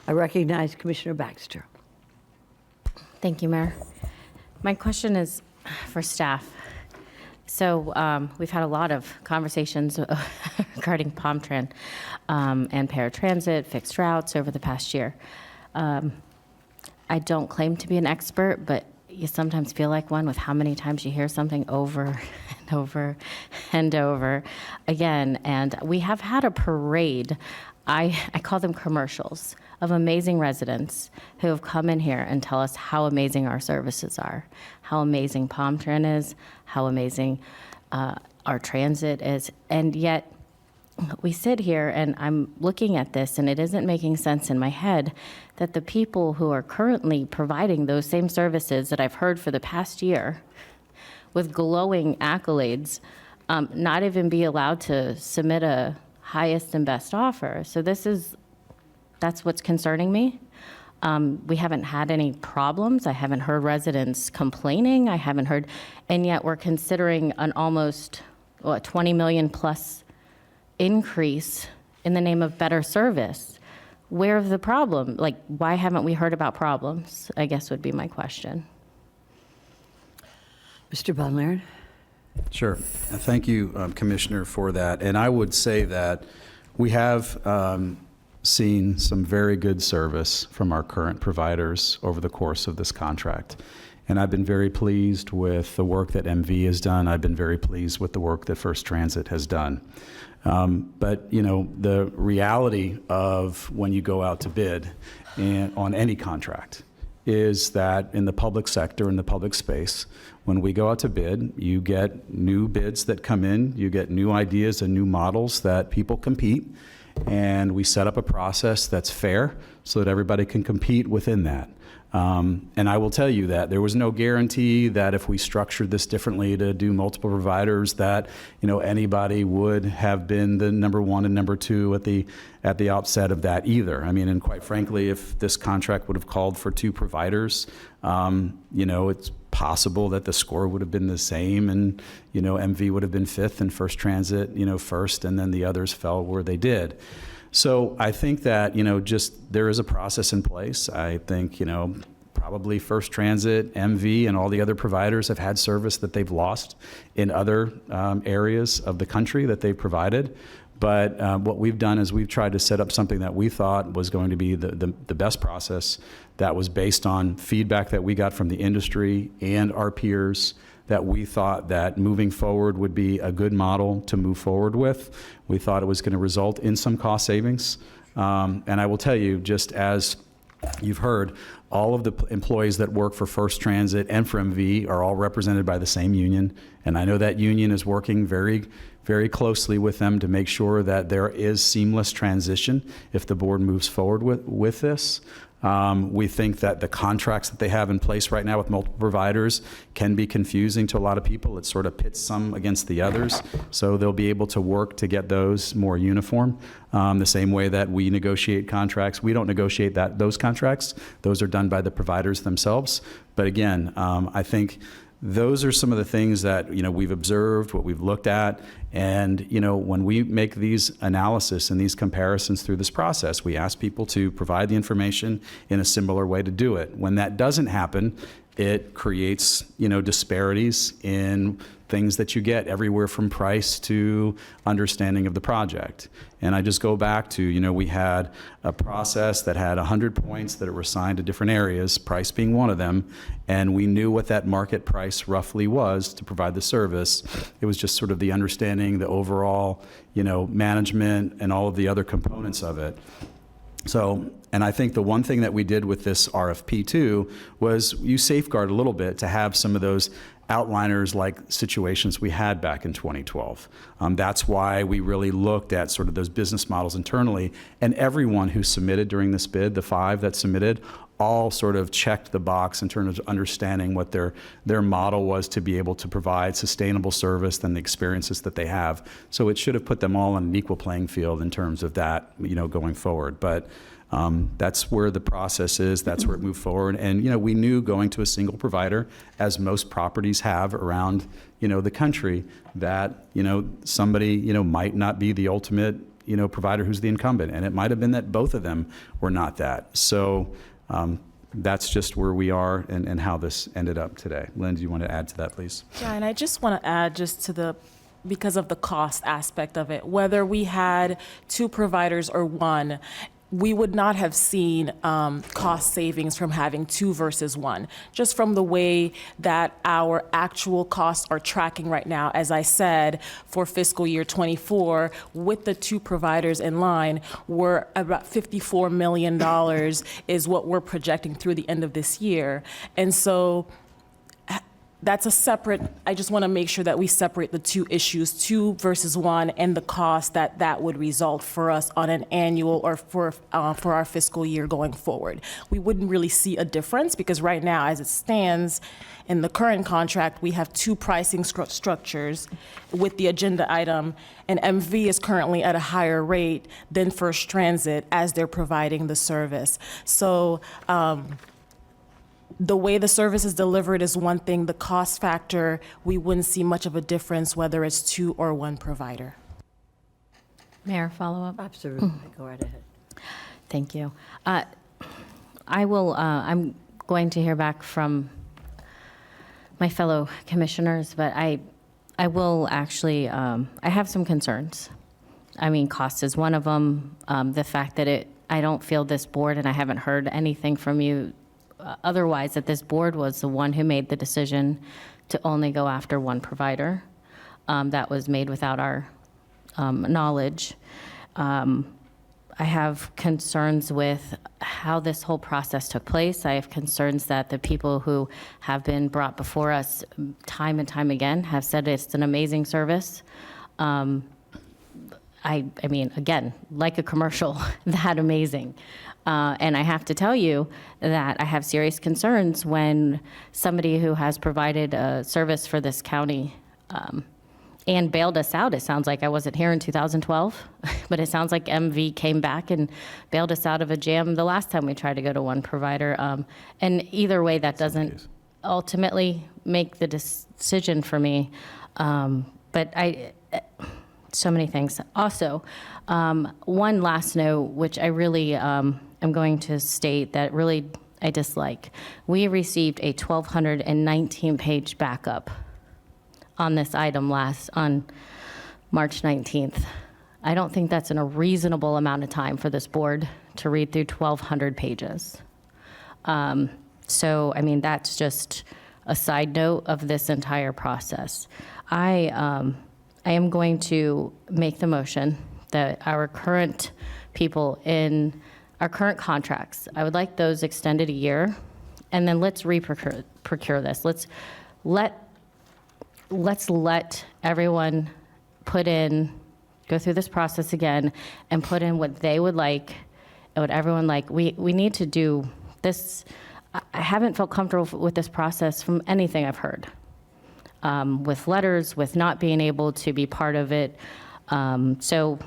S1: I recognize Commissioner Baxter.
S8: Thank you, Mayor. My question is for staff. So we've had a lot of conversations regarding PalmTran and paratransit, fixed routes over the past year. I don't claim to be an expert, but you sometimes feel like one with how many times you hear something over and over and over again. And we have had a parade, I call them commercials, of amazing residents who have come in here and tell us how amazing our services are, how amazing PalmTran is, how amazing our transit is. And yet we sit here and I'm looking at this and it isn't making sense in my head that the people who are currently providing those same services that I've heard for the past year with glowing accolades not even be allowed to submit a highest and best offer. So that's what's concerning me. We haven't had any problems. I haven't heard residents complaining. I haven't heard, and yet we're considering an almost 20 million plus increase in the name of better service. Where's the problem? Like, why haven't we heard about problems, I guess would be my question.
S1: Mr. Bonlaren?
S7: Sure. Thank you, Commissioner, for that. And I would say that we have seen some very good service from our current providers over the course of this contract. And I've been very pleased with the work that MV has done. I've been very pleased with the work that First Transit has done. But, you know, the reality of when you go out to bid on any contract is that in the public sector, in the public space, when we go out to bid, you get new bids that come in, you get new ideas and new models that people compete, and we set up a process that's fair so that everybody can compete within that. And I will tell you that there was no guarantee that if we structured this differently to do multiple providers, that anybody would have been the number one and number two at the outset of that either. I mean, and quite frankly, if this contract would have called for two providers, it's possible that the score would have been the same, and MV would have been fifth and First Transit first, and then the others fell where they did. So I think that, just there is a process in place. I think, probably First Transit, MV, and all the other providers have had service that they've lost in other areas of the country that they've provided. But what we've done is we've tried to set up something that we thought was going to be the best process, that was based on feedback that we got from the industry and our peers, that we thought that moving forward would be a good model to move forward with. We thought it was going to result in some cost savings. And I will tell you, just as you've heard, all of the employees that work for First Transit and for MV are all represented by the same union. And I know that union is working very, very closely with them to make sure that there is seamless transition if the board moves forward with this. We think that the contracts that they have in place right now with multiple providers can be confusing to a lot of people. It sort of pits some against the others. So they'll be able to work to get those more uniform. The same way that we negotiate contracts. We don't negotiate those contracts. Those are done by the providers themselves. But again, I think those are some of the things that we've observed, what we've looked at, and when we make these analysis and these comparisons through this process, we ask people to provide the information in a similar way to do it. When that doesn't happen, it creates disparities in things that you get everywhere from price to understanding of the project. And I just go back to, we had a process that had 100 points that were assigned to different areas, price being one of them, and we knew what that market price roughly was to provide the service. It was just sort of the understanding, the overall, management and all of the other components of it. So, and I think the one thing that we did with this RFP too was you safeguard a little bit to have some of those outliners like situations we had back in 2012. That's why we really looked at sort of those business models internally, and everyone who submitted during this bid, the 5 that submitted, all sort of checked the box in terms of understanding what their model was to be able to provide sustainable service and the experiences that they have. So it should have put them all on an equal playing field in terms of that, going forward. But that's where the process is. That's where it moved forward. And, we knew going to a single provider, as most properties have around, the country, that, somebody, might not be the ultimate, provider who's the incumbent. And it might have been that both of them were not that. So that's just where we are and how this ended up today. Lynn, do you want to add to that, please?
S22: Yeah, and I just want to add just to because of the cost aspect of it, whether we had 2 providers or 1, we would not have seen cost savings from having 2 versus 1, just from the way that our actual costs are tracking right now. As I said, for fiscal year 24, with the 2 providers in line, we're about $54 million is what we're projecting through the end of this year. And so that's a separate, I just want to make sure that we separate the 2 issues, 2 versus 1, and the cost that would result for us on an annual or for our fiscal year going forward. We wouldn't really see a difference because right now, as it stands in the current contract, we have 2 pricing structures with the agenda item, and MV is currently at a higher rate than First Transit as they're providing the service. So, the way the service is delivered is one thing. The cost factor, we wouldn't see much of a difference whether it's 2 or 1 provider.
S8: Mayor, follow up?
S1: Absolutely. Go right ahead.
S8: Thank you. I'm going to hear back from my fellow commissioners, but I will actually, I have some concerns. I mean, cost is one of them. The fact that I don't feel this board, and I haven't heard anything from you otherwise, that this board was the one who made the decision to only go after 1 provider. That was made without our knowledge. have concerns with how this whole process took place. I have concerns that the people who have been brought before us time and time again have said it's an amazing service. I mean, again, like a commercial, that amazing. And I have to tell you that I have serious concerns when somebody who has provided a service for this county and bailed us out. It sounds like I wasn't here in 2012, but it sounds like MV came back and bailed us out of a jam the last time we tried to go to one provider. And either way, that doesn't ultimately make the decision for me. But so many things. Also, one last note, which I really am going to state that really I dislike. We received a 1,219-page backup on this item on March 19th. I don't think that's in a reasonable amount of time for this board to read through 1,200 pages. So, I mean, that's just a side note of this entire process. I am going to make the motion that our current people in our current contracts, I would like those extended a year, and then let's procure this. Let's let everyone go through this process again and put in what they would like and what everyone like. We need to do this. I haven't felt comfortable with this process from anything I've heard. With letters, with not being able to be part of it. So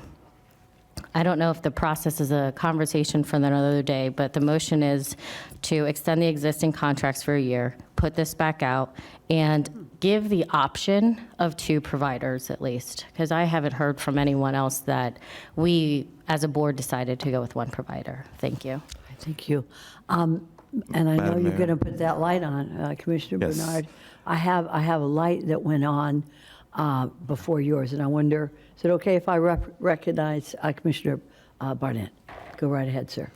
S8: I don't know if the process is a conversation for another day, but the motion is to extend the existing contracts for a year, put this back out, and give the option of 2 providers at least, because I haven't heard from anyone else that we, as a board, decided to go with 1 provider. Thank you.
S1: Thank you. And I know
S3: Madam
S1: you're
S3: Mayor.
S1: going to put that light on, Commissioner
S3: Yes.
S1: Bernard. I have a light that went on before yours, and I wonder, is it okay if I recognize Commissioner Barnett? Go right ahead, sir.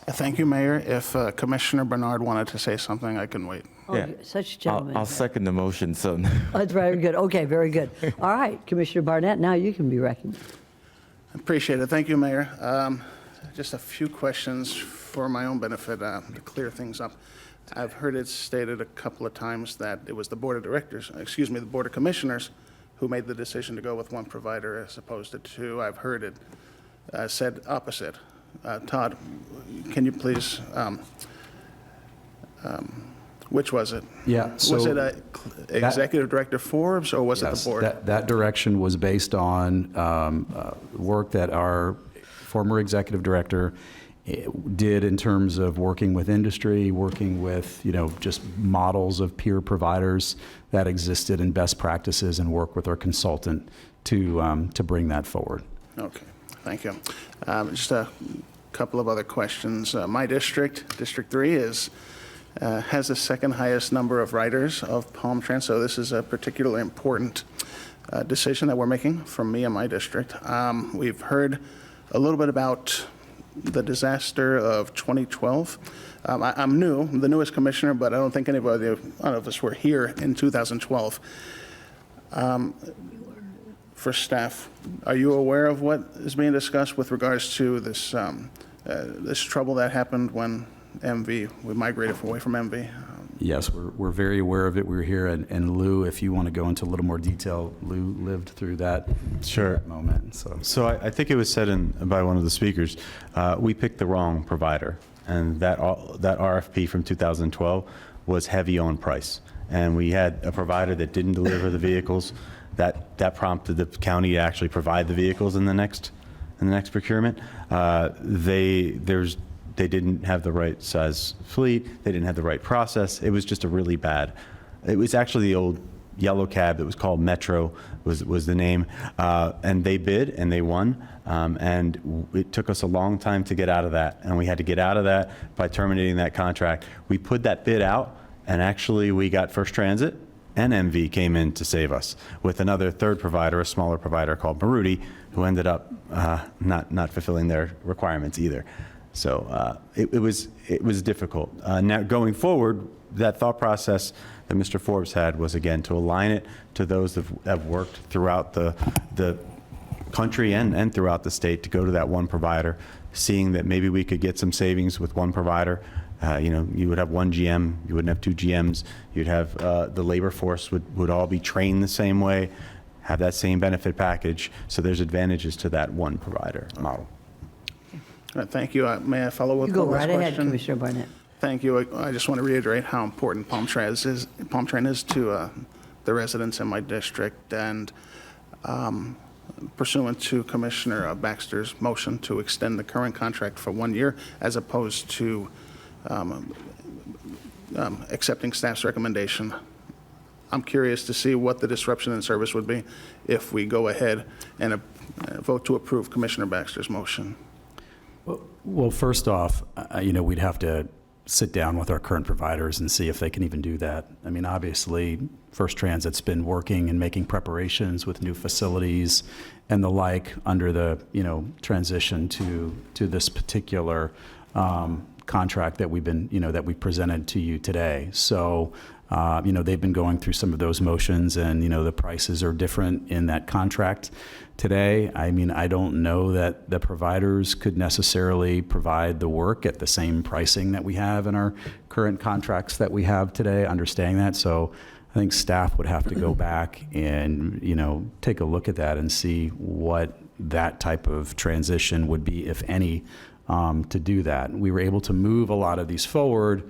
S3: Thank you, Mayor. If Commissioner Bernard wanted to say something, I can wait.
S1: Oh, you're such a gentleman.
S3: I'll second the motion, so.
S1: That's very good. Okay, very good. All right, Commissioner Barnett, now you can be recognized.
S3: Appreciate it. Thank you, Mayor. Just a few questions for my own benefit to clear things up. I've heard it stated a couple of times that it was the Board of Directors, the Board of Commissioners who made the decision to go with 1 provider as opposed to 2. I've heard it said opposite. Todd, can you please, which was it?
S7: Yeah.
S3: Was it Executive Director Forbes or was it the board?
S7: That direction was based on work that our former executive director did in terms of working with industry, working with, just models of peer providers that existed and best practices, and work with our consultant to bring that forward.
S3: Okay, thank you. Just a couple of other questions. My district, District 3, has the 2nd highest number of riders of Palm Trans, so this is a particularly important decision that we're making from me and my district. We've heard a little bit about the disaster of 2012. I'm new, I'm the newest commissioner, but I don't think none of us were here in 2012. For staff, are you aware of what is being discussed with regards to this this trouble that happened when we migrated away from MV?
S7: Yes, we're very aware of it. We're here, and Lou, if you want to go into a little more detail, Lou lived through that, that moment.
S5: So I think it was said by one of the speakers, we picked the wrong provider, and that RFP from 2012 was heavy on price, and we had a provider that didn't deliver the vehicles. That prompted the county to actually provide the vehicles in the next procurement. They didn't have the right size fleet. They didn't have the right process. It was just a really bad. It was actually the old yellow cab that was called Metro was the name, and they bid and they won. And it took us a long time to get out of that, and we had to get out of that by terminating that contract. We put that bid out, and actually we got First Transit and MV came in to save us with another 3rd provider, a smaller provider called Maruti, who ended up not fulfilling their requirements either. So it was difficult. Now going forward, that thought process that Mr. Forbes had was again to align it to those that have worked throughout the country and throughout the state to go to that one provider, seeing that maybe we could get some savings with one provider. You would have one GM, you wouldn't have two GMs, you'd have the labor force would all be trained the same way, have that same benefit package. So there's advantages to that one provider model.
S3: Thank you. May I follow up
S1: You go
S3: on this
S1: right ahead,
S3: question?
S1: Commissioner Barnett.
S3: Thank you. I just want to reiterate how important Palm Tran is to the residents in my district, and pursuant to Commissioner Baxter's motion to extend the current contract for 1 year as opposed to accepting staff's recommendation. I'm curious to see what the disruption in service would be if we go ahead and vote to approve Commissioner Baxter's motion.
S7: Well, first off, we'd have to sit down with our current providers and see if they can even do that. I mean, obviously, First Transit's been working and making preparations with new facilities and the like under the, transition to this particular contract that we've been, that we presented to you today. So, they've been going through some of those motions, and, the prices are different in that contract today. I mean, I don't know that the providers could necessarily provide the work at the same pricing that we have in our current contracts that we have today, understanding that. So I think staff would have to go back and, take a look at that and see what that type of transition would be, if any, to do that. We were able to move a lot of these forward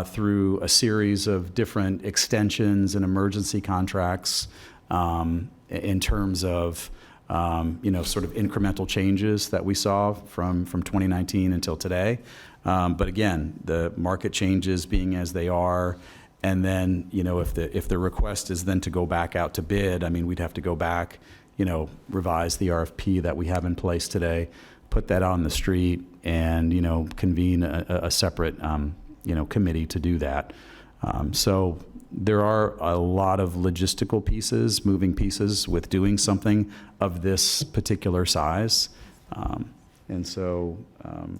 S7: through a series of different extensions and emergency contracts in terms of sort of incremental changes that we saw from 2019 until today. But again, the market changes being as they are, and then if the request is then to go back out to bid, I mean, we'd have to go back, revise the RFP that we have in place today, put that on the street, and convene a separate committee to do that. So there are a lot of logistical pieces, moving pieces with doing something of this particular size. And so,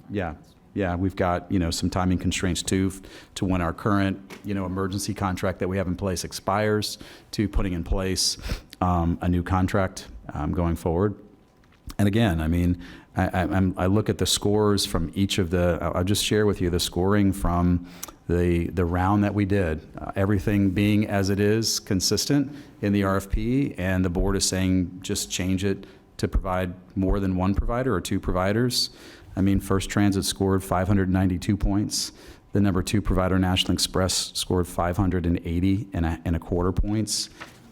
S7: we've got, some timing constraints too, to when our current, emergency contract that we have in place expires, to putting in place a new contract going forward. And again, I mean, I look at the scores from each of I'll just share with you the scoring from the round that we did, everything being as it is consistent in the RFP, and the board is saying just change it to provide more than one provider or two providers. I mean, First Transit scored 592 points. The number 2 provider, National Express, scored 580 and a quarter points.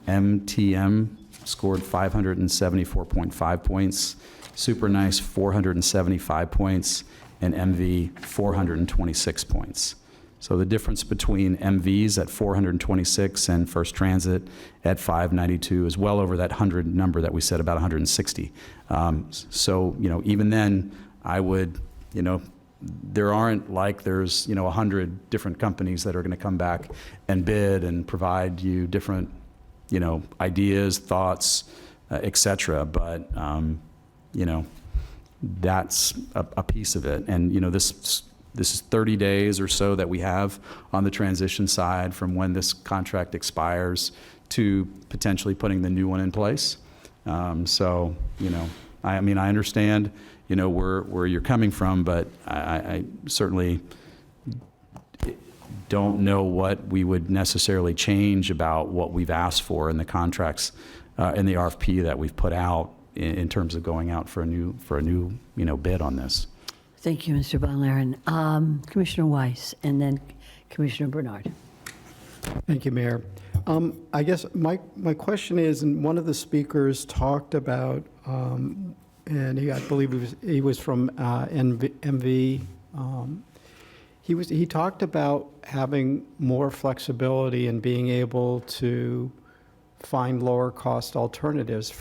S7: MTM scored 574.5 points. Super Nice, 475 points, and MV, 426 points. So the difference between MVs at 426 and First Transit at 592 is well over that 100 number that we said, about 160. So, even then, I would, there aren't like there's, 100 different companies that are going to come back and bid and provide you different, ideas, thoughts, et cetera. But, that's a piece of it. And, this is 30 days or so that we have on the transition side from when this contract expires to potentially putting the new one in place. So, I understand, where you're coming from, but I certainly don't know what we would necessarily change about what we've asked for in the contracts, in the RFP that we've put out in terms of going out for a new bid on this.
S1: Thank you, Mr. Von Laren. Commissioner Weiss, and then Commissioner Bernard.
S6: Thank you, Mayor. I guess my question is, and one of the speakers talked about, and I believe he was from MV. He talked about having more flexibility and being able to find lower cost alternatives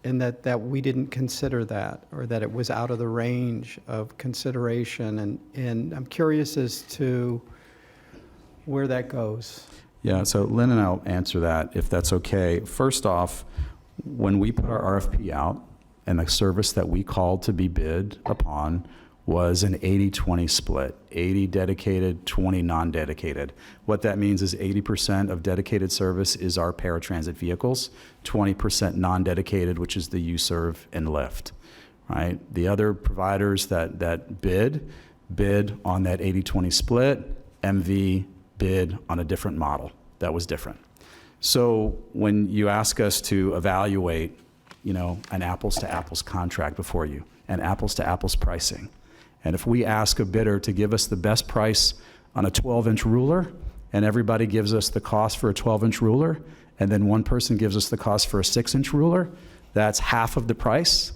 S6: and that we didn't consider that, or that it was out of the range of consideration. And I'm curious as to where that goes.
S7: Yeah, so Lynn and I'll answer that, if that's okay. First off, when we put our RFP out and the service that we called to be bid upon was an 80-20 split, 80 dedicated, 20 non-dedicated. What that means is 80% of dedicated service is our paratransit vehicles, 20% non-dedicated, which is the U-Serve and Lyft, right? The other providers that bid on that 80-20 split. MV bid on a different model that was different. So when you ask us to evaluate, an apples-to-apples contract before you, and apples-to-apples pricing, and if we ask a bidder to give us the best price on a 12-inch ruler, and everybody gives us the cost for a 12-inch ruler, and then one person gives us the cost for a 6-inch ruler, that's half of the price.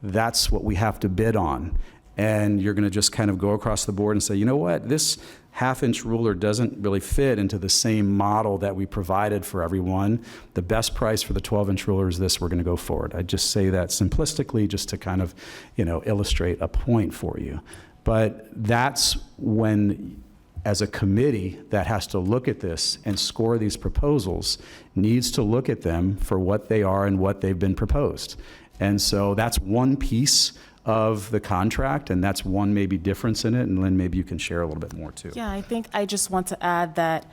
S7: That's what we have to bid on. And you're going to just kind of go across the board and say, you know what, this half-inch ruler doesn't really fit into the same model that we provided for everyone. The best price for the 12-inch ruler is this, we're going to go forward. I just say that simplistically just to kind of, illustrate a point for you. But that's when, as a committee that has to look at this and score these proposals, needs to look at them for what they are and what they've been proposed. And so that's one piece of the contract, and that's one maybe difference in it. And Lynn, maybe you can share a little bit more too.
S9: Yeah, I think I just want to add that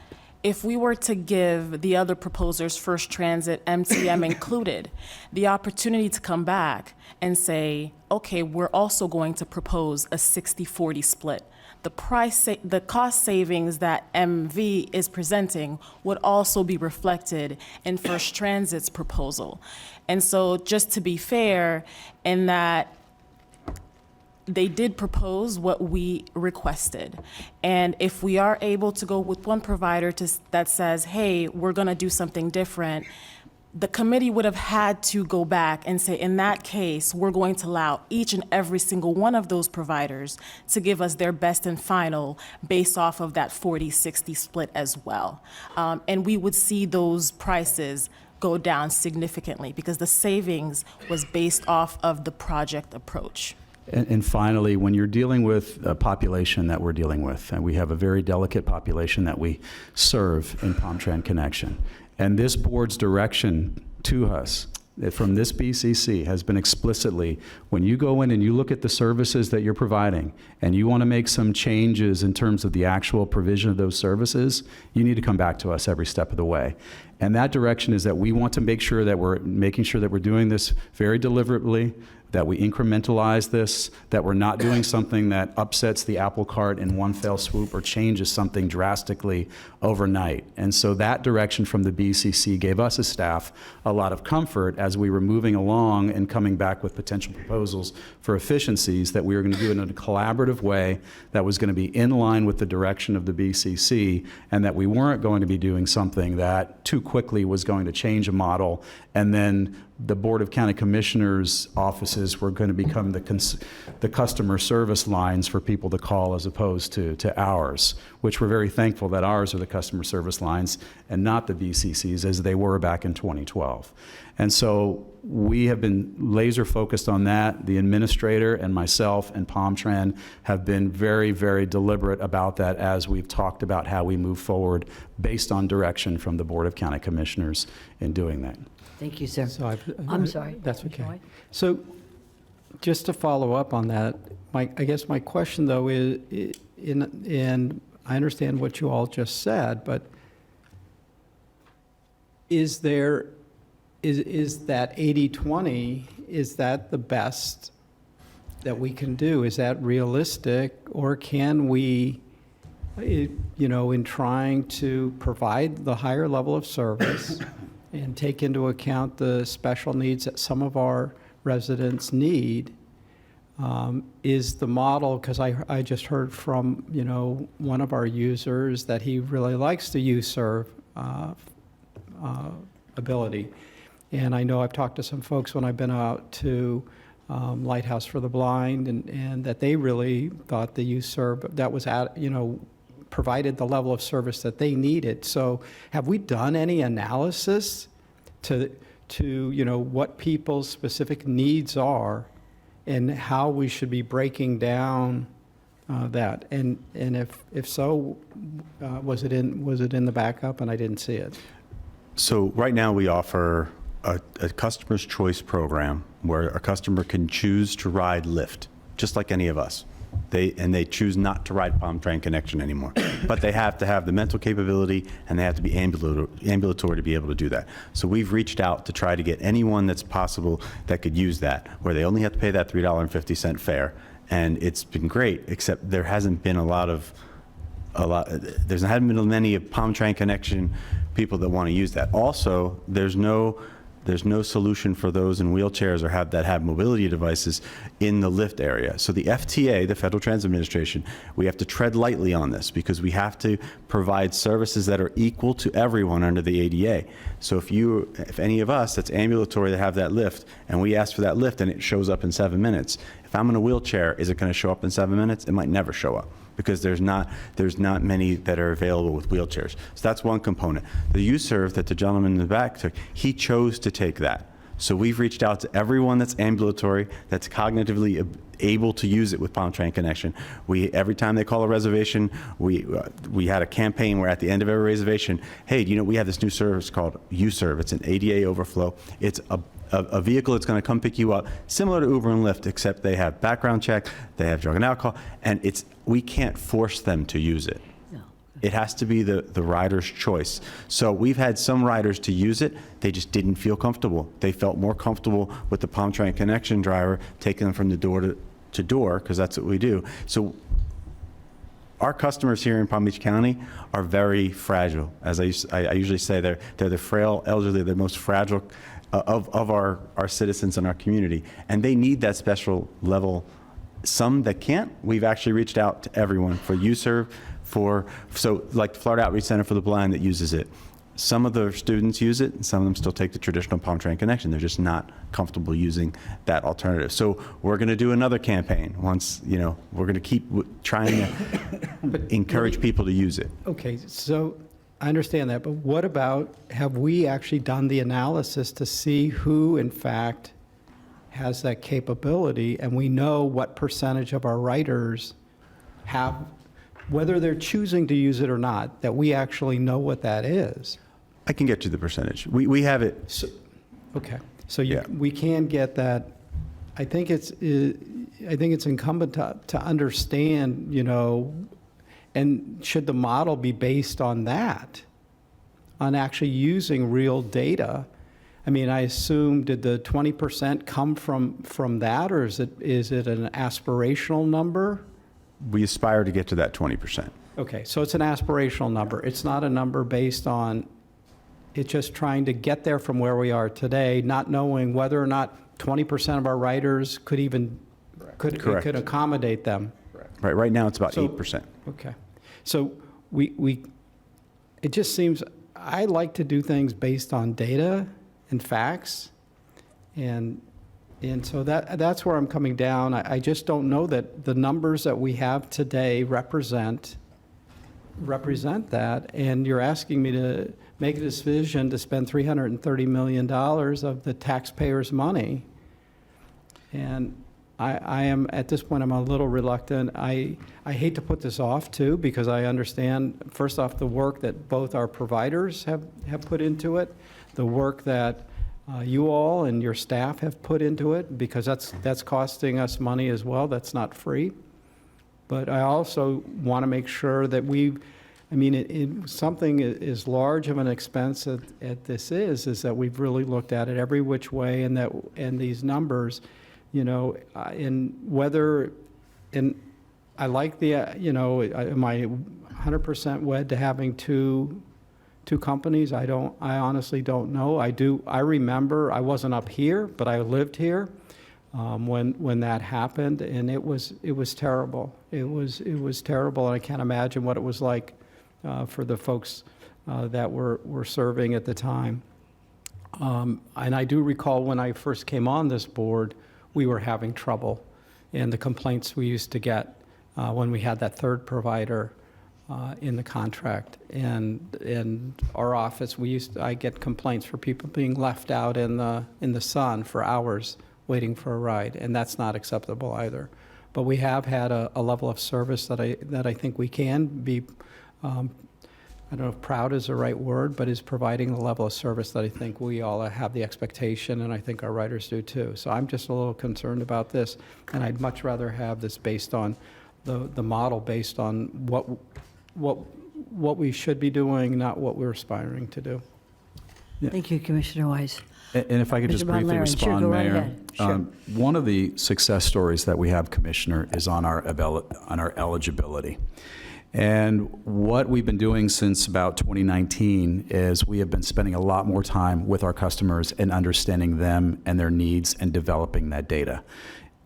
S9: if we were to give the other proposers, First Transit, MTM included, the opportunity to come back and say, okay, we're also going to propose a 60-40 split. The cost savings that MV is presenting would also be reflected in First Transit's proposal. And so just to be fair, in that they did propose what we requested. And if we are able to go with one provider that says, hey, we're going to do something different, the committee would have had to go back and say, in that case, we're going to allow each and every single one of those providers to give us their best and final based off of that 40-60 split as well. And we would see those prices go down significantly because the savings was based off of the project approach.
S7: And finally, when you're dealing with a population that we're dealing with, and we have a very delicate population that we serve in PalmTran Connection, and this board's direction to us from this BCC has been explicitly, when you go in and you look at the services that you're providing and you want to make some changes in terms of the actual provision of those services, you need to come back to us every step of the way. And that direction is that we want to make sure that we're making sure that we're doing this very deliberately, that we incrementalize this, that we're not doing something that upsets the apple cart in one fell swoop or changes something drastically overnight. And so that direction from the BCC gave us as staff a lot of comfort as we were moving along and coming back with potential proposals for efficiencies that we were going to do it in a collaborative way that was going to be in line with the direction of the BCC, and that we weren't going to be doing something that too quickly was going to change a model, and then the Board of County Commissioners' offices were going to become the customer service lines for people to call as opposed to ours, which we're very thankful that ours are the customer service lines and not the BCC's as they were back in 2012. And so we have been laser focused on that. The administrator and myself and PalmTran have been very, very deliberate about that as we've talked about how we move forward based on direction from the Board of County Commissioners in doing that.
S1: Thank you, sir.
S6: So
S1: I'm sorry.
S6: That's okay. So just to follow up on that, I guess my question though is, and I understand what you all just said, but is that 80-20, is that the best that we can do? Is that realistic? Or can we, in trying to provide the higher level of service and take into account the special needs that some of our residents need, is the model, because I just heard from, one of our users that he really likes the U-Serve ability. And I know I've talked to some folks when I've been out to Lighthouse for the Blind, and that they really thought the U-Serve that was provided the level of service that they needed. So have we done any analysis to what people's specific needs are and how we should be breaking down that? And if so, was it in the backup and I didn't see it?
S5: So right now we offer a customer's choice program where a customer can choose to ride Lyft, just like any of us. They choose not to ride Palm Train Connection anymore. But they have to have the mental capability, and they have to be ambulatory to be able to do that. So we've reached out to try to get anyone that's possible that could use that, where they only have to pay that $3.50 fare. And it's been great, except there hasn't been there haven't been many Palm Train Connection people that want to use that. Also, there's no solution for those in wheelchairs or that have mobility devices in the lift area. So the FTA, the Federal Transit Administration, we have to tread lightly on this because we have to provide services that are equal to everyone under the ADA. So if any of us that's ambulatory that have that lift and we ask for that lift and it shows up in 7 minutes, if I'm in a wheelchair, is it going to show up in 7 minutes? It might never show up, because there's not many that are available with wheelchairs. So that's one component. The UServe that the gentleman in the back took, he chose to take that. So we've reached out to everyone that's ambulatory, that's cognitively able to use it with Palm Train Connection. Every time they call a reservation, we had a campaign where at the end of every reservation, hey, we have this new service called UServe. It's an ADA overflow. It's a vehicle that's going to come pick you up, similar to Uber and Lyft, except they have background check, they have drug and alcohol, and we can't force them to use it. It has to be the rider's choice. So we've had some riders to use it, they just didn't feel comfortable. They felt more comfortable with the Palm Train Connection driver taking them from the door to door, because that's what we do. So our customers here in Palm Beach County are very fragile. As I usually say, they're the frail elderly, the most fragile of our citizens in our community. And they need that special level. Some that can't, we've actually reached out to everyone for UServe, like the Florida Outreach Center for the Blind that uses it. Some of the students use it, and some of them still take the traditional Palm Train Connection. They're just not comfortable using that alternative. So we're going to do another campaign once, we're going to keep trying to encourage people to use it.
S6: Okay, so I understand that, but what about, have we actually done the analysis to see who, in fact, has that capability, and we know what percentage of our writers have, whether they're choosing to use it or not, that we actually know what that is?
S5: I can get you the percentage. We have it.
S6: So, okay, so we can get that. I think it's incumbent to understand, and should the model be based on that, on actually using real data? I mean, I assume, did the 20% come from that, or is it an aspirational number?
S5: We aspire to get to that 20%.
S6: Okay, so it's an aspirational number. It's not a number based on, it's just trying to get there from where we are today, not knowing whether or not 20% of our writers could could accommodate them.
S5: Right now it's about 8%.
S6: Okay. So it just seems, I like to do things based on data and facts, and so that's where I'm coming down. I just don't know that the numbers that we have today represent that, and you're asking me to make a decision to spend $330 million of the taxpayers' money. And I am, at this point, I'm a little reluctant. I hate to put this off, too, because I understand, first off, the work that both our providers have put into it, the work that you all and your staff have put into it, because that's costing us money as well. That's not free. But I also want to make sure that something as large of an expense as this is that we've really looked at it every which way, and these numbers, and whether, and I like am I 100% wed to having two companies? I honestly don't know. I remember, I wasn't up here, but I lived here when that happened, and it was terrible. It was terrible, and I can't imagine what it was like for the folks that were serving at the time. And I do recall when I first came on this board, we were having trouble, and the complaints we used to get when we had that third provider in the contract, and our office, I get complaints for people being left out in the sun for hours waiting for a ride, and that's not acceptable either. But we have had a level of service that I think we can be, I don't know if proud is the right word, but is providing the level of service that I think we all have the expectation, and I think our writers do too. So I'm just a little concerned about this, and I'd much rather have this based on the model based on what we should be doing, not what we're aspiring to do.
S1: Thank you, Commissioner Weiss.
S7: And if I could just
S1: Mr. Von
S7: briefly
S1: Laren, sure,
S7: respond,
S1: go right
S7: Mayor.
S1: ahead. Sure.
S7: One of the success stories that we have, Commissioner, is on our eligibility. And what we've been doing since about 2019 is we have been spending a lot more time with our customers and understanding them and their needs and developing that data.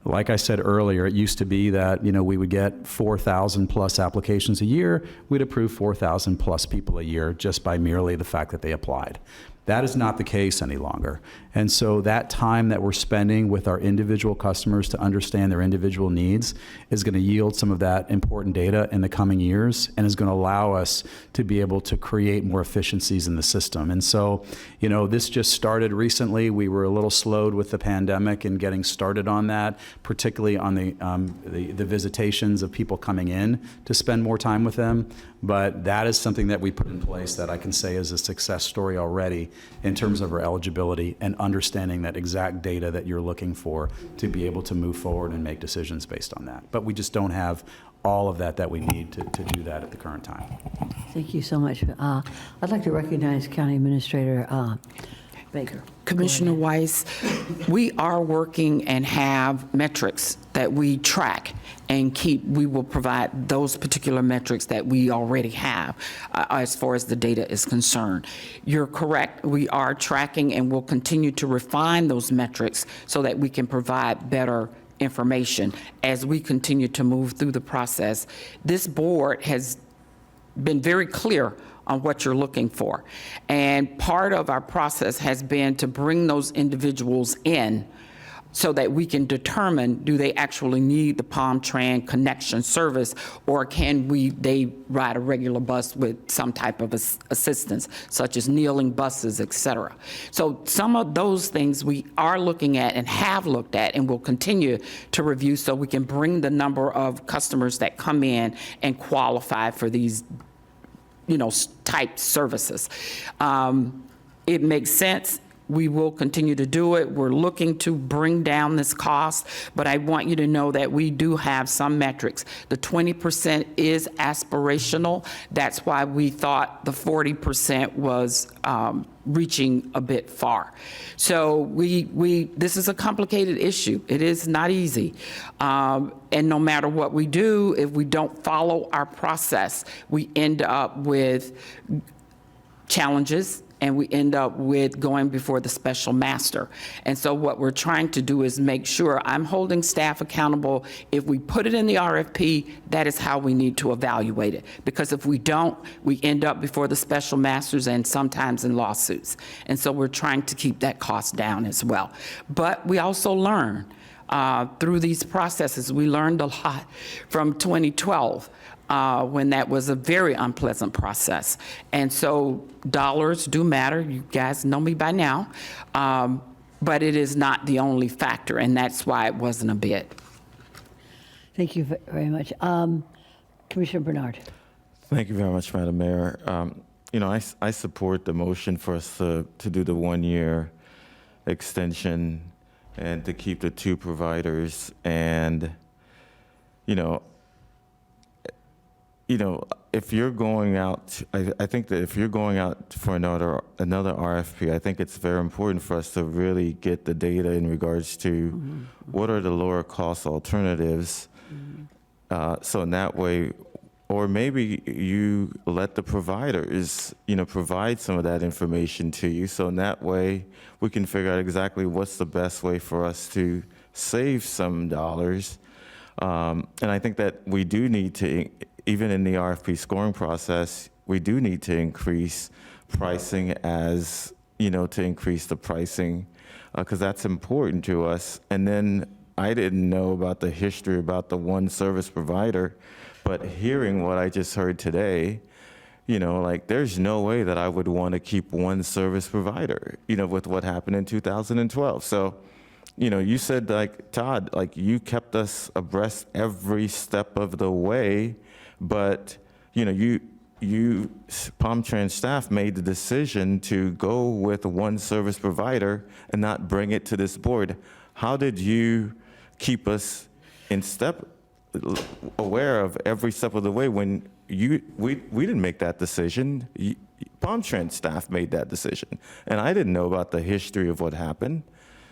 S7: Like I said earlier, it used to be that, we would get 4,000 plus applications a year. We'd approve 4,000 plus people a year just by merely the fact that they applied. That is not the case any longer. And so that time that we're spending with our individual customers to understand their individual needs is going to yield some of that important data in the coming years and is going to allow us to be able to create more efficiencies in the system. And so, this just started recently. We were a little slowed with the pandemic and getting started on that, particularly on the visitations of people coming in to spend more time with them. But that is something that we put in place that I can say is a success story already in terms of our eligibility and understanding that exact data that you're looking for to be able to move forward and make decisions based on that. But we just don't have all of that we need to do that at the current time.
S1: Thank you so much. I'd like to recognize County Administrator Baker.
S10: Commissioner Weiss, we are working and have metrics that we track and keep. We will provide those particular metrics that we already have as far as the data is concerned. You're correct. We are tracking and will continue to refine those metrics so that we can provide better information as we continue to move through the process. This board has been very clear on what you're looking for. And part of our process has been to bring those individuals in so that we can determine, do they actually need the PalmTran connection service, or can they ride a regular bus with some type of assistance, such as kneeling buses, et cetera. So some of those things we are looking at and have looked at and will continue to review so we can bring the number of customers that come in and qualify for these type services. It makes sense. We will continue to do it. We're looking to bring down this cost, but I want you to know that we do have some metrics. The 20% is aspirational. That's why we thought the 40% was reaching a bit far. So this is a complicated issue. It is not easy. And no matter what we do, if we don't follow our process, we end up with challenges and we end up with going before the special master. And so what we're trying to do is make sure I'm holding staff accountable. If we put it in the RFP, that is how we need to evaluate it. Because if we don't, we end up before the special masters and sometimes in lawsuits. And so we're trying to keep that cost down as well. But we also learn through these processes. We learned a lot from 2012. When that was a very unpleasant process. And so dollars do matter. You guys know me by now. But it is not the only factor, and that's why it wasn't a bid.
S1: Thank you very much. Commissioner Bernard.
S11: Thank you very much, Madam Mayor. I support the motion for us to do the 1-year extension and to keep the 2 providers. And, if you're going out, I think that if you're going out for another RFP, I think it's very important for us to really get the data in regards to what are the lower cost alternatives. So in that way, or maybe you let the providers, provide some of that information to you. So in that way, we can figure out exactly what's the best way for us to save some dollars. And I think that we do need to, even in the RFP scoring process, we do need to increase pricing to increase the pricing, because that's important to us. And then I didn't know about the history about the one service provider, but hearing what I just heard today, there's no way that I would want to keep one service provider, with what happened in 2012. So, you said, Todd, you kept us abreast every step of the way. But, you PalmTran staff made the decision to go with one service provider and not bring it to this board. How did you keep us in step aware of every step of the way when we didn't make that decision. Palm Trend staff made that decision, and I didn't know about the history of what happened.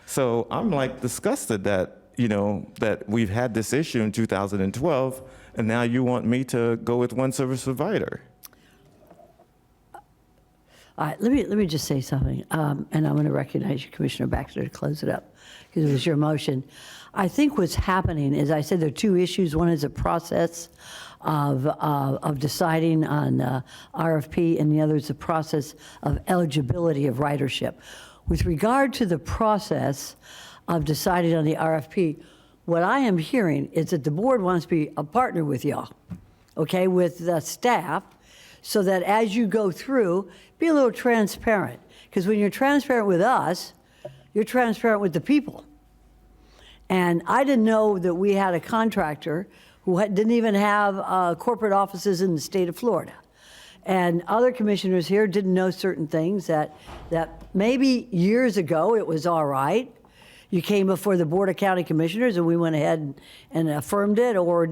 S11: So I'm like disgusted that, that we've had this issue in 2012, and now you want me to go with one service provider.
S1: All right, let me just say something, and I'm going to recognize you, Commissioner Baxter, to close it up, because it was your motion. I think what's happening is, I said there are two issues. One is a process of deciding on RFP, and the other is the process of eligibility of ridership. With regard to the process of deciding on the RFP, what I am hearing is that the board wants to be a partner with y'all, okay, with the staff, so that as you go through, be a little transparent. Because when you're transparent with us, you're transparent with the people. And I didn't know that we had a contractor who didn't even have corporate offices in the state of Florida. And other commissioners here didn't know certain things that maybe years ago it was all right. You came before the Board of County Commissioners and we went ahead and affirmed it or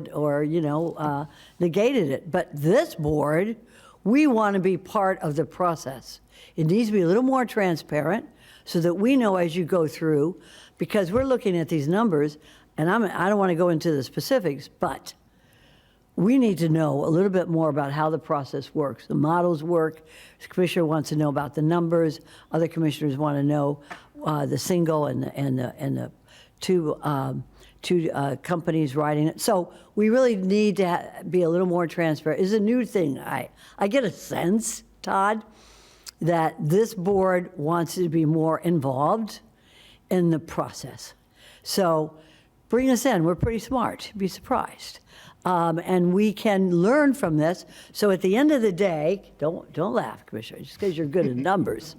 S1: negated it. But this board, we want to be part of the process. It needs to be a little more transparent so that we know as you go through, because we're looking at these numbers, and I don't want to go into the specifics, but we need to know a little bit more about how the process works. The models work. The commissioner wants to know about the numbers. Other commissioners want to know the single and the two companies writing it. So we really need to be a little more transparent. It's a new thing. I get a sense, Todd, that this board wants to be more involved in the process. So bring us in. We're pretty smart. You'd be surprised. And we can learn from this. So at the end of the day, don't laugh, Commissioner, just because you're good at numbers.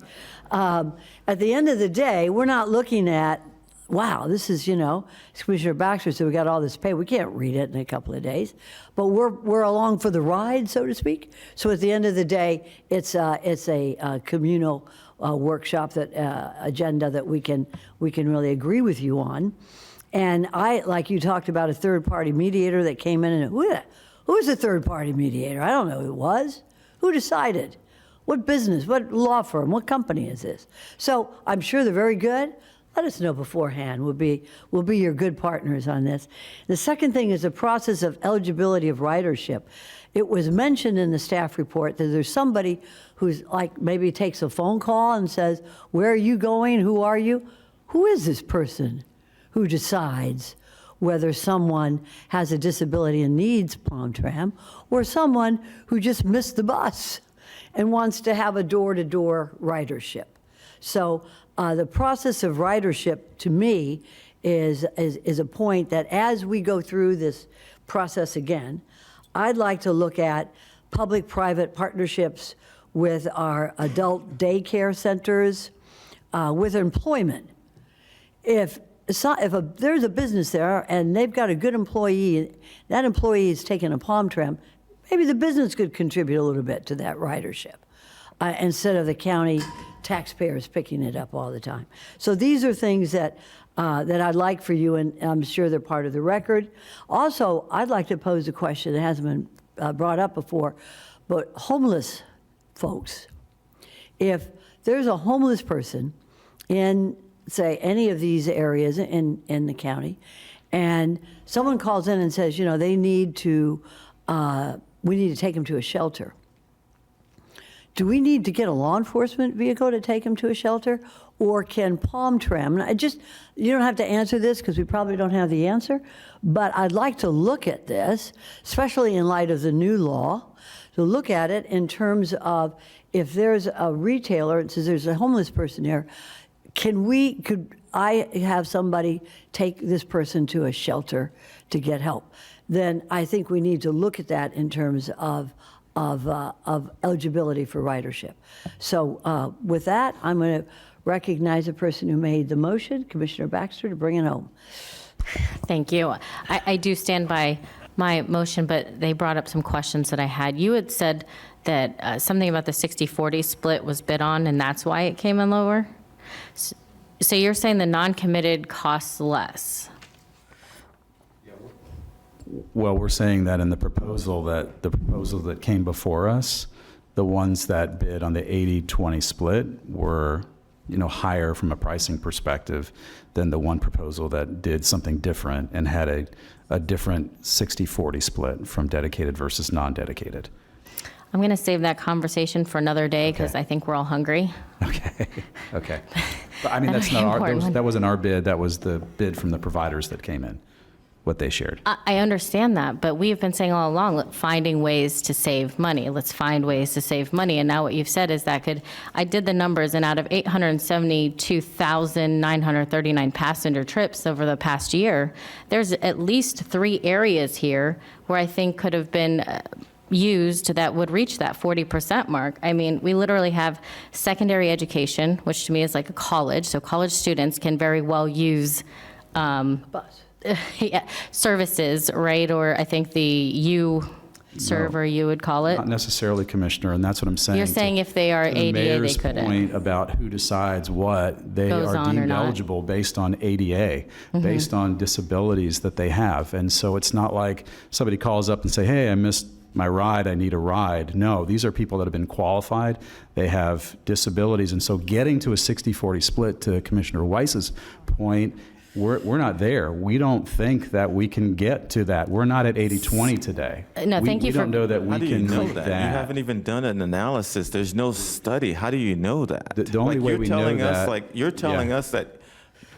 S1: At the end of the day, we're not looking at, wow, this is, Commissioner Baxter said we got all this pay. We can't read it in a couple of days. But we're along for the ride, so to speak. So at the end of the day, it's a communal workshop, agenda that we can really agree with you on. And like you talked about, a third-party mediator that came in, and who is a third-party mediator? I don't know who it was. Who decided? What business? What law firm? What company is this? So I'm sure they're very good. Let us know beforehand. We'll be your good partners on this. The second thing is the process of eligibility of ridership. It was mentioned in the staff report that there's somebody who's like maybe takes a phone call and says, where are you going? Who are you? Who is this person who decides whether someone has a disability and needs Palm Tram, or someone who just missed the bus and wants to have a door-to-door ridership? So the process of ridership, to me, is a point that as we go through this process again, I'd like to look at public-private partnerships with our adult daycare centers, with employment. If there's a business there and they've got a good employee, that employee is taking a Palm Tram, maybe the business could contribute a little bit to that ridership instead of the county taxpayers picking it up all the time. So these are things that I'd like for you, and I'm sure they're part of the record. Also, I'd like to pose a question that hasn't been brought up before, but homeless folks. If there's a homeless person in, say, any of these areas in the county, and someone calls in and says, they need to, we need to take them to a shelter. Do we need to get a law enforcement vehicle to take them to a shelter? Or can Palm Tram, you don't have to answer this because we probably don't have the answer, but I'd like to look at this, especially in light of the new law, to look at it in terms of if there's a retailer and says there's a homeless person there, could I have somebody take this person to a shelter to get help? Then I think we need to look at that in terms of eligibility for ridership. So with that, I'm going to recognize the person who made the motion, Commissioner Baxter, to bring it home.
S8: Thank you. I do stand by my motion, but they brought up some questions that I had. You had said that something about the 60-40 split was bid on, and that's why it came in lower? So you're saying the non-committed costs less?
S7: Well, we're saying that in the proposal that came before us, the ones that bid on the 80-20 split were, higher from a pricing perspective than the one proposal that did something different and had a different 60-40 split from dedicated versus non-dedicated.
S8: I'm going to save that conversation for another day because I think we're all hungry.
S7: Okay. But I mean, that's not that wasn't our bid. That was the bid from the providers that came in, what they shared.
S8: I understand that, but we've been saying all along, finding ways to save money. Let's find ways to save money. And now what you've said is that I did the numbers, and out of 872,939 passenger trips over the past year, there's at least 3 areas here where I think could have been used that would reach that 40% mark. I mean, we literally have secondary education, which to me is like a college. So college students can very well use services, right? Or I think the U-server, you would call it.
S7: Not necessarily, Commissioner, and that's what I'm saying.
S8: You're saying if they are
S7: To the
S8: ADA, they
S7: mayor's
S8: couldn't.
S7: point about who decides what, they
S8: Goes
S7: are
S8: on or
S7: deemed
S8: not.
S7: eligible based on ADA, based on disabilities that they have. And so it's not like somebody calls up and say, hey, I missed my ride, I need a ride. No, these are people that have been qualified. They have disabilities. And so getting to a 60-40 split, to Commissioner Weiss's point, we're not there. We don't think that we can get to that. We're not at 80-20 today.
S8: No, thank you
S7: we
S8: for-
S7: don't know that we
S11: How do you
S7: can
S11: know
S7: make
S11: that?
S7: that.
S11: You haven't even done an analysis. There's no study. How do you know that?
S7: The only way
S11: you're
S7: we know
S11: telling us,
S7: that-
S11: you're telling us that.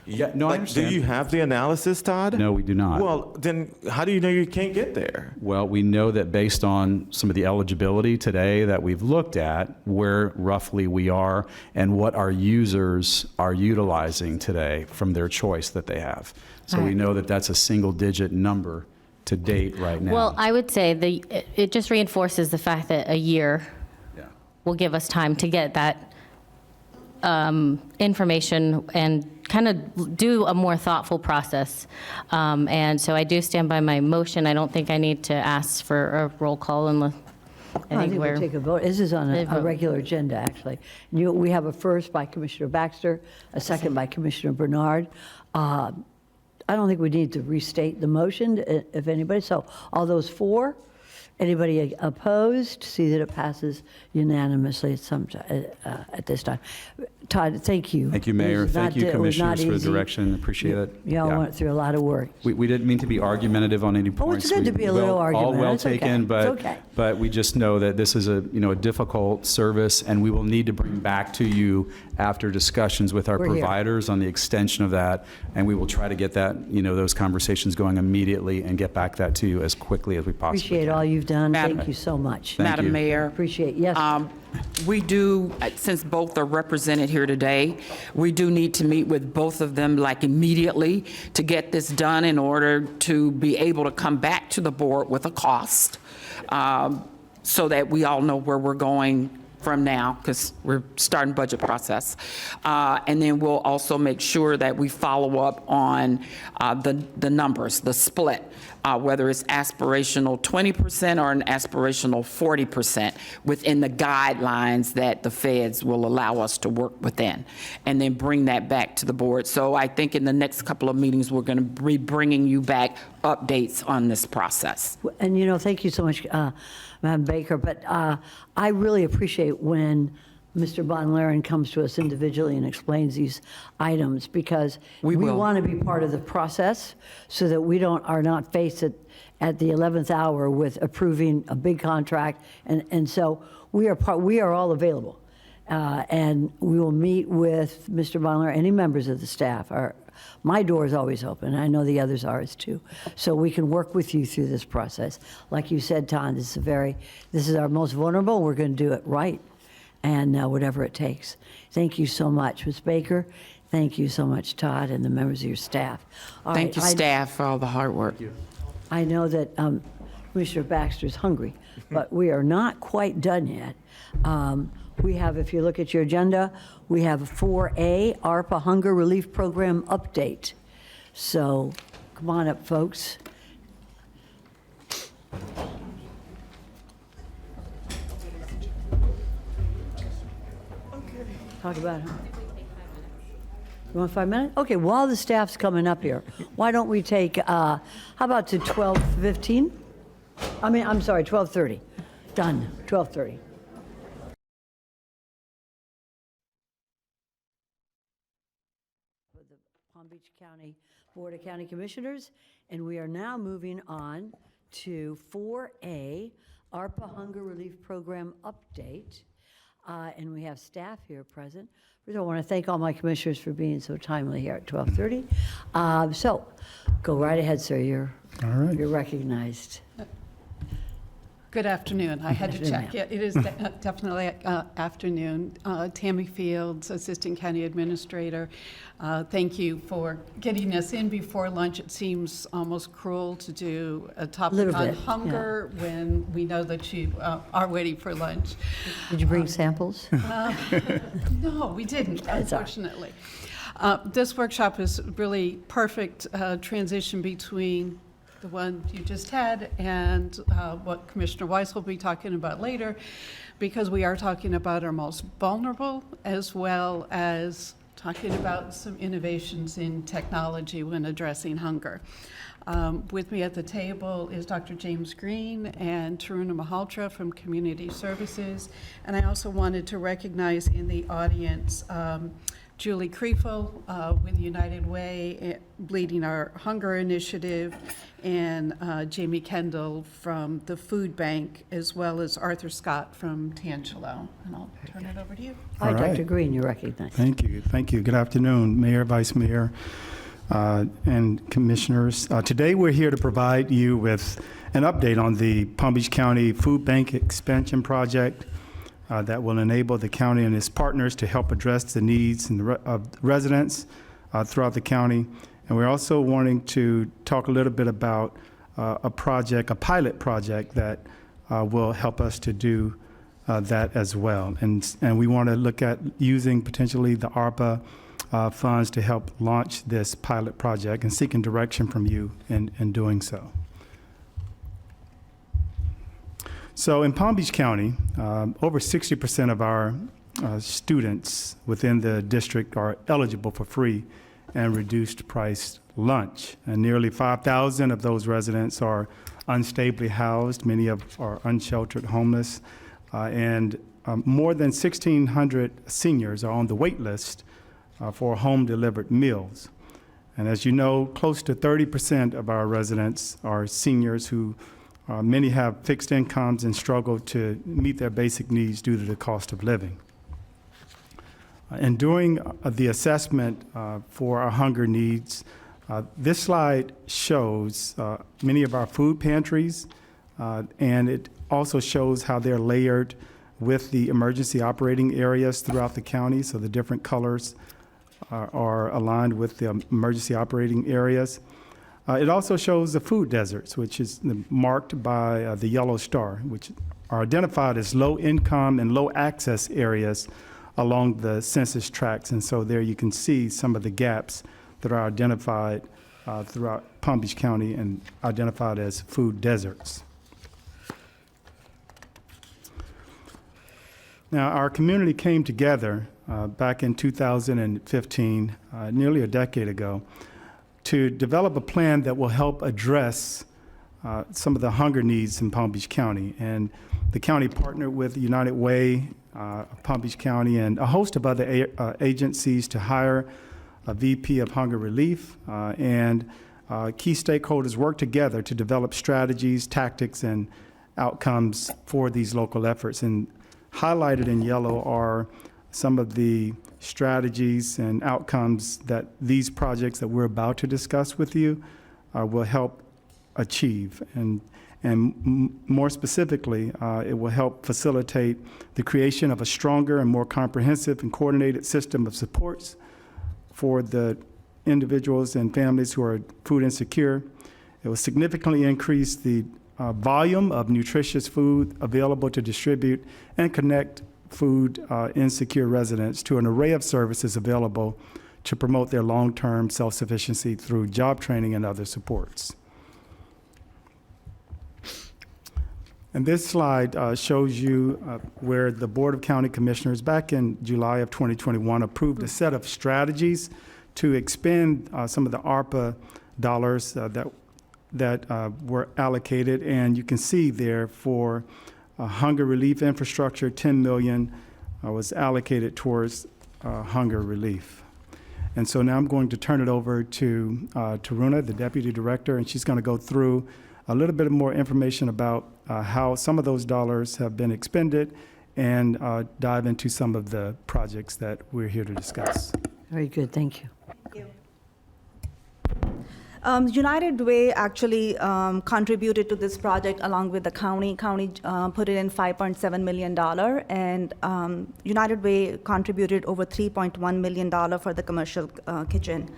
S7: Yeah, no, I
S11: Do
S7: understand.
S11: you have the analysis, Todd?
S7: No, we do not.
S11: Well, then how do you know you can't get there?
S7: Well, we know that based on some of the eligibility today that we've looked at, where roughly we are and what our users are utilizing today from their choice that they have. So we know that that's a single-digit number to date right now.
S8: Well, I would say it just reinforces the fact that a year will give us time to get that information and kind of do a more thoughtful process. And so I do stand by my motion. I don't think I need to ask for a roll call unless
S1: I think we'll take a vote. This is on a regular agenda, actually. We have a first by Commissioner Baxter, a second by Commissioner Bernard. I don't think we need to restate the motion, if anybody. So all those for? Anybody opposed? See that it passes unanimously at this time. Todd, thank you.
S7: Thank you, Mayor. Thank you, Commissioners, for the direction. Appreciate it.
S1: Y'all went through a lot of work.
S7: We didn't mean to be argumentative on any points.
S1: it's good to be a little
S7: All
S1: argumentative.
S7: well
S1: It's okay.
S7: taken,
S1: It's
S7: but
S1: okay.
S7: but we just know that this is a difficult service, and we will need to bring back to you after discussions with our
S1: We're here.
S7: providers on the extension of that, and we will try to get that those conversations going immediately and get back that to you as quickly as we possibly
S1: Appreciate
S7: can.
S1: all you've done.
S10: Madam-
S1: Thank you so much.
S7: Thank
S10: Madam
S7: you.
S10: Mayor,
S1: Appreciate, yes.
S10: we do, since both are represented here today, we do need to meet with both of them like immediately to get this done in order to be able to come back to the board with a cost, so that we all know where we're going from now, because we're starting budget process. And then we'll also make sure that we follow up on the numbers, the split, whether it's aspirational 20% or an aspirational 40% within the guidelines that the feds will allow us to work within, and then bring that back to the board. So I think in the next couple of meetings, we're going to be bringing you back updates on this process.
S1: And, thank you so much, Madam Baker, but I really appreciate when Mr. Von Laren comes to us individually and explains these items, because we
S10: will.
S1: want to be part of the process so that we are not faced at the 11th hour with approving a big contract. And so we are all available. And we will meet with Mr. Von Laren, any members of the staff. My door is always open. I know the others are too. So we can work with you through this process. Like you said, Tom, this is our most vulnerable. We're going to do it right, and whatever it takes. Thank you so much, Ms. Baker. Thank you so much, Todd, and the members of your staff. All
S10: Thank you,
S1: right,
S10: staff, for all the hard work.
S1: I know that Commissioner Baxter's hungry, but we are not quite done yet. We have, if you look at your agenda, we have 4A, ARPA Hunger Relief Program Update. So come on up, folks. Talk about it. You want 5 minutes? Okay, while the staff's coming up here, why don't we take, how about to 12:15? I'm sorry, 12:30. Done, 12:30. For the Palm Beach County Board of County Commissioners, and we are now moving on to 4A, ARPA Hunger Relief Program Update. And we have staff here present. First, I want to thank all my commissioners for being so timely here at 12:30. So, go right ahead, sir. You're recognized.
S12: Good afternoon. I had to
S1: Good afternoon,
S12: check. Yeah, it is definitely afternoon. Tammy Fields, Assistant County Administrator. Thank you for getting us in before lunch. It seems almost cruel to do a topic
S1: Little
S12: on
S1: bit,
S12: hunger when we know that you are waiting for lunch.
S1: Did you bring samples?
S12: No, we didn't,
S1: That's all right.
S12: unfortunately. This workshop is really perfect transition between the one you just had and what Commissioner Weiss will be talking about later, because we are talking about our most vulnerable as well as talking about some innovations in technology when addressing hunger. With me at the table is Dr. James Green and Taruna Mahaltra from Community Services. And I also wanted to recognize in the audience Julie Kriefel with United Way, leading our hunger initiative, and Jamie Kendall from the Food Bank, as well as Arthur Scott from Tangelo. And I'll turn it over to you.
S1: Hi,
S6: All right.
S1: Dr. Green, you're recognized.
S6: Thank you. Thank you. Good afternoon, Mayor, Vice Mayor, and Commissioners. Today, we're here to provide you with an update on the Palm Beach County Food Bank Expansion Project that will enable the county and its partners to help address the needs of residents throughout the county. And we're also wanting to talk a little bit about a pilot project that will help us to do that as well. And we want to look at using potentially the ARPA funds to help launch this pilot project and seeking direction from you in doing so. So in Palm Beach County, over 60% of our students within the district are eligible for free and reduced price lunch. And nearly 5,000 of those residents are unstably housed. Many are unsheltered homeless. And more than 1,600 seniors are on the wait list for home-delivered meals. And as you know, close to 30% of our residents are seniors who many have fixed incomes and struggle to meet their basic needs due to the cost of living. And during the assessment for our hunger needs, this slide shows many of our food pantries, and it also shows how they're layered with the emergency operating areas throughout the county. So the different colors are aligned with the emergency operating areas. It also shows the food deserts, which is marked by the yellow star, which are identified as low income and low access areas along the census tracts. And so there you can see some of the gaps that are identified throughout Palm Beach County and identified as food deserts. Now, our community came together back in 2015, nearly a decade ago, to develop a plan that will help address some of the hunger needs in Palm Beach County. And the county partnered with United Way, Palm Beach County, and a host of other agencies to hire a VP of Hunger Relief, and key stakeholders work together to develop strategies, tactics, and outcomes for these local efforts. And highlighted in yellow are some of the strategies and outcomes that these projects that we're about to discuss with you will help achieve. And more specifically, it will help facilitate the creation of a stronger and more comprehensive and coordinated system of supports for the individuals and families who are food insecure. It will significantly increase the volume of nutritious food available to distribute and connect food insecure residents to an array of services available to promote their long-term self-sufficiency through job training and other supports. And this slide shows you where the Board of County Commissioners back in July of 2021 approved a set of strategies
S13: to expend some of the ARPA dollars that were allocated. And you can see there for hunger relief infrastructure, 10 million was allocated towards hunger relief. And so now I'm going to turn it over to Taruna, the Deputy Director, and she's going to go through a little bit more information about how some of those dollars have been expended and dive into some of the projects that we're here to discuss.
S1: Very good, thank you.
S14: United Way actually contributed to this project along with the county. County put it in $5.7 million, and United Way contributed over $3.1 million for the commercial kitchen.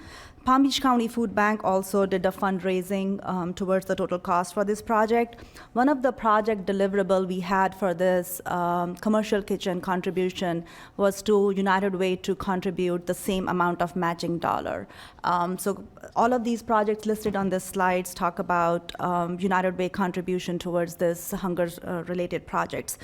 S14: Palm Beach County Food Bank also did a fundraising towards the total cost for this project. One of the project deliverable we had for this commercial kitchen contribution was to United Way to contribute the same amount of matching dollar. So all of these projects listed on the slides talk about United Way contribution towards this hunger-related projects.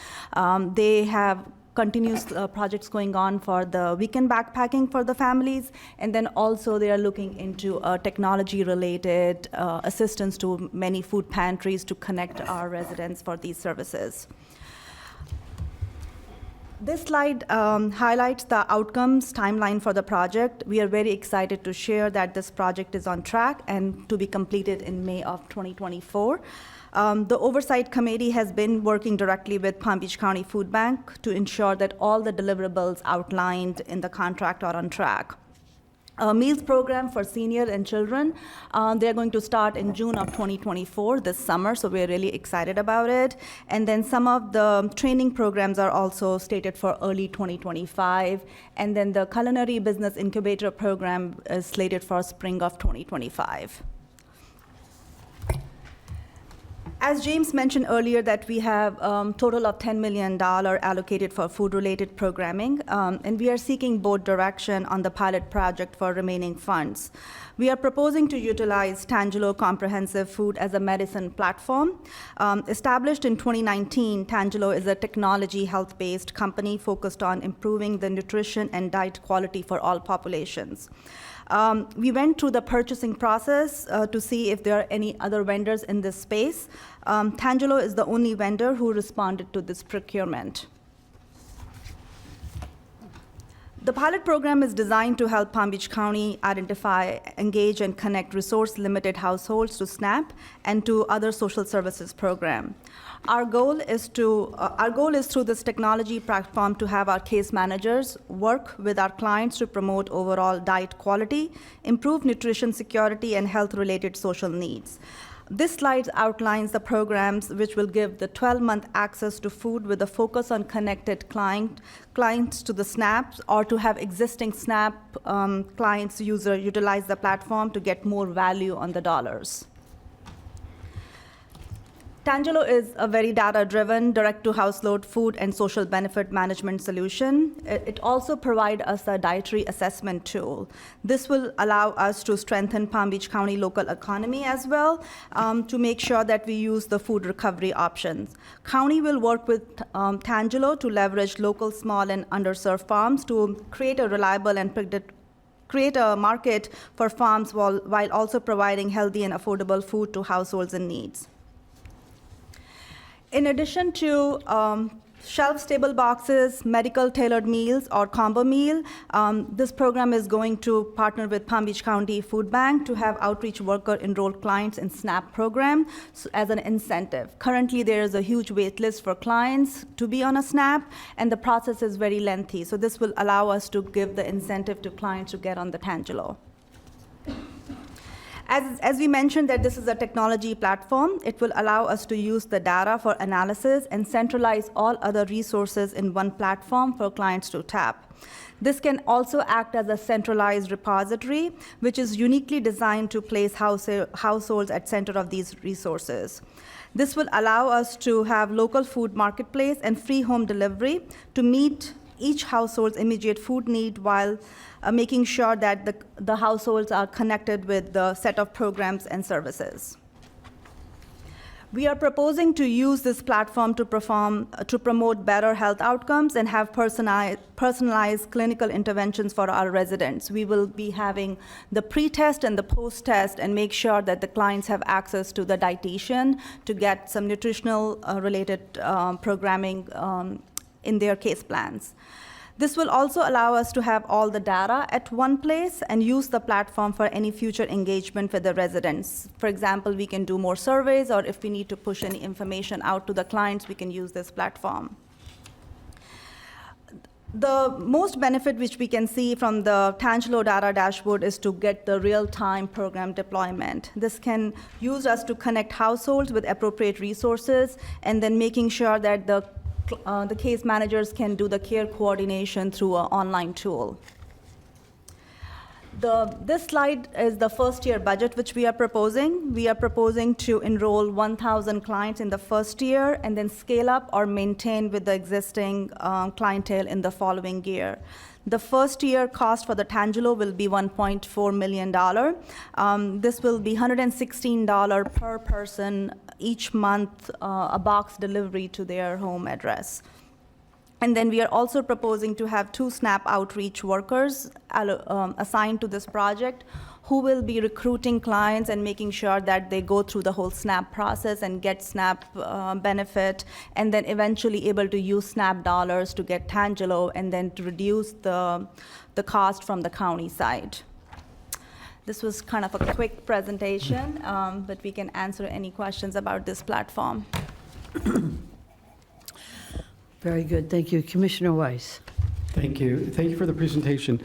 S14: They have continuous projects going on for the weekend backpacking for the families, and then also they are looking into technology-related assistance to many food pantries to connect our residents for these services. This slide highlights the outcomes timeline for the project. We are very excited to share that this project is on track and to be completed in May of 2024. The Oversight Committee has been working directly with Palm Beach County Food Bank to ensure that all the deliverables outlined in the contract are on track. A meals program for seniors and children, they're going to start in June of 2024, this summer, so we're really excited about it. And then some of the training programs are also stated for early 2025. And then the Culinary Business Incubator Program is slated for spring of 2025. As James mentioned earlier, that we have total of $10 million allocated for food-related programming, and we are seeking board direction on the pilot project for remaining funds. We are proposing to utilize Tangelo Comprehensive Food as a medicine platform. Established in 2019, Tangelo is a technology health-based company focused on improving the nutrition and diet quality for all populations. We went through the purchasing process to see if there are any other vendors in this space. Tangelo is the only vendor who responded to this procurement. The pilot program is designed to help Palm Beach County identify, engage, and connect resource-limited households to SNAP and to other social services program. Our goal is through this technology platform to have our case managers work with our clients to promote overall diet quality, improve nutrition security, and health-related social needs. This slide outlines the programs which will give the 12-month access to food with a focus on connected clients to the SNAPs, or to have existing SNAP clients utilize the platform to get more value on the dollars. Tangelo is a very data-driven, direct-to-household food and social benefit management solution. It also provides us a dietary assessment tool. This will allow us to strengthen Palm Beach County local economy as well, to make sure that we use the food recovery options. County will work with Tangelo to leverage local small and underserved farms to create a reliable and create a market for farms while also providing healthy and affordable food to households in needs. In addition to shelf-stable boxes, medical tailored meals, or combo meal, this program is going to partner with Palm Beach County Food Bank to have outreach worker enroll clients in SNAP program as an incentive. Currently, there is a huge wait list for clients to be on a SNAP, and the process is very lengthy. So this will allow us to give the incentive to clients to get on the Tangelo. As we mentioned, that this is a technology platform, it will allow us to use the data for analysis and centralize all other resources in one platform for clients to tap. This can also act as a centralized repository, which is uniquely designed to place households at center of these resources. This will allow us to have local food marketplace and free home delivery to meet each household's immediate food need while making sure that the households are connected with the set of programs and services. We are proposing to use this platform to promote better health outcomes and have personalized clinical interventions for our residents. We will be having the pre-test and the post-test and make sure that the clients have access to the dietitian to get some nutritional related programming in their case plans. This will also allow us to have all the data at one place and use the platform for any future engagement with the residents. For example, we can do more surveys, or if we need to push any information out to the clients, we can use this platform. The most benefit which we can see from the Tangelo data dashboard is to get the real-time program deployment. This can use us to connect households with appropriate resources, and then making sure that the case managers can do the care coordination through an online tool. This slide is the first year budget which we are proposing. We are proposing to enroll 1,000 clients in the first year and then scale up or maintain with the existing clientele in the following year. The first year cost for the Tangelo will be $1.4 million. This will be $116 per person each month, a box delivery to their home address. And then we are also proposing to have 2 SNAP outreach workers assigned to this project who will be recruiting clients and making sure that they go through the whole SNAP process and get SNAP benefit, and then eventually able to use SNAP dollars to get Tangelo and then to reduce the cost from the county side. This was kind of a quick presentation, but we can answer any questions about this platform.
S1: Very good. Thank you. Commissioner Weiss.
S6: Thank you. Thank you for the presentation.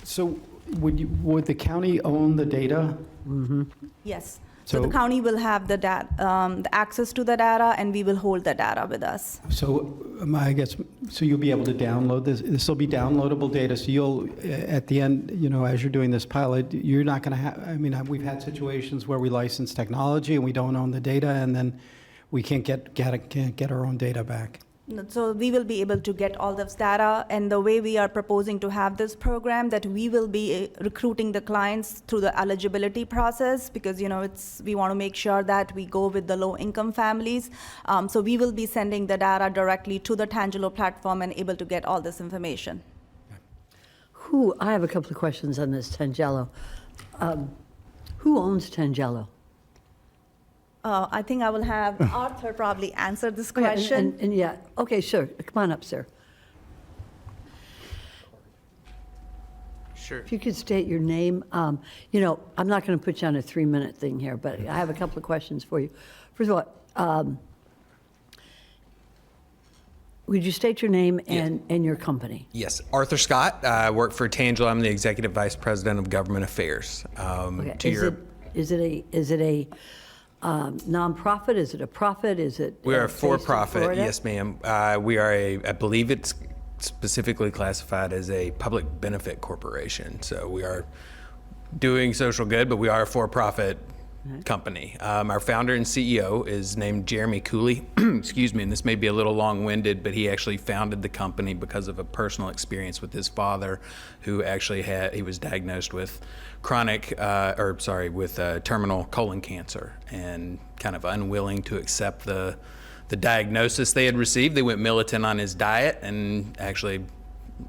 S6: So would the county own the data?
S14: Yes. So the county will have the access to the data, and we will hold the data with us.
S6: So I guess, so you'll be able to download this. This will be downloadable data. So you'll, at the end, as you're doing this pilot, you're not going to have, we've had situations where we license technology and we don't own the data, and then we can't get our own data back.
S14: So we will be able to get all this data, and the way we are proposing to have this program, that we will be recruiting the clients through the eligibility process, because we want to make sure that we go with the low-income families. So we will be sending the data directly to the Tangelo platform and able to get all this information.
S1: I have a couple of questions on this Tangelo. Who owns Tangelo?
S14: I think I will have Arthur probably answer this question.
S1: Yeah, okay, sure. Come on up, sir.
S15: Sure.
S1: If you could state your name. I'm not going to put you on a 3-minute thing here, but I have a couple of questions for you. First of all, would you state your name and your company?
S15: Yes, Arthur Scott. I work for Tangelo. I'm the Executive Vice President of Government Affairs.
S1: Okay. Is it a nonprofit? Is it a profit? Is it?
S15: We are a
S1: based in
S15: for-profit,
S1: Florida?
S15: yes, ma'am. We are I believe it's specifically classified as a public benefit corporation. So we are doing social good, but we are a for-profit company. Our founder and CEO is named Jeremy Cooley. Excuse me, and this may be a little long-winded, but he actually founded the company because of a personal experience with his father, who actually he was diagnosed with terminal colon cancer, and kind of unwilling to accept the diagnosis they had received. They went militant on his diet and actually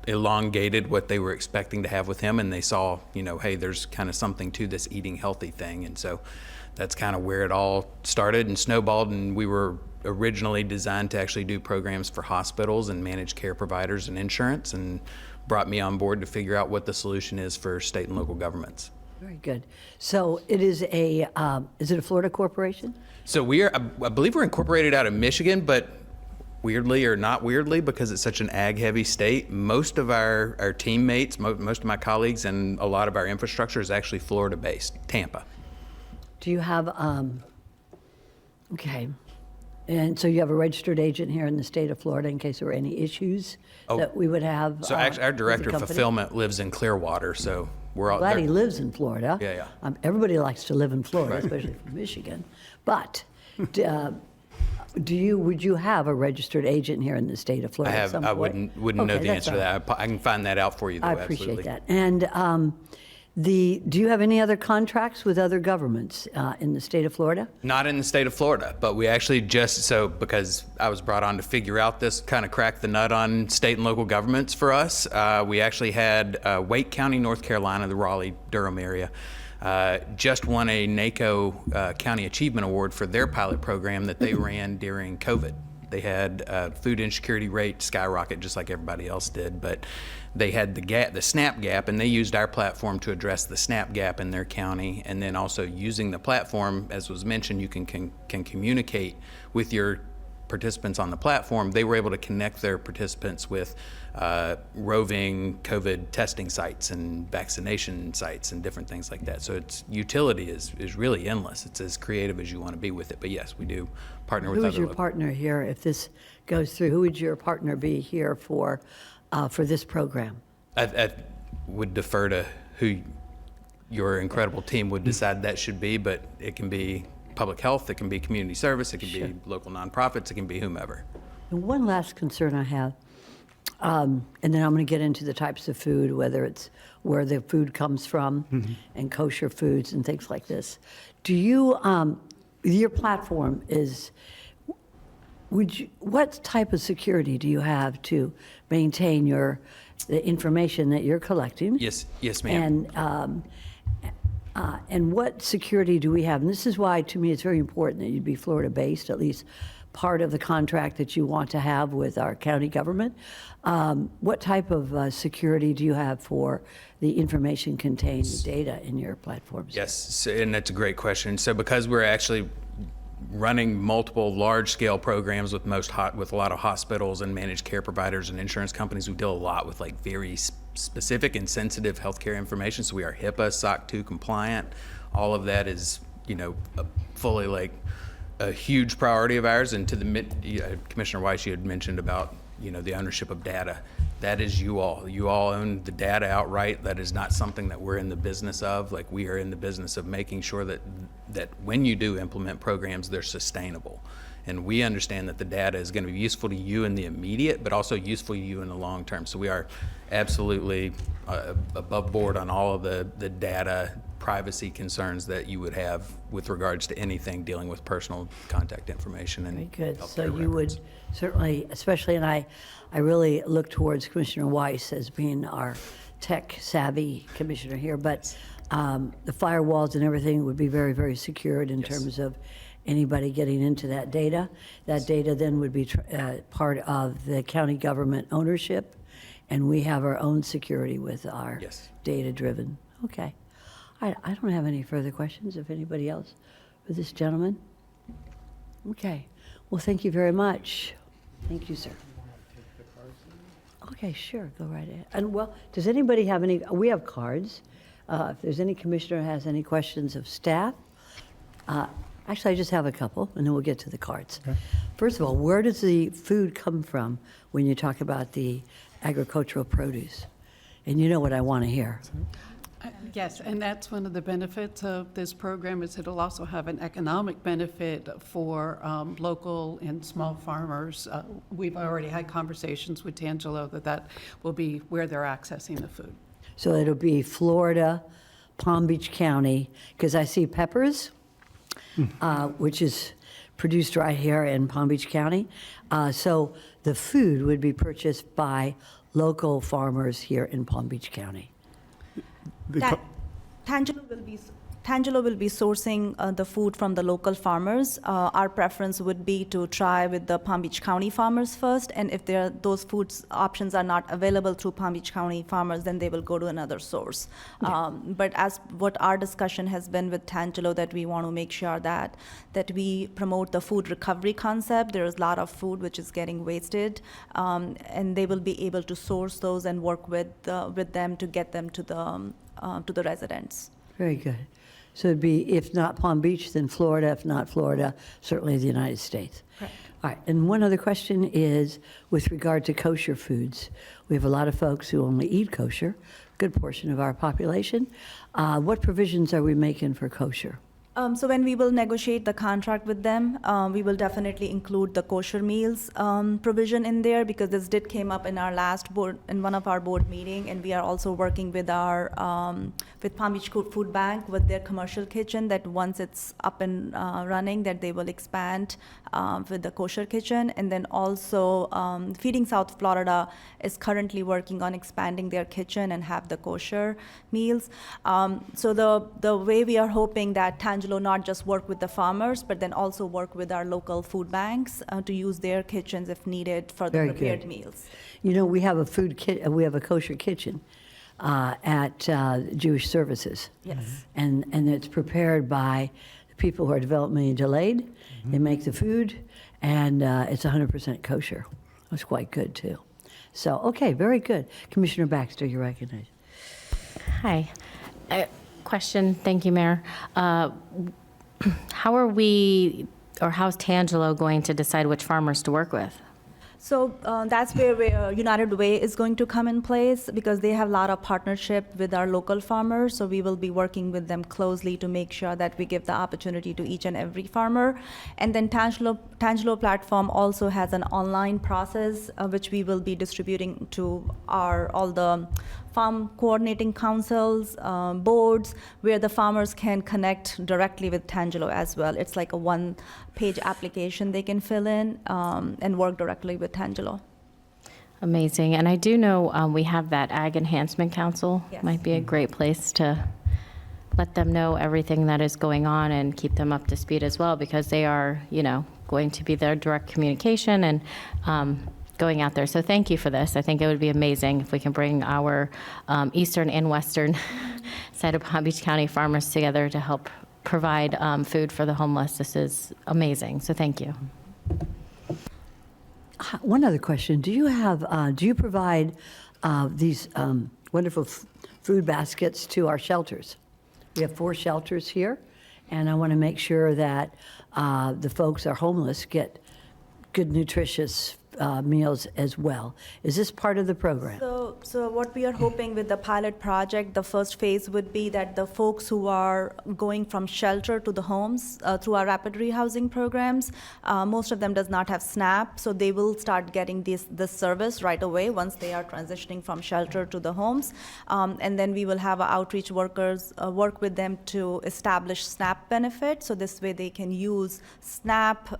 S15: elongated what they were expecting to have with him, and they saw, hey, there's kind of something to this eating healthy thing. And so that's kind of where it all started and snowballed, and we were originally designed to actually do programs for hospitals and managed care providers and insurance, and brought me on board to figure out what the solution is for state and local governments.
S1: Very good. So it is is it a Florida corporation?
S15: So I believe we're incorporated out of Michigan, but weirdly or not weirdly, because it's such an ag-heavy state, most of our teammates, most of my colleagues, and a lot of our infrastructure is actually Florida-based, Tampa.
S1: Do you have, okay. And so you have a registered agent here in the state of Florida in case there were any issues that we would have?
S15: So actually, our director of fulfillment lives in Clearwater, so we're all
S1: glad he lives in Florida.
S15: Yeah.
S1: Everybody likes to live in Florida, especially from Michigan. But would you have a registered agent here in the state of Florida?
S15: I wouldn't know the answer to that. I can find that out for you, though.
S1: I appreciate
S15: absolutely.
S1: that. And Do you have any other contracts with other governments in the state of Florida?
S15: Not in the state of Florida, but we actually because I was brought on to figure out this, kind of crack the nut on state and local governments for us, we actually had Wake County, North Carolina, the Raleigh-Durham area, just won a NACO County Achievement Award for their pilot program that they ran during COVID. They had food insecurity rate skyrocket just like everybody else did, but they had the SNAP gap, and they used our platform to address the SNAP gap in their county. And then also using the platform, as was mentioned, you can communicate with your participants on the platform. They were able to connect their participants with roving COVID testing sites and vaccination sites and different things like that. So its utility is really endless. It's as creative as you want to be with it. But yes, we do partner with
S1: Who
S15: other
S1: is your
S15: local-
S1: partner here if this goes through? Who would your partner be here for this program?
S15: I would defer to who your incredible team would decide that should be, but it can be public health, it can be community service, it can be local nonprofits, it can be whomever.
S1: And one last concern I have, and then I'm going to get into the types of food, whether it's where the food comes from and kosher foods and things like this. Do you, your platform is, what type of security do you have to maintain the information that you're collecting?
S15: Yes, ma'am.
S1: And what security do we have? And this is why, to me, it's very important that you'd be Florida-based, at least part of the contract that you want to have with our county government. What type of security do you have for the information contained, the data in your platforms?
S15: Yes, and that's a great question. So because we're actually running multiple large-scale programs with a lot of hospitals and managed care providers and insurance companies, we deal a lot with like very specific and sensitive healthcare information. So we are HIPAA, SOC 2 compliant. All of that is, fully like a huge priority of ours. And to the Commissioner Weiss, you had mentioned about the ownership of data. That is you all. You all own the data outright. That is not something that we're in the business of. Like, we are in the business of making sure that when you do implement programs, they're sustainable. And we understand that the data is going to be useful to you in the immediate, but also useful to you in the long term. So we are absolutely above board on all of the data privacy concerns that you would have with regards to anything dealing with personal contact information. And
S1: very good. So you would certainly, especially, and I really look towards Commissioner Weiss as being our tech savvy commissioner here, but the firewalls and everything would be very, very secured in terms of anybody getting into that data. That data then would be part of the county government ownership, and we have our own security with our data-driven. Okay. I don't have any further questions. If anybody else for this gentleman? Okay. Well, thank you very much. Thank you, sir. Okay, sure. Go right ahead. And well, does anybody have any? We have cards. If there's any commissioner who has any questions of staff. Actually, I just have a couple, and then we'll get to the cards. Okay. First of all, where does the food come from when you talk about the agricultural produce? And you know what I want to hear.
S12: Yes, and that's one of the benefits of this program, is it'll also have an economic benefit for local and small farmers. We've already had conversations with Tangelo that will be where they're accessing the food.
S1: So it'll be Florida, Palm Beach County, because I see peppers, which is produced right here in Palm Beach County. So the food would be purchased by local farmers here in Palm Beach County.
S14: Tangelo will be sourcing the food from the local farmers. Our preference would be to try with the Palm Beach County farmers first, and if those food options are not available through Palm Beach County farmers, then they will go to another source. Yeah. But as what our discussion has been with Tangelo, that we want to make sure that we promote the food recovery concept. There is a lot of food which is getting wasted, and they will be able to source those and work with them to get them to the residents.
S1: Very good. So it'd be, if not Palm Beach, then Florida. If not Florida, certainly the United States.
S14: Correct.
S1: All right. And one other question is with regard to kosher foods. We have a lot of folks who only eat kosher, a good portion of our population. What provisions are we making for kosher?
S14: So when we will negotiate the contract with them, we will definitely include the kosher meals provision in there, because this did came up in our last board, in one of our board meeting, and we are also working with our with Palm Beach Food Bank with their commercial kitchen, that once it's up and running, that they will expand with the kosher kitchen. And then also Feeding South Florida is currently working on expanding their kitchen and have the kosher meals. So the way we are hoping that Tangelo not just work with the farmers, but then also work with our local food banks to use their kitchens if needed for the
S1: Very
S14: prepared
S1: good.
S14: meals.
S1: You know, we have we have a kosher kitchen at Jewish Services.
S14: Yes.
S1: And it's prepared by the people who are developmentally delayed. They make the food, and it's 100% kosher. It's quite good, too. So, okay, very good. Commissioner Baxter, you're recognized.
S8: Hi. Question, thank you, Mayor. How are we, or how's Tangelo going to decide which farmers to work with?
S14: So that's where United Way is going to come in place, because they have a lot of partnership with our local farmers. So we will be working with them closely to make sure that we give the opportunity to each and every farmer. And then Tangelo platform also has an online process which we will be distributing to all the farm coordinating councils, boards, where the farmers can connect directly with Tangelo as well. It's like a one-page application they can fill in and work directly with Tangelo.
S8: Amazing. And I do know we have that Ag Enhancement Council.
S14: Yes.
S8: Might be a great place to let them know everything that is going on and keep them up to speed as well, because they are, going to be their direct communication and going out there. So thank you for this. I think it would be amazing if we can bring our eastern and western side of Palm Beach County farmers together to help provide food for the homeless. This is amazing. So thank you.
S1: One other question. Do you provide these wonderful food baskets to our shelters? We have 4 shelters here, and I want to make sure that the folks who are homeless get good, nutritious meals as well. Is this part of the program?
S14: So what we are hoping with the pilot project, the first phase would be that the folks who are going from shelter to the homes through our rapid rehousing programs, most of them does not have SNAP, so they will start getting this service right away once they are transitioning from shelter to the homes. And then we will have our outreach workers work with them to establish SNAP benefits, so this way they can use SNAP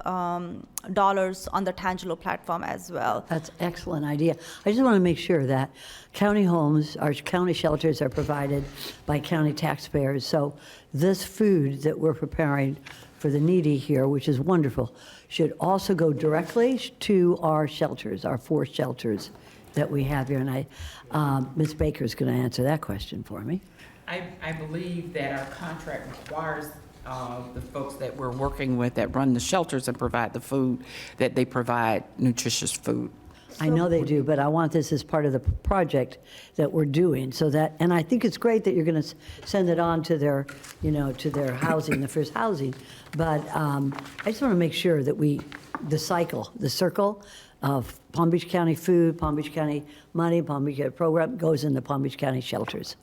S14: dollars on the Tangelo platform as well.
S1: That's an excellent idea. I just want to make sure that county homes, our county shelters are provided by county taxpayers. So this food that we're preparing for the needy here, which is wonderful, should also go directly to our shelters, our 4 shelters that we have here. And Ms. Baker is going to answer that question for me.
S10: I believe that our contract requires the folks that we're working with that run the shelters and provide the food, that they provide nutritious food.
S1: I know they do, but I want this as part of the project that we're doing, so that, and I think it's great that you're going to send it on to their, to their housing, the first housing, but I just want to make sure that the circle of Palm Beach County food, Palm Beach County money, Palm Beach County program goes into Palm Beach County shelters.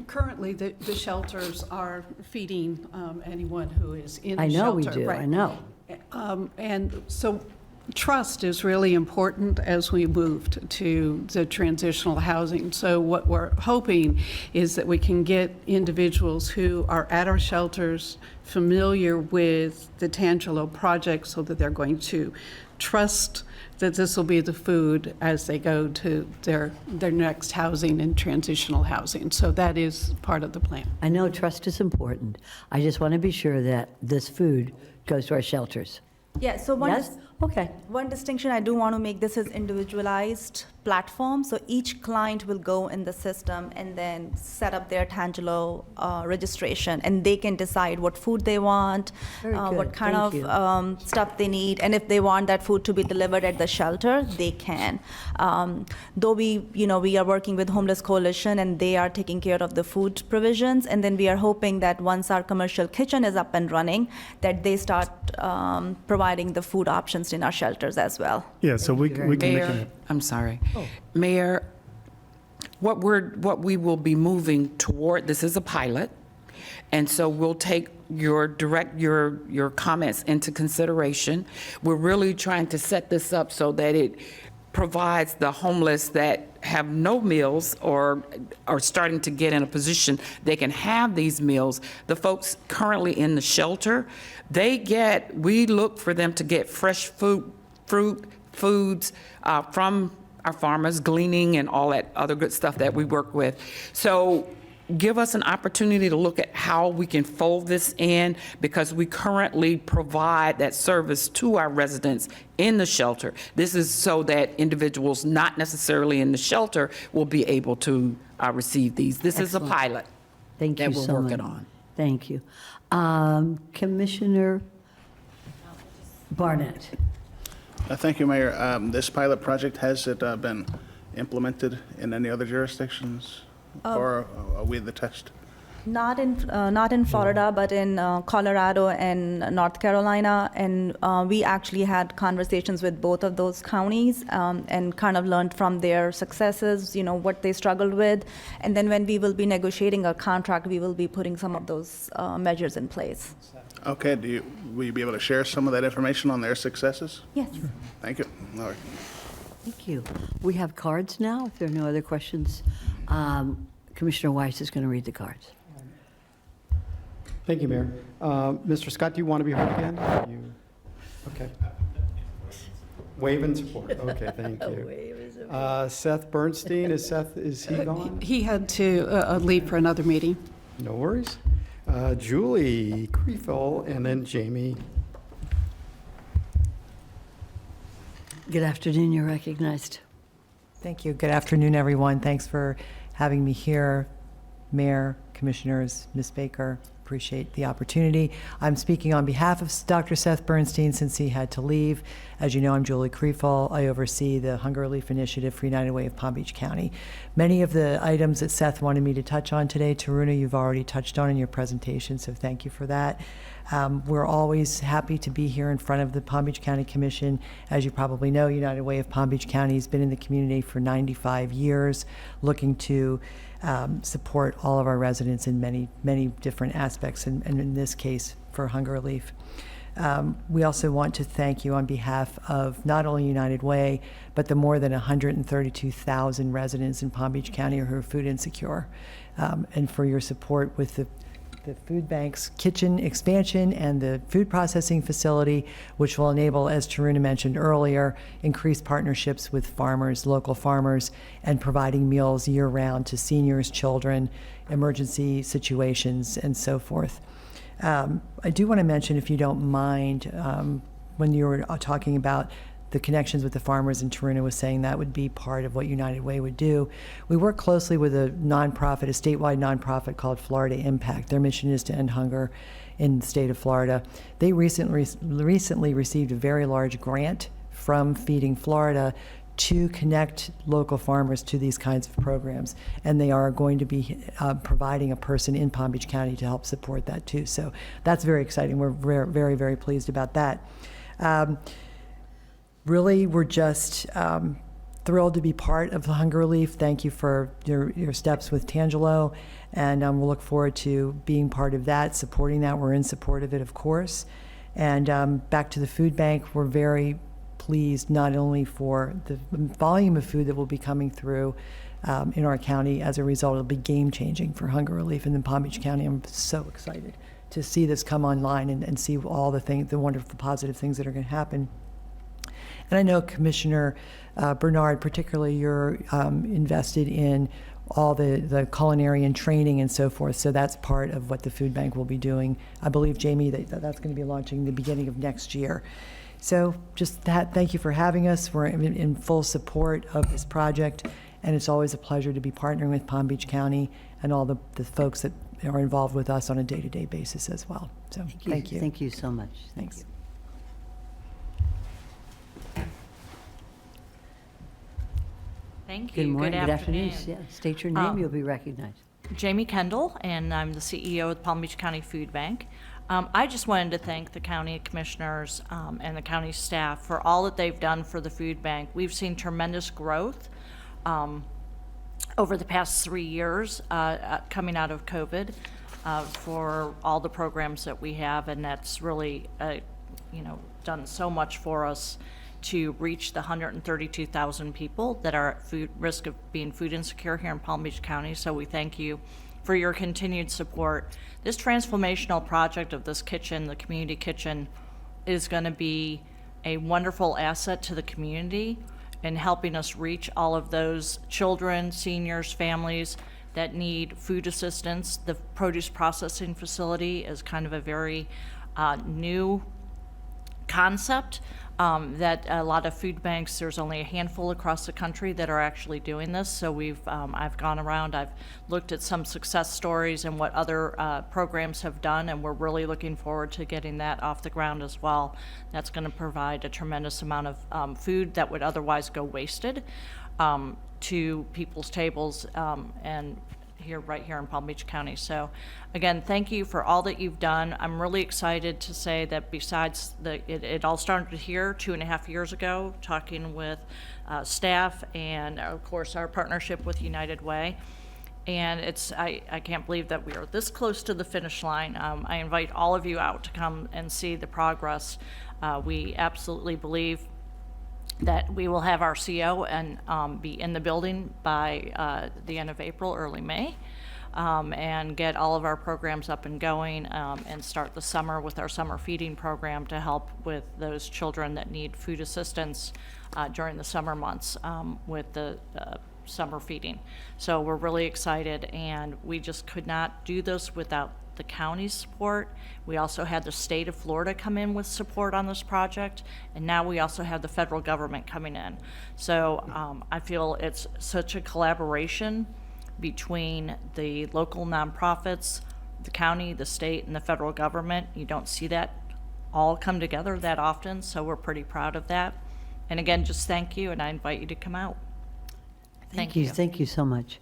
S12: Currently, the shelters are feeding anyone who is in the
S1: I know
S12: shelter.
S1: we do,
S12: right.
S1: I know.
S12: And so trust is really important as we moved to the transitional housing. So what we're hoping is that we can get individuals who are at our shelters familiar with the Tangelo project, so that they're going to trust that this will be the food as they go to their next housing and transitional housing. So that is part of the plan.
S1: I know trust is important. I just want to be sure that this food goes to our shelters.
S14: Yeah, so
S1: Yes? Okay.
S14: one distinction I do want to make, this is individualized platform, so each client will go in the system and then set up their Tangelo registration, and they can decide what food they want,
S1: Very good.
S14: what kind
S1: Thank
S14: of stuff they need, and if they want that food to be delivered at the shelter, they can. Though we are working with Homeless Coalition, and they are taking care of the food provisions, and then we are hoping that once our commercial kitchen is up and running, that they start providing the food options in our shelters as well.
S13: Yeah, so we can make
S10: Mayor,
S13: it.
S10: I'm sorry. Mayor, what we will be moving toward, this is a pilot, and so we'll take your comments into consideration. We're really trying to set this up so that it provides the homeless that have no meals or are starting to get in a position they can have these meals. The folks currently in the shelter, we look for them to get fresh foods from our farmers, gleaning and all that other good stuff that we work with. So give us an opportunity to look at how we can fold this in, because we currently provide that service to our residents in the shelter. This is so that individuals not necessarily in the shelter will be able to receive these. This is a
S1: Excellent.
S10: pilot
S1: Thank you
S10: that we're
S1: so
S10: working
S1: much.
S10: on.
S1: Thank you. Commissioner Barnett.
S3: Thank you, Mayor. This pilot project, has it been implemented in any other jurisdictions? Or are we the test?
S14: Not in Florida, but in Colorado and North Carolina, and we actually had conversations with both of those counties and kind of learned from their successes, what they struggled with, and then when we will be negotiating a contract, we will be putting some of those measures in place.
S3: Okay, will you be able to share some of that information on their successes?
S14: Yes.
S3: Thank you. All right.
S1: Thank you. We have cards now, if there are no other questions. Commissioner Weiss is going to read the cards.
S6: Thank you, Mayor. Mr. Scott, do you want to be heard again? Okay. Wave and support. Okay, thank you. Seth Bernstein, is he gone?
S12: He had to leave for another meeting.
S6: No worries. Julie Kriefel, and then Jamie.
S1: Good afternoon, you're recognized.
S16: Thank you. Good afternoon, everyone. Thanks for having me here. Mayor, Commissioners, Ms. Baker, appreciate the opportunity. I'm speaking on behalf of Dr. Seth Bernstein since he had to leave. As you know, I'm Julie Kriefel. I oversee the Hunger Relief Initiative for United Way of Palm Beach County. Many of the items that Seth wanted me to touch on today, Taruna, you've already touched on in your presentation, so thank you for that. We're always happy to be here in front of the Palm Beach County Commission. As you probably know, United Way of Palm Beach County has been in the community for 95 years, looking to support all of our residents in many, many different aspects, and in this case, for hunger relief. We also want to thank you on behalf of not only United Way, but the more than 132,000 residents in Palm Beach County who are food insecure, and for your support with the food bank's kitchen expansion and the food processing facility, which will enable, as Taruna mentioned earlier, increased partnerships with farmers, local farmers, and providing meals year-round to seniors, children, emergency situations, and so forth. I do want to mention, if you don't mind, when you were talking about the connections with the farmers, and Taruna was saying that would be part of what United Way would do. We work closely with a nonprofit, a statewide nonprofit called Florida Impact. Their mission is to end hunger in the state of Florida. They recently received a very large grant from Feeding Florida to connect local farmers to these kinds of programs. And they are going to be providing a person in Palm Beach County to help support that too. So that's very exciting. We're very, very pleased about that. Really, we're just thrilled to be part of the Hunger Relief. Thank you for your steps with Tangelo, and we'll look forward to being part of that, supporting that. We're in support of it, of course. And back to the food bank, we're very pleased not only for the volume of food that will be coming through in our county as a result. It'll be game-changing for hunger relief in Palm Beach County. I'm so excited to see this come online and see all the wonderful positive things that are going to happen. And I know Commissioner Bernard, particularly, you're invested in all the culinary and training and so forth. So that's part of what the food bank will be doing. I believe, Jamie, that's going to be launching the beginning of next year. So just that, thank you for having us. We're in full support of this project, and it's always a pleasure to be partnering with Palm Beach County and all the folks that are involved with us on a day-to-day basis as well. So thank you.
S1: Thank you so much.
S16: Thanks.
S17: Thank you.
S1: Good morning.
S17: Good afternoon.
S1: Yeah, state your name. You'll be recognized.
S17: Jamie Kendall, and I'm the CEO of the Palm Beach County Food Bank. I just wanted to thank the county commissioners and the county staff for all that they've done for the food bank. We've seen tremendous growth over the past 3 years coming out of COVID. for all the programs that we have, and that's really, done so much for us to reach the 132,000 people that are at risk of being food insecure here in Palm Beach County. So we thank you for your continued support. This transformational project of this kitchen, the community kitchen, is going to be a wonderful asset to the community in helping us reach all of those children, seniors, families that need food assistance. The produce processing facility is kind of a very new concept that a lot of food banks, there's only a handful across the country that are actually doing this. So I've gone around, I've looked at some success stories and what other programs have done, and we're really looking forward to getting that off the ground as well. That's going to provide a tremendous amount of food that would otherwise go wasted to people's tables and right here in Palm Beach County. So again, thank you for all that you've done. I'm really excited to say that besides it all started here 2.5 years ago, talking with staff and of course our partnership with United Way. And I can't believe that we are this close to the finish line. I invite all of you out to come and see the progress. We absolutely believe that we will have our CO and be in the building by the end of April, early May, and get all of our programs up and going and start the summer with our summer feeding program to help with those children that need food assistance during the summer months with the summer feeding. So we're really excited, and we just could not do this without the county's support. We also had the state of Florida come in with support on this project, and now we also have the federal government coming in. So I feel it's such a collaboration between the local nonprofits, the county, the state, and the federal government. You don't see that all come together that often, so we're pretty proud of that. And again, just thank you, and I invite you to come out.
S1: Thank you. Thank you so much.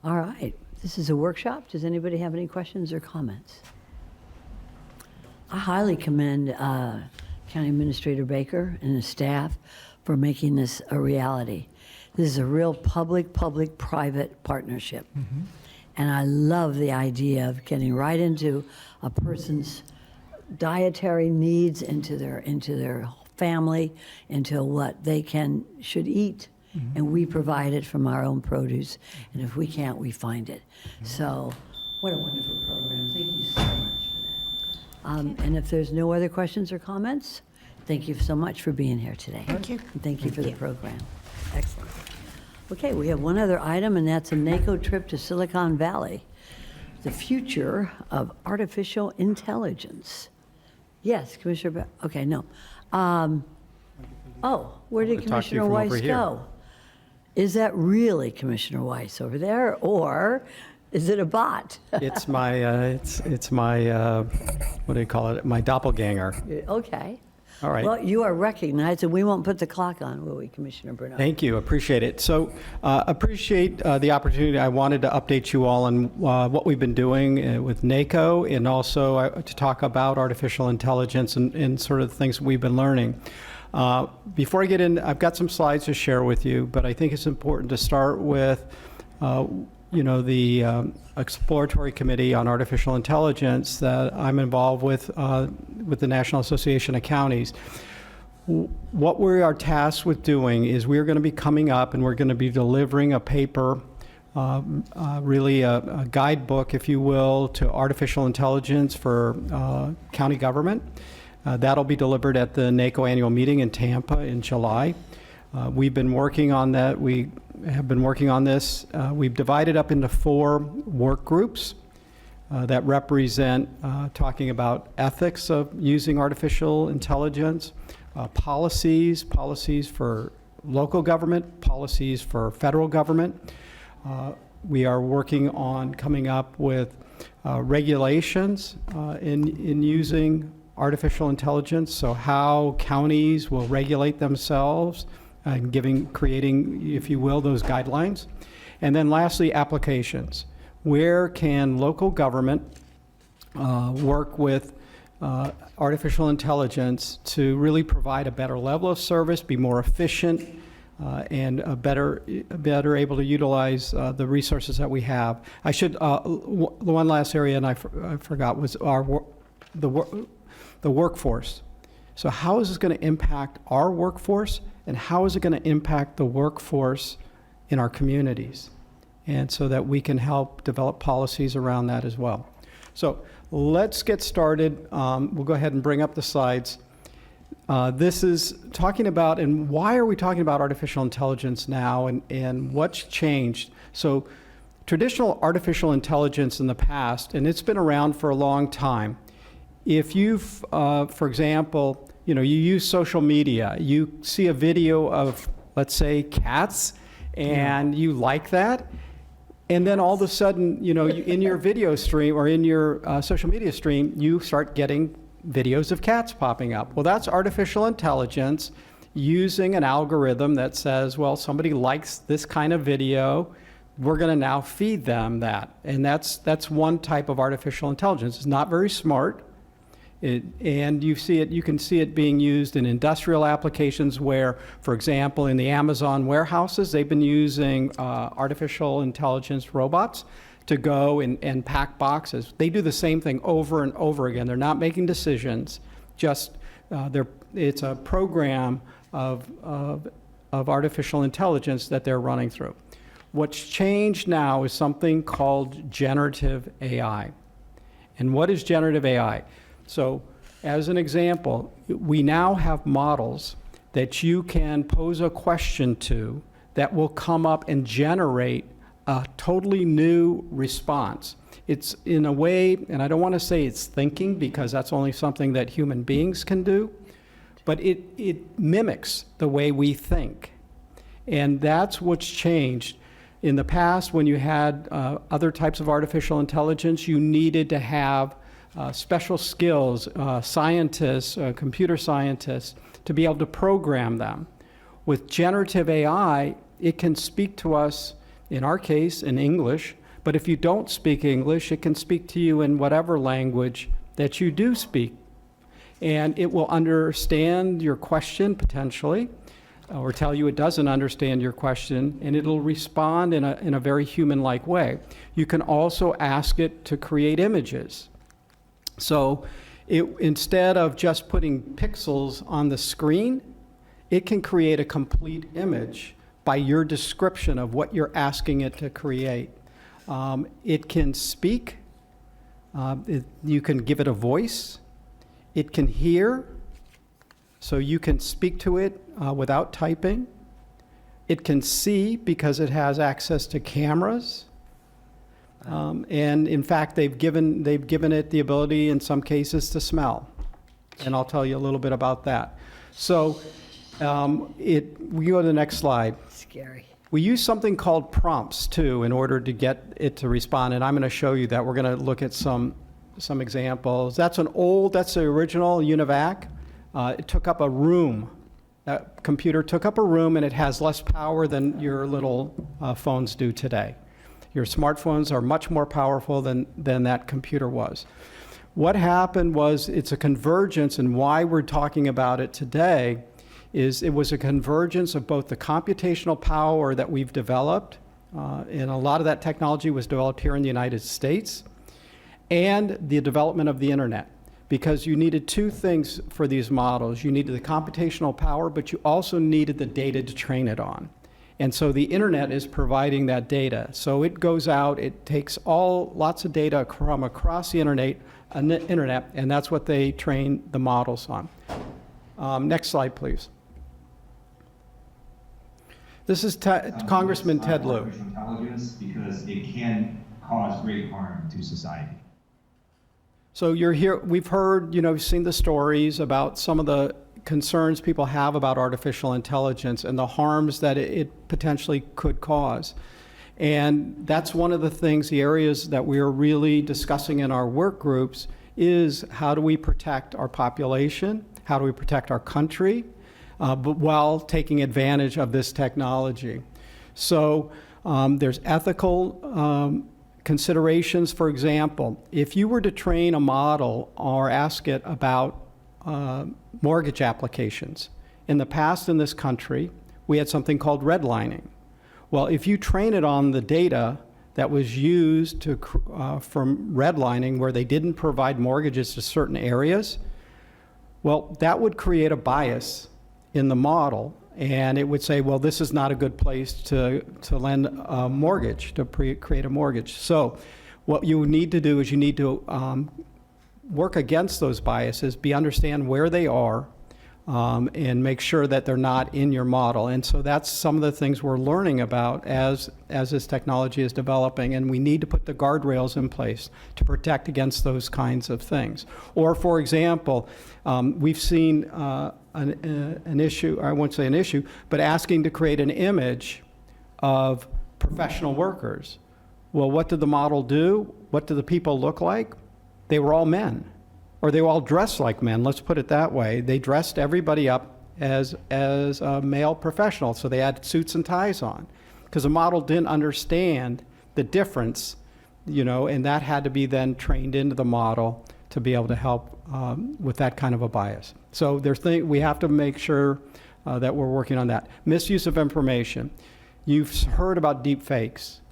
S1: All right. This is a workshop. Does anybody have any questions or comments? I highly commend County Administrator Baker and his staff for making this a reality. This is a real public-private partnership. Mm-hmm. And I love the idea of getting right into a person's dietary needs, into their family, into what they should eat. Mm-hmm. And we provide it from our own produce. And if we can't, we find it. Mm-hmm. So what a wonderful program. Thank you so much for that. And if there's no other questions or comments, thank you so much for being here today.
S10: Thank you.
S1: And thank you for the program. Excellent. Okay, we have one other item, and that's a NACO trip to Silicon Valley. The future of artificial intelligence. Yes, Commissioner, okay, no. Where did Commissioner Weiss go? Is that really Commissioner Weiss over there, or is it a bot?
S6: It's my, it's my, what do you call it? My doppelganger.
S1: Okay.
S6: All right.
S1: Well, you are recognized, and we won't put the clock on, will we, Commissioner Bernard?
S6: Thank you. Appreciate it. So appreciate the opportunity. I wanted to update you all on what we've been doing with NACO, and also to talk about artificial intelligence and sort of the things we've been learning. Before I get in, I've got some slides to share with you, but I think it's important to start with, the exploratory committee on artificial intelligence that I'm involved with the National Association of Counties. What we are tasked with doing is we're going to be coming up and we're going to be delivering a paper, really a guidebook, if you will, to artificial intelligence for county government. That'll be delivered at the NACO annual meeting in Tampa in July. We've been working on that. We have been working on this. We've divided up into 4 work groups that represent talking about ethics of using artificial intelligence, policies for local government, policies for federal government. We are working on coming up with regulations in using artificial intelligence, so how counties will regulate themselves and creating, if you will, those guidelines. And then lastly, applications. Where can local government work with artificial intelligence to really provide a better level of service, be more efficient, and better able to utilize the resources that we have. I should, one last area, and I forgot, was the workforce. So how is this going to impact our workforce, and how is it going to impact the workforce in our communities? And so that we can help develop policies around that as well. So let's get started. We'll go ahead and bring up the slides. This is talking about, and why are we talking about artificial intelligence now, and what's changed? So traditional artificial intelligence in the past, and it's been around for a long time. If you've, for example, you use social media, you see a video of, let's say, cats, and you like that, and then all of a sudden, in your video stream or in your social media stream, you start getting videos of cats popping up. Well, that's artificial intelligence using an algorithm that says, well, somebody likes this kind of video, we're going to now feed them that. And that's one type of artificial intelligence. It's not very smart. And you can see it being used in industrial applications where, for example, in the Amazon warehouses, they've been using artificial intelligence robots to go and pack boxes. They do the same thing over and over again. They're not making decisions, just it's a program of artificial intelligence that they're running through. What's changed now is something called generative AI. And what is generative AI? So as an example, we now have models that you can pose a question to that will come up and generate a totally new response. It's in a way, and I don't want to say it's thinking because that's only something that human beings can do, but it mimics the way we think. And that's what's changed. In the past, when you had other types of artificial intelligence, you needed to have special skills, scientists, computer scientists, to be able to program them. With generative AI, it can speak to us, in our case, in English, but if you don't speak English, it can speak to you in whatever language that you do speak. And it will understand your question, potentially, or tell you it doesn't understand your question, and it'll respond in a very human-like way. You can also ask it to create images. So instead of just putting pixels on the screen, it can create a complete image by your description of what you're asking it to create. It can speak. You can give it a voice. It can hear, so you can speak to it without typing. It can see because it has access to cameras. And in fact, they've given it the ability in some cases to smell. And I'll tell you a little bit about that. So we go to the next slide.
S1: Scary. We use something called prompts too in order to get it to respond. And I'm going to show you that. We're going to look at some examples. That's the original UNIVAC. It took up a room. That computer took up a room, and it has less power than your little phones do today. Your smartphones are much more powerful than that computer was. What happened was it's a convergence, and why we're talking about it today is it was a convergence of both the computational power that we've developed, and a lot of that technology was developed here in the United States, and the development of the internet. Because you needed two things for these models. You needed the computational power, but you also needed the data to train it on. And so the internet is providing that data. So it goes out, it takes lots of data from across the internet, and that's what they train the models on. Next slide, please. This is Congressman Ted Lieu.
S18: Artificial intelligence because it can cause great harm to society.
S1: So we've heard, we've seen the stories about some of the concerns people have about artificial intelligence and the harms that it potentially could cause. And that's one of the areas that we're really discussing in our work groups is how do we protect our population? How do we protect our country? But while taking advantage of this technology. So there's ethical considerations. For example, if you were to train a model or ask it about mortgage applications, in the past in this country,
S6: we had something called redlining. Well, if you train it on the data that was used to, from redlining, where they didn't provide mortgages to certain areas, well, that would create a bias in the model, and it would say, well, this is not a good place to lend a mortgage, to create a mortgage. So what you need to do is you need to work against those biases, understand where they are, and make sure that they're not in your model. And so that's some of the things we're learning about as this technology is developing, and we need to put the guardrails in place to protect against those kinds of things. Or, for example, we've seen an issue, I won't say an issue, but asking to create an image of professional workers. Well, what did the model do? What did the people look like? They were all men. Or they were all dressed like men, let's put it that way. They dressed everybody up as a male professional, so they had suits and ties on. Because the model didn't understand the difference, and that had to be then trained into the model to be able to help with that kind of a bias. So we have to make sure that we're working on that. Misuse of information. You've heard about deep fakes.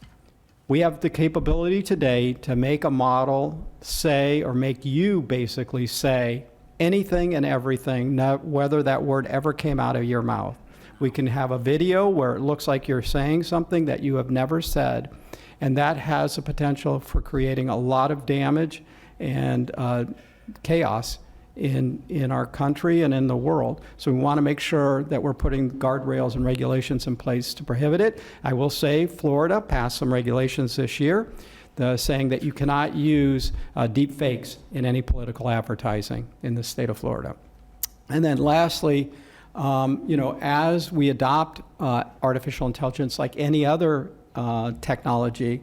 S6: We have the capability today to make a model say, or make you basically say, anything and everything, whether that word ever came out of your mouth. We can have a video where it looks like you're saying something that you have never said, and that has the potential for creating a lot of damage and chaos in our country and in the world. So we want to make sure that we're putting guardrails and regulations in place to prohibit it. I will say Florida passed some regulations this year saying that you cannot use deep fakes in any political advertising in the state of Florida. And then lastly, as we adopt artificial intelligence like any other technology,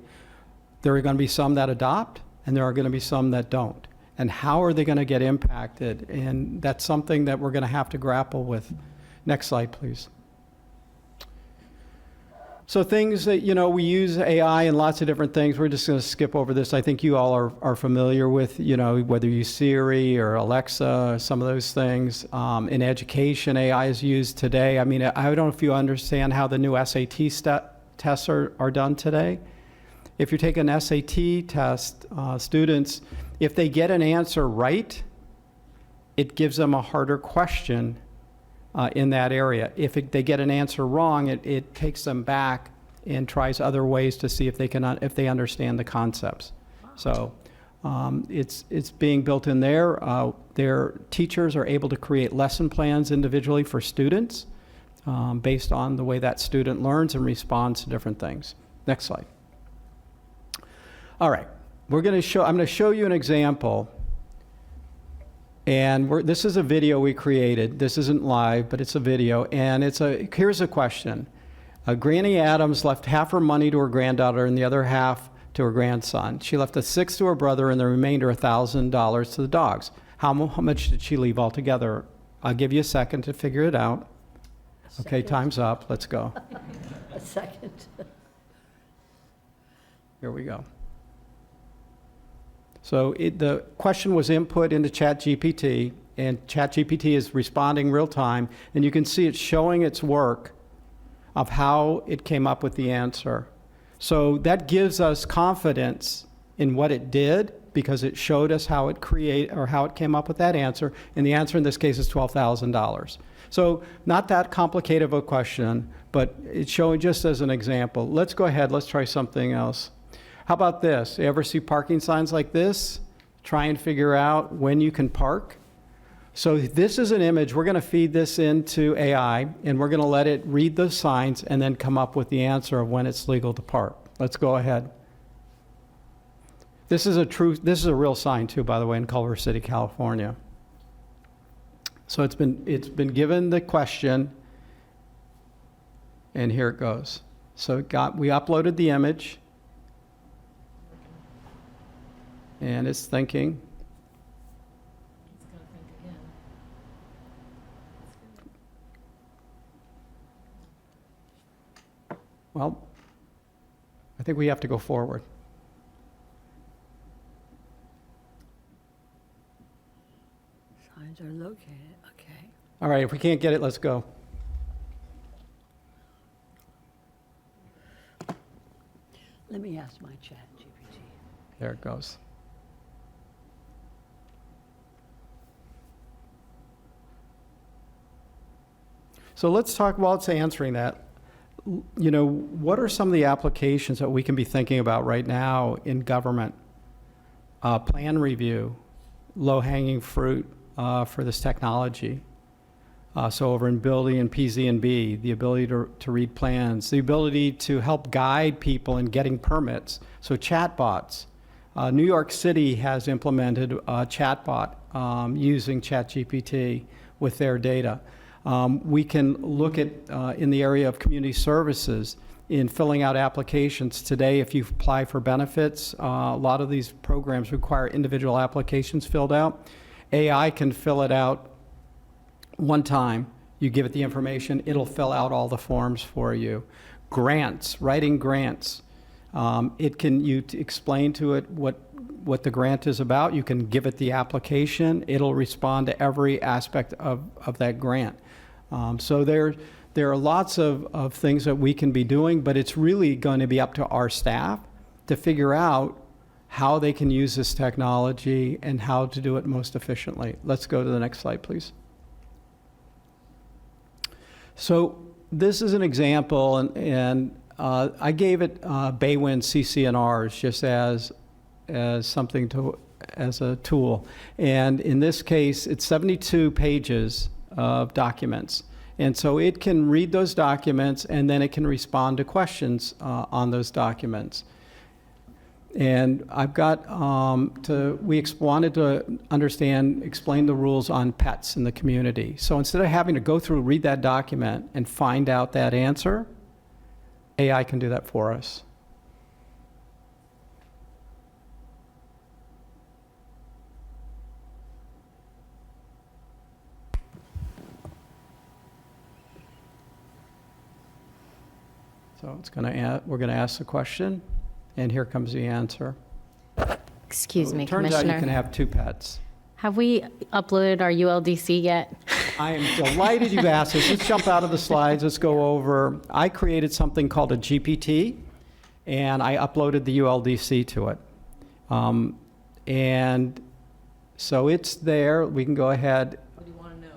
S6: there are going to be some that adopt and there are going to be some that don't. And how are they going to get impacted? And that's something that we're going to have to grapple with. Next slide, please. So things that, we use AI in lots of different things. We're just going to skip over this. I think you all are familiar with, whether you use Siri or Alexa, or some of those things. In education, AI is used today. I mean, I don't know if you understand how the new SAT tests are done today. If you take an SAT test, students, if they get an answer right, it gives them a harder question in that area. If they get an answer wrong, it takes them back and tries other ways to see if they understand the concepts. So it's being built in there. Their teachers are able to create lesson plans individually for students based on the way that student learns and responds to different things. Next slide. All right. I'm going to show you an example, and this is a video we created. This isn't live, but it's a video, and here's a question. Granny Adams left half her money to her granddaughter and the other half to her grandson. She left a sixth to her brother and the remainder $1,000 to the dogs. How much did she leave altogether? I'll give you a second to figure it out. Okay, time's up. Let's go.
S1: A second.
S6: Here we go. So the question was input into ChatGPT, and ChatGPT is responding real time, and you can see it's showing its work of how it came up with the answer. So that gives us confidence in what it did because it showed us how it came up with that answer, and the answer in this case is $12,000. So not that complicated of a question, but it's showing just as an example. Let's go ahead, let's try something else. How about this? You ever see parking signs like this? Try and figure out when you can park. So this is an image. We're going to feed this into AI, and we're going to let it read the signs and then come up with the answer of when it's legal to park. Let's go ahead. This is a real sign too, by the way, in Culver City, California. So it's been given the question, and here it goes. So we uploaded the image. And it's thinking.
S8: It's going to think again.
S6: Well, I think we have to go forward.
S1: Signs are located, okay.
S6: All right, if we can't get it, let's go.
S1: lost my chat GPT.
S6: There it goes. So let's talk, while it's answering that, you know, what are some of the applications that we can be thinking about right now in government? Plan review, low-hanging fruit for this technology. So over in building and PZ&B, the ability to read plans, the ability to help guide people in getting permits. So chatbots. New York City has implemented a chatbot using ChatGPT with their data. We can look at, in the area of community services, in filling out applications. Today, if you apply for benefits, a lot of these programs require individual applications filled out. AI can fill it out one time. You give it the information, it'll fill out all the forms for you. Grants, writing grants. You explain to it what the grant is about. You can give it the application. It'll respond to every aspect of that grant. So there are lots of things that we can be doing, but it's really going to be up to our staff to figure out how they can use this technology and how to do it most efficiently. Let's go to the next slide, please. So this is an example, and I gave it Baywind CCNRs just as something as a tool. And in this case, it's 72 pages of documents. And so it can read those documents, and then it can respond to questions on those documents. And I've got we wanted to explain the rules on pets in the community. So instead of having to go through, read that document, and find out that answer, AI can do that for us. So we're going to ask the question, and here comes the answer.
S8: Excuse me,
S6: Turns
S8: Commissioner.
S6: out you can have two pets.
S8: Have we uploaded our ULDC yet?
S6: I am delighted you've asked this. Let's jump out of the slides. Let's go over. I created something called a GPT, and I uploaded the ULDC to it. And so it's there. We can go ahead.
S16: What do you want to know?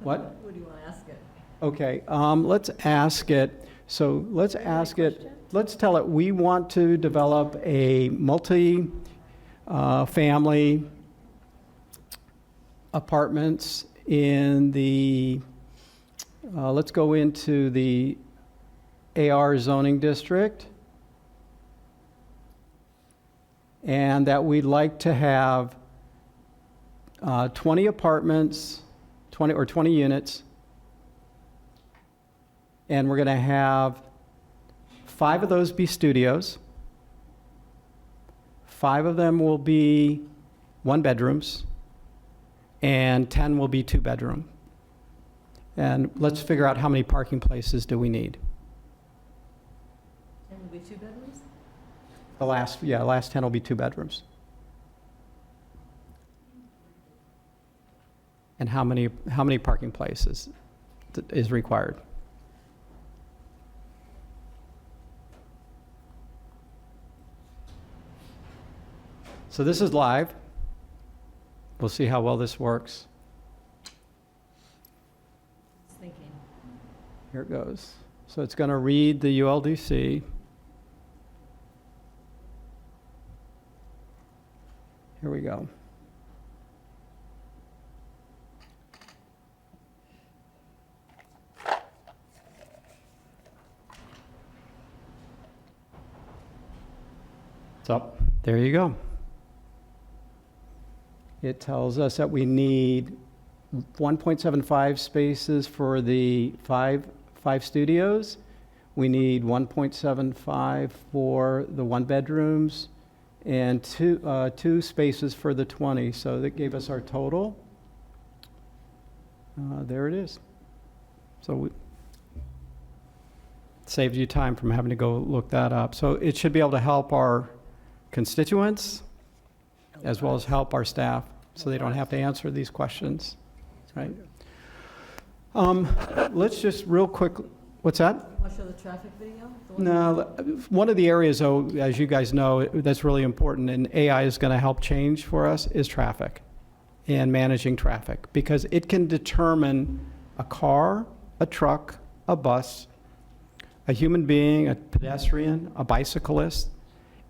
S6: What?
S16: What do you want to ask it?
S6: Okay, let's ask it. So let's ask it, let's tell it we want to develop a multi-family apartments in the, let's go into the AR zoning district, and that we'd like to have 20 apartments, 20 units, and we're going to have 5 of those be studios. 5 of them will be 1-bedrooms, and 10 will be 2-bedroom. And let's figure out how many parking places do we need.
S16: 10 will be 2 bedrooms?
S6: The last 10 will be 2 bedrooms. And how many parking places is required? So this is live. We'll see how well this works.
S16: It's thinking.
S6: Here it goes. So it's going to read the ULDC. Here we go. So there you go. It tells us that we need 1.75 spaces for the five studios. We need 1.75 for the 1-bedrooms and two spaces for the 20. So that gave us our total. There it is. So it saves you time from having to go look that up. So it should be able to help our constituents as well as help our staff so they don't have to answer these questions, right? Let's just real quick What's that?
S1: Want to show the traffic video?
S6: No, one of the areas, though, as you guys know, that's really important, and AI is going to help change for us, is traffic and managing traffic, because it can determine a car, a truck, a bus, a human being, a pedestrian, a bicyclist,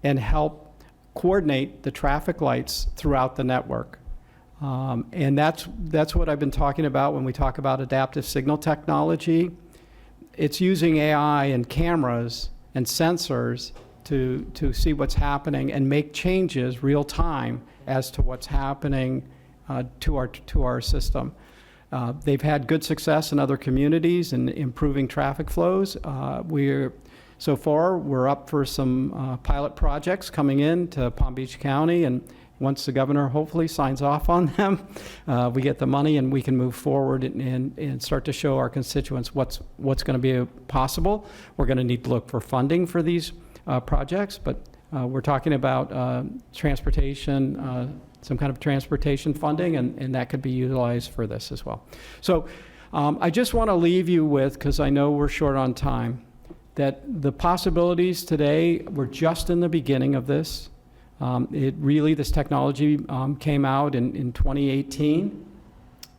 S6: and help coordinate the traffic lights throughout the network. And that's what I've been talking about when we talk about adaptive signal technology. It's using AI and cameras and sensors to see what's happening and make changes real time as to what's happening to our system. They've had good success in other communities in improving traffic flows. So far, we're up for some pilot projects coming in to Palm Beach County, and once the governor hopefully signs off on them, we get the money and we can move forward and start to show our constituents what's going to be possible. We're going to need to look for funding for these projects, but we're talking about transportation, some kind of transportation funding, and that could be utilized for this as well. So I just want to leave you with, because I know we're short on time, that the possibilities today, we're just in the beginning of this. This technology came out in 2018,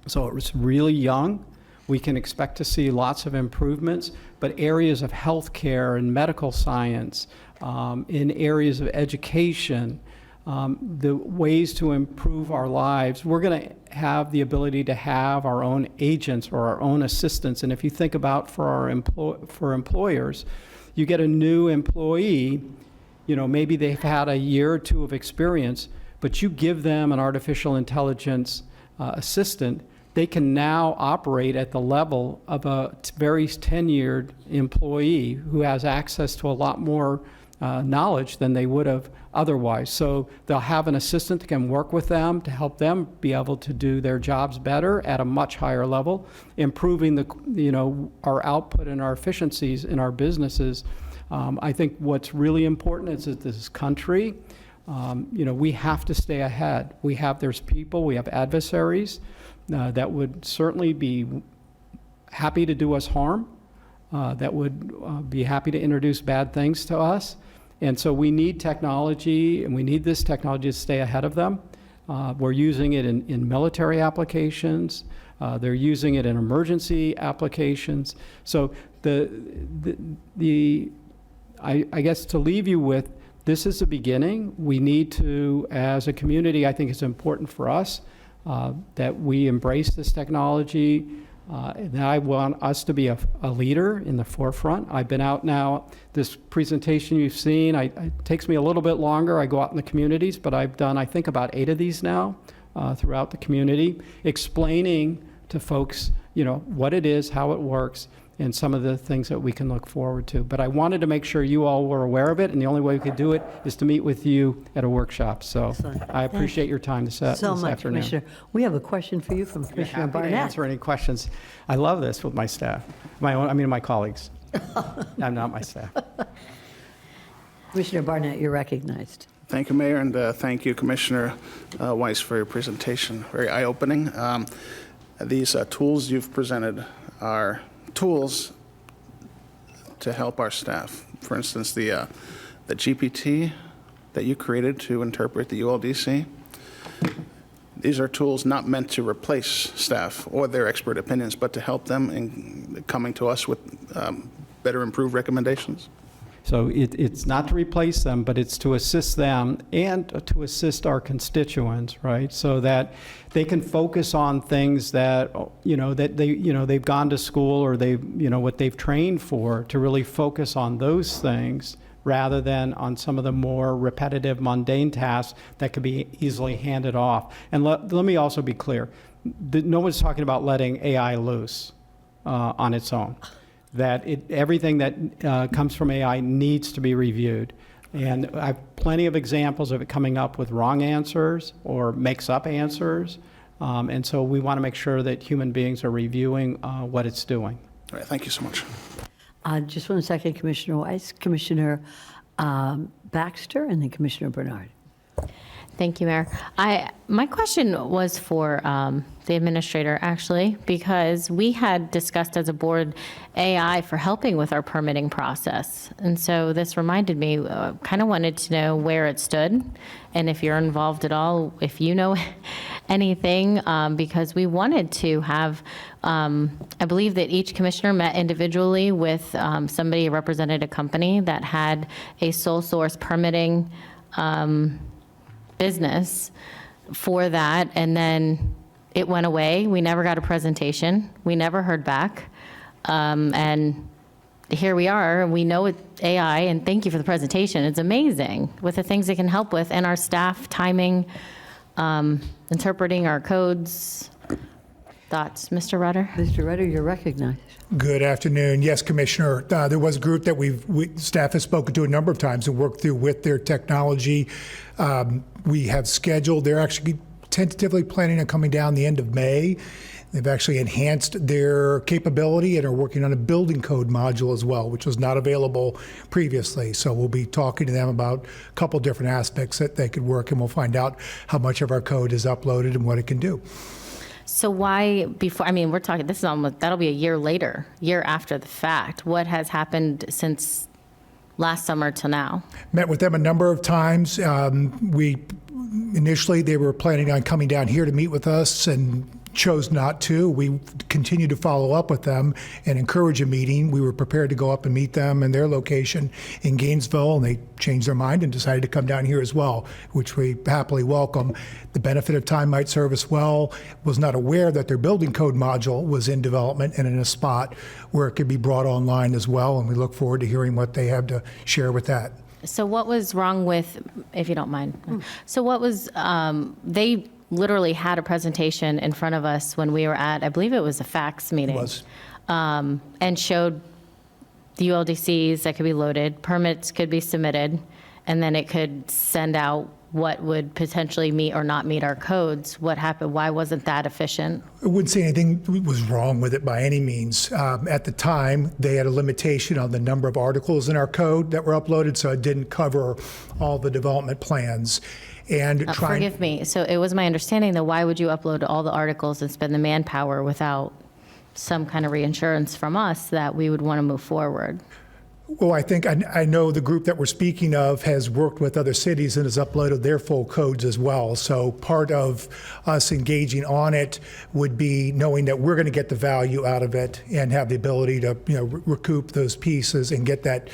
S6: so it was really young. We can expect to see lots of improvements, but areas of healthcare and medical science, in areas of education, the ways to improve our lives, we're going to have the ability to have our own agents or our own assistants. And if you think about for employers, you get a new employee, maybe they've had a year or two of experience, but you give them an artificial intelligence assistant, they can now operate at the level of a very tenured employee who has access to a lot more knowledge than they would have otherwise. So they'll have an assistant that can work with them to help them be able to do their jobs better at a much higher level, improving our output and our efficiencies in our businesses. I think what's really important is that this country, we have to stay ahead. There's people, we have adversaries that would certainly be happy to do us harm, that would be happy to introduce bad things to us. And so we need technology, and we need this technology to stay ahead of them. We're using it in military applications. They're using it in emergency applications. So I guess to leave you with, this is the beginning. We need to, as a community, I think it's important for us that we embrace this technology. And I want us to be a leader in the forefront. I've been out now, this presentation you've seen, it takes me a little bit longer. I go out in the communities, but I've done, I think, about 8 of these now throughout the community, explaining to folks, what it is, how it works, and some of the things that we can look forward to. But I wanted to make sure you all were aware of it, and the only way we could do it is to meet with you at a workshop. So
S1: Excellent.
S6: I appreciate your time this afternoon.
S1: Commissioner. We have a question for you from Commissioner
S6: Happy to
S1: Barnett.
S6: answer any questions. I love this with my staff, my colleagues. I'm not my staff.
S1: Commissioner Barnett, you're recognized.
S3: Thank you, Mayor, and thank you, Commissioner Weiss, for your presentation. Very eye-opening. These tools you've presented are tools to help our staff. For instance, the GPT that you created to interpret the ULDC. These are tools not meant to replace staff or their expert opinions, but to help them in coming to us with better improved recommendations.
S6: So it's not to replace them, but it's to assist them and to assist our constituents, right? So that they can focus on things that, they've gone to school or what they've trained for, to really focus on those things rather than on some of the more repetitive, mundane tasks that could be easily handed off. And let me also be clear, no one's talking about letting AI loose on its own. That everything that comes from AI needs to be reviewed. And I have plenty of examples of it coming up with wrong answers or makes up answers. And so we want to make sure that human beings are reviewing what it's doing.
S3: All right, thank you so much.
S1: Just 1 second, Commissioner Weiss, Commissioner Baxter, and then Commissioner Bernard.
S8: Thank you, Mayor. My question was for the administrator, actually, because we had discussed as a board AI for helping with our permitting process. And so this reminded me, kind of wanted to know where it stood and if you're involved at all, if you know anything, because we wanted to have, I believe that each commissioner met individually with somebody who represented a company that had a sole source permitting business for that, and then it went away. We never got a presentation. We never heard back. And here we are. We know it's AI, and thank you for the presentation. It's amazing with the things it can help with, and our staff timing, interpreting our codes. Thoughts, Mr. Rutter?
S1: Mr. Rutter, you're recognized.
S2: Good afternoon. Yes, Commissioner. There was a group that staff has spoken to a number of times and worked through with their technology. We have scheduled, they're actually tentatively planning on coming down the end of May. They've actually enhanced their capability and are working on a building code module as well, which was not available previously. So we'll be talking to them about a couple different aspects that they could work, and we'll find out how much of our code is uploaded and what it can do.
S8: So why before, I mean, we're talking, this is almost, that'll be a year later, year after the fact. What has happened since last summer to now?
S2: Met with them a number of times. Initially, they were planning on coming down here to meet with us and chose not to. We continued to follow up with them and encourage a meeting. We were prepared to go up and meet them in their location in Gainesville, and they changed their mind and decided to come down here as well, which we happily welcome. The benefit of time might serve us well. Was not aware that their building code module was in development and in a spot where it could be brought online as well, and we look forward to hearing what they have to share with that.
S8: So what was wrong with, if you don't mind, so what was, they literally had a presentation in front of us when we were at, I believe it was a fax meeting.
S2: It was.
S8: And showed the ULDCs that could be loaded, permits could be submitted, and then it could send out what would potentially meet or not meet our codes. What happened? Why wasn't that efficient?
S2: I wouldn't say anything was wrong with it by any means. At the time, they had a limitation on the number of articles in our code that were uploaded, so it didn't cover all the development plans. And
S8: forgive me. So it was my understanding that why would you upload all the articles and spend the manpower without some kind of reinsurance from us that we would want to move forward?
S2: Well, I think I know the group that we're speaking of has worked with other cities and has uploaded their full codes as well. So part of us engaging on it would be knowing that we're going to get the value out of it and have the ability to, recoup those pieces and get that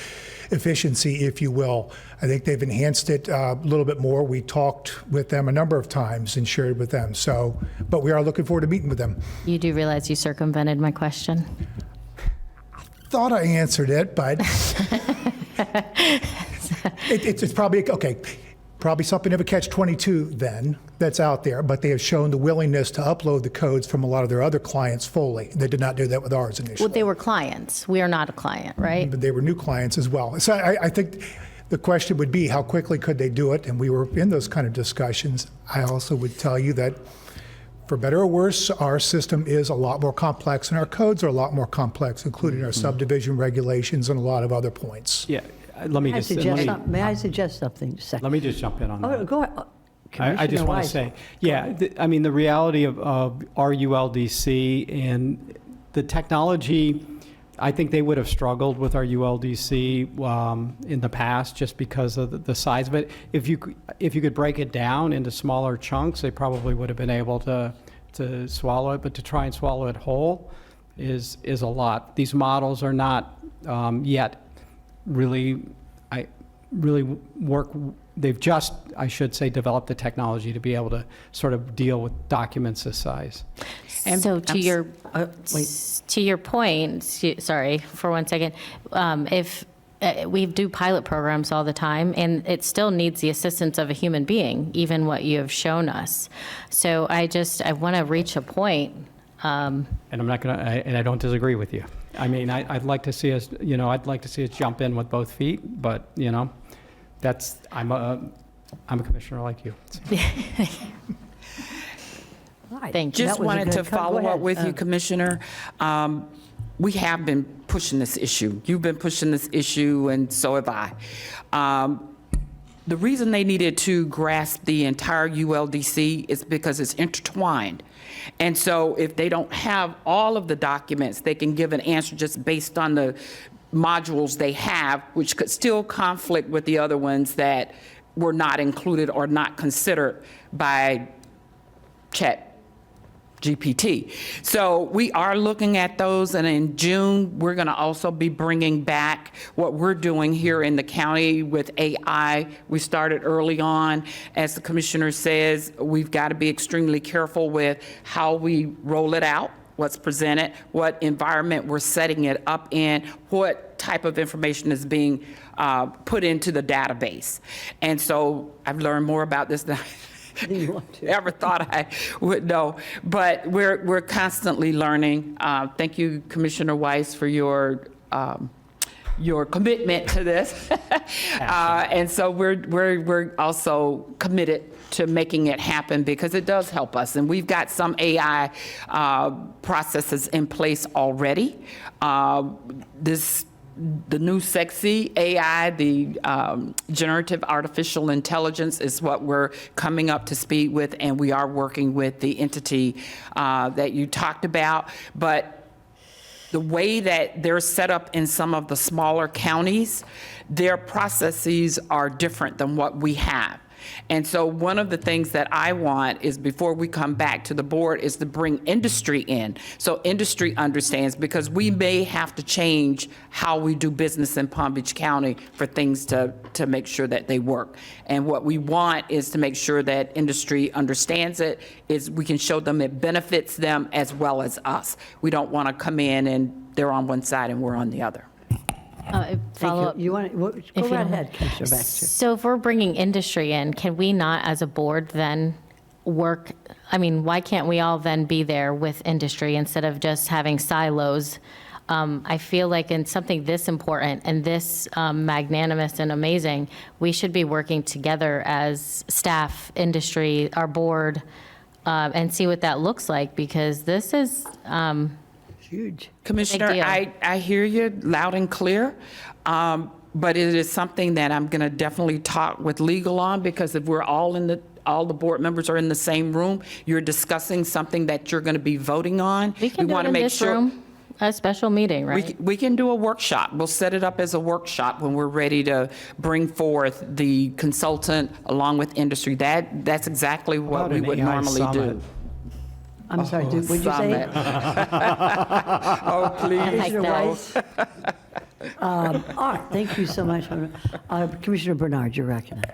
S2: efficiency, if you will. I think they've enhanced it a little bit more. We talked with them a number of times and shared with them. So, but we are looking forward to meeting with them.
S8: You do realize you circumvented my question?
S2: Thought I answered it, but it's probably, okay, probably something of a catch-22 then that's out there, but they have shown the willingness to upload the codes from a lot of their other clients fully. They did not do that with ours initially.
S8: Well, they were clients. We are not a client, right?
S2: But they were new clients as well. So I think the question would be how quickly could they do it, and we were in those kind of discussions. I also would tell you that for better or worse, our system is a lot more complex and our codes are a lot more complex, including our subdivision regulations and a lot of other points.
S6: Yeah, let me just,
S1: May I suggest something just a second?
S6: let me just jump in on
S1: Oh,
S6: that.
S1: go ahead.
S6: I just want to say, I mean, the reality of our ULDC and the technology, I think they would have struggled with our ULDC in the past just because of the size of it. If you could break it down into smaller chunks, they probably would have been able to swallow it. But to try and swallow it whole is a lot. These models are not yet really work. They've just, I should say, developed the technology to be able to sort of deal with documents this size.
S8: And so to your point, sorry for 1 second, if we do pilot programs all the time, and it still needs the assistance of a human being, even what you have shown us. So I want to reach a point.
S6: And I'm not going to, and I don't disagree with you. I mean, I'd like to see us, I'd like to see us jump in with both feet, but, I'm a commissioner like you.
S8: Thank you.
S10: Just wanted to follow up with you, Commissioner. We have been pushing this issue. You've been pushing this issue, and so have I. the reason they needed to grasp the entire ULDC is because it's intertwined. And so if they don't have all of the documents, they can give an answer just based on the modules they have, which could still conflict with the other ones that were not included or not considered by ChatGPT. So we are looking at those, and in June, we're going to also be bringing back what we're doing here in the county with AI. We started early on. As the commissioner says, we've got to be extremely careful with how we roll it out, what's presented, what environment we're setting it up in, what type of information is being put into the database. And so I've learned more about this than I ever thought I would know. But we're constantly learning. Thank you, Commissioner Weiss, for your commitment to this. And so we're also committed to making it happen because it does help us. And we've got some AI processes in place already. The new sexy AI, the generative artificial intelligence, is what we're coming up to speed with, and we are working with the entity that you talked about. But the way that they're set up in some of the smaller counties, their processes are different than what we have. And so one of the things that I want is, before we come back to the board, is to bring industry in. So industry understands, because we may have to change how we do business in Palm Beach County for things to make sure that they work. And what we want is to make sure that industry understands it, is we can show them it benefits them as well as us. We don't want to come in and they're on one side and we're on the other.
S8: Follow up.
S1: You want go right ahead, Commissioner Baxter.
S8: So if we're bringing industry in, can we not, as a board, then work? I mean, why can't we all then be there with industry instead of just having silos? I feel like in something this important and this magnanimous and amazing, we should be working together as staff, industry, our board, and see what that looks like, because this is
S1: huge.
S10: Commissioner, I hear you loud and clear, but it is something that I'm going to definitely talk with legal on, because if we're all the board members are in the same room, you're discussing something that you're going to be voting on.
S8: We can do it in this room, a special meeting, right?
S10: We can do a workshop. We'll set it up as a workshop when we're ready to bring forth the consultant along with industry. That's exactly what we would normally do.
S1: I'm sorry, would you say?
S10: Oh, please.
S1: Commissioner Weiss. All right, thank you so much. Commissioner Bernard, you're recognized.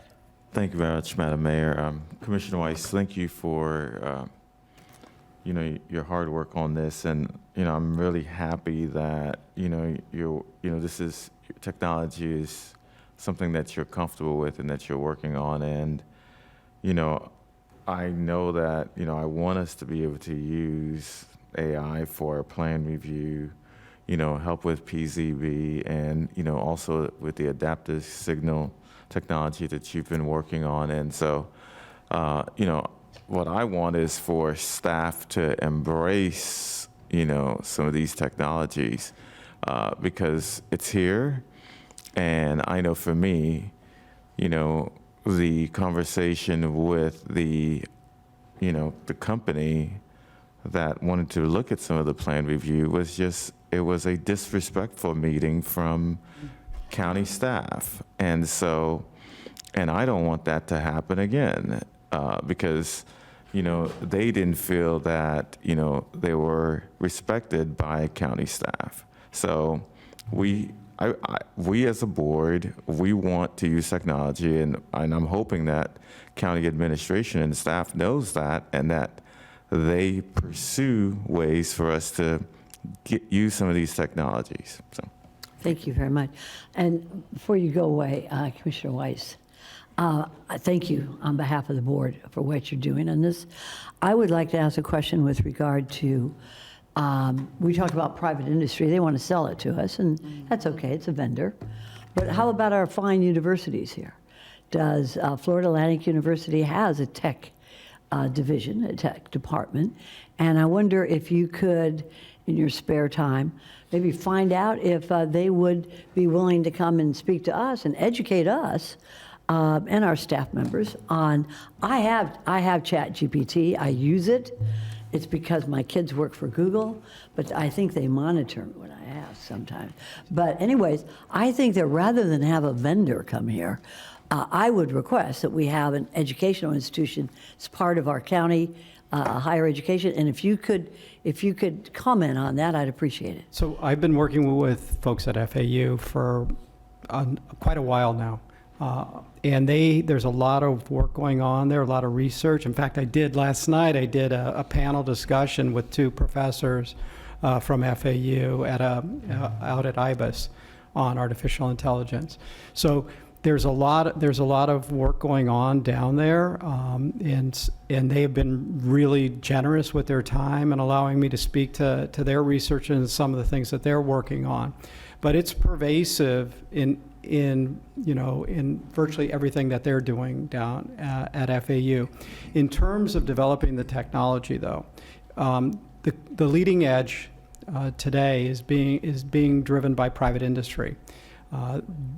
S11: Thank you very much, Madam Mayor. Commissioner Weiss, thank you for your hard work on this, and I'm really happy that this is technology is something that you're comfortable with and that you're working on, and I know that I want us to be able to use AI for plan review, help with PZB, and also with the adaptive signal technology that you've been working on. And so, what I want is for staff to embrace, some of these technologies because it's here. And I know for me, the conversation with the company that wanted to look at some of the plan review was it was a disrespectful meeting from county staff. And so, and I don't want that to happen again because, they didn't feel that, they were respected by county staff. So we as a board, we want to use technology, and I'm hoping that county administration and staff knows that, and that they pursue ways for us to use some of these technologies. So,
S1: thank you very much. And before you go away, Commissioner Weiss, thank you on behalf of the board for what you're doing on this. I would like to ask a question with regard to we talked about private industry. They want to sell it to us, and that's okay. It's a vendor. But how about our fine universities here? Does Florida Atlantic University has a tech division, a tech department? And I wonder if you could, in your spare time, maybe find out if they would be willing to come and speak to us and educate us and our staff members on, I have ChatGPT, I use it. It's because my kids work for Google, but I think they monitor what I ask sometimes. But anyways, I think that rather than have a vendor come here, I would request that we have an educational institution as part of our county higher education. And if you could comment on that, I'd appreciate it.
S6: So I've been working with folks at FAU for quite a while now. And there's a lot of work going on there, a lot of research. In fact, last night I did a panel discussion with 2 professors from FAU out at IBIS on artificial intelligence. So there's a lot of work going on down there, and they have been really generous with their time and allowing me to speak to their research and some of the things that they're working on. But it's pervasive in virtually everything that they're doing down at FAU. In terms of developing the technology, though, the leading edge today is being driven by private industry.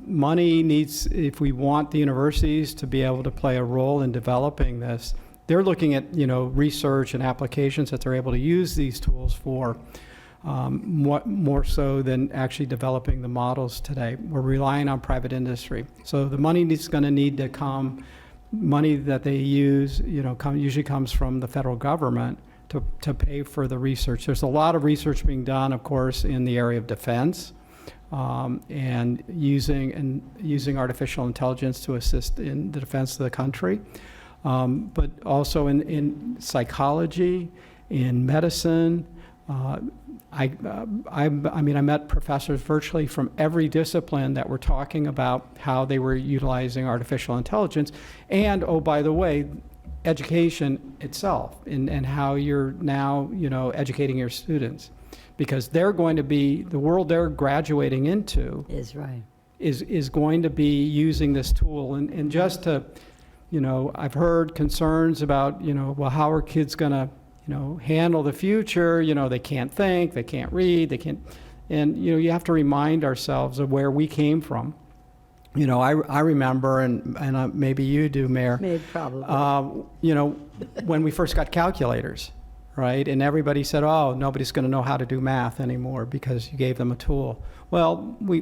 S6: Money needs, if we want the universities to be able to play a role in developing this, they're looking at research and applications that they're able to use these tools for. More so than actually developing the models today. We're relying on private industry. So the money is going to need to come, money that they use, usually comes from the federal government to pay for the research. There's a lot of research being done, of course, in the area of defense, and using artificial intelligence to assist in the defense of the country, but also in psychology, in medicine. I met professors virtually from every discipline that were talking about how they were utilizing artificial intelligence, and oh, by the way, education itself, and how you're now educating your students, because they're going to be, the world they're graduating into is going to be using this tool, and just to, I've heard concerns about well, how are kids going to handle the future? They can't think, they can't read, they can't, and you have to remind ourselves of where we came from. I remember, and maybe you do, Mayor.
S1: Maybe, probably.
S6: When we first got calculators, right? And everybody said, oh, nobody's going to know how to do math anymore because you gave them a tool. Well, we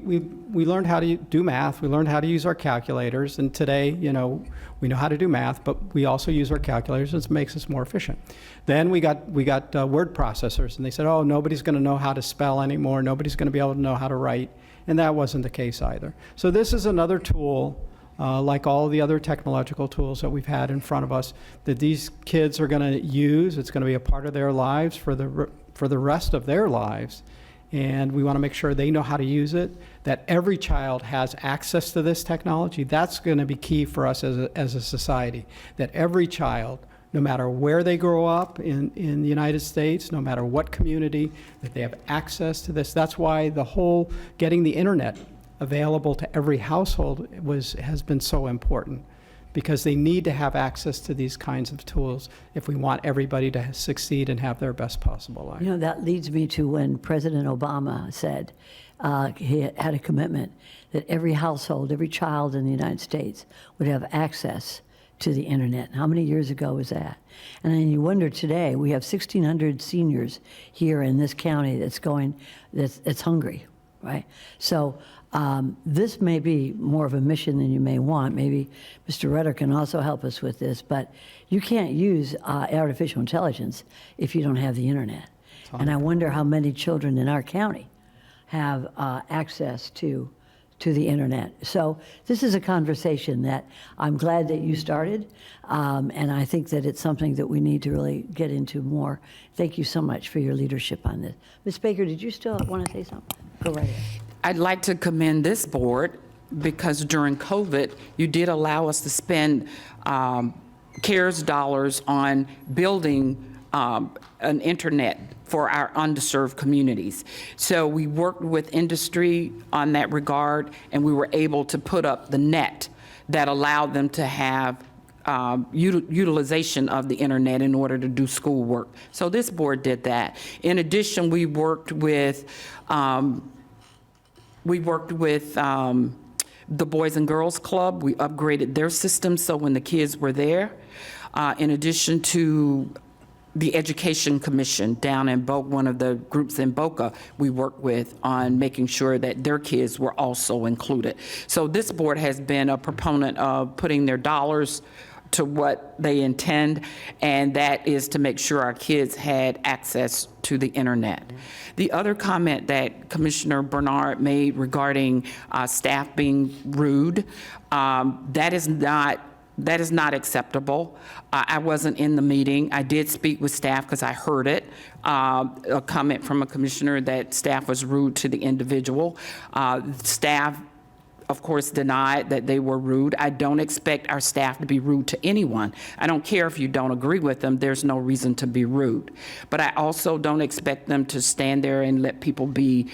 S6: learned how to do math. We learned how to use our calculators. And today, we know how to do math, but we also use our calculators. It makes us more efficient. Then we got word processors, and they said, oh, nobody's going to know how to spell anymore. Nobody's going to be able to know how to write. And that wasn't the case either. So this is another tool, like all the other technological tools that we've had in front of us, that these kids are going to use. It's going to be a part of their lives for the rest of their lives. And we want to make sure they know how to use it, that every child has access to this technology. That's going to be key for us as a society, that every child, no matter where they grow up in the United States, no matter what community, that they have access to this. That's why the whole getting the internet available to every household has been so important, because they need to have access to these kinds of tools if we want everybody to succeed and have their best possible life.
S1: That leads me to when President Obama said he had a commitment that every household, every child in the United States would have access to the internet. How many years ago was that? And then you wonder today, we have 1,600 seniors here in this county that's hungry, right? So this may be more of a mission than you may want. Maybe Mr. Rutter can also help us with this, but you can't use artificial intelligence if you don't have the internet. And I wonder how many children in our county have access to the internet. So this is a conversation that I'm glad that you started, and I think that it's something that we need to really get into more. Thank you so much for your leadership on this. Ms. Baker, did you still want to say something? Go right ahead.
S10: I'd like to commend this board because during COVID, you did allow us to spend CARES dollars on building an internet for our underserved communities. So we worked with industry on that regard, and we were able to put up the net that allowed them to have utilization of the internet in order to do schoolwork. So this board did that. In addition, we worked with the Boys and Girls Club, we upgraded their system so when the kids were there, in addition to the Education Commission down in Boca, one of the groups in Boca we work with on making sure that their kids were also included. So this board has been a proponent of putting their dollars to what they intend, and that is to make sure our kids had access to the internet. The other comment that Commissioner Bernard made regarding staff being rude, that is not acceptable. I wasn't in the meeting. I did speak with staff because I heard it, a comment from a commissioner that staff was rude to the individual. Staff, of course, denied that they were rude. I don't expect our staff to be rude to anyone. I don't care if you don't agree with them. There's no reason to be rude. But I also don't expect them to stand there and let people be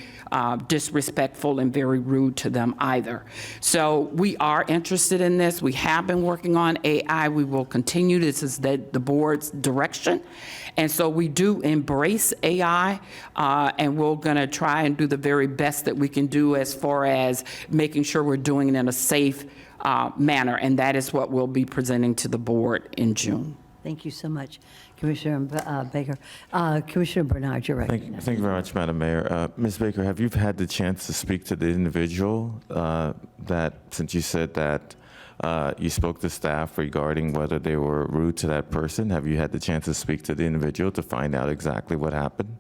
S10: disrespectful and very rude to them either. So we are interested in this. We have been working on AI. We will continue. This is the board's direction. And so we do embrace AI, and we're going to try and do the very best that we can do as far as making sure we're doing it in a safe manner. And that is what we'll be presenting to the board in June.
S1: Thank you so much, Commissioner Baker. Commissioner Bernard, you're recognized.
S11: Thank you very much, Madam Mayor. Ms. Baker, have you had the chance to speak to the individual that, since you said that you spoke to staff regarding whether they were rude to that person, have you had the chance to speak to the individual to find out exactly what happened?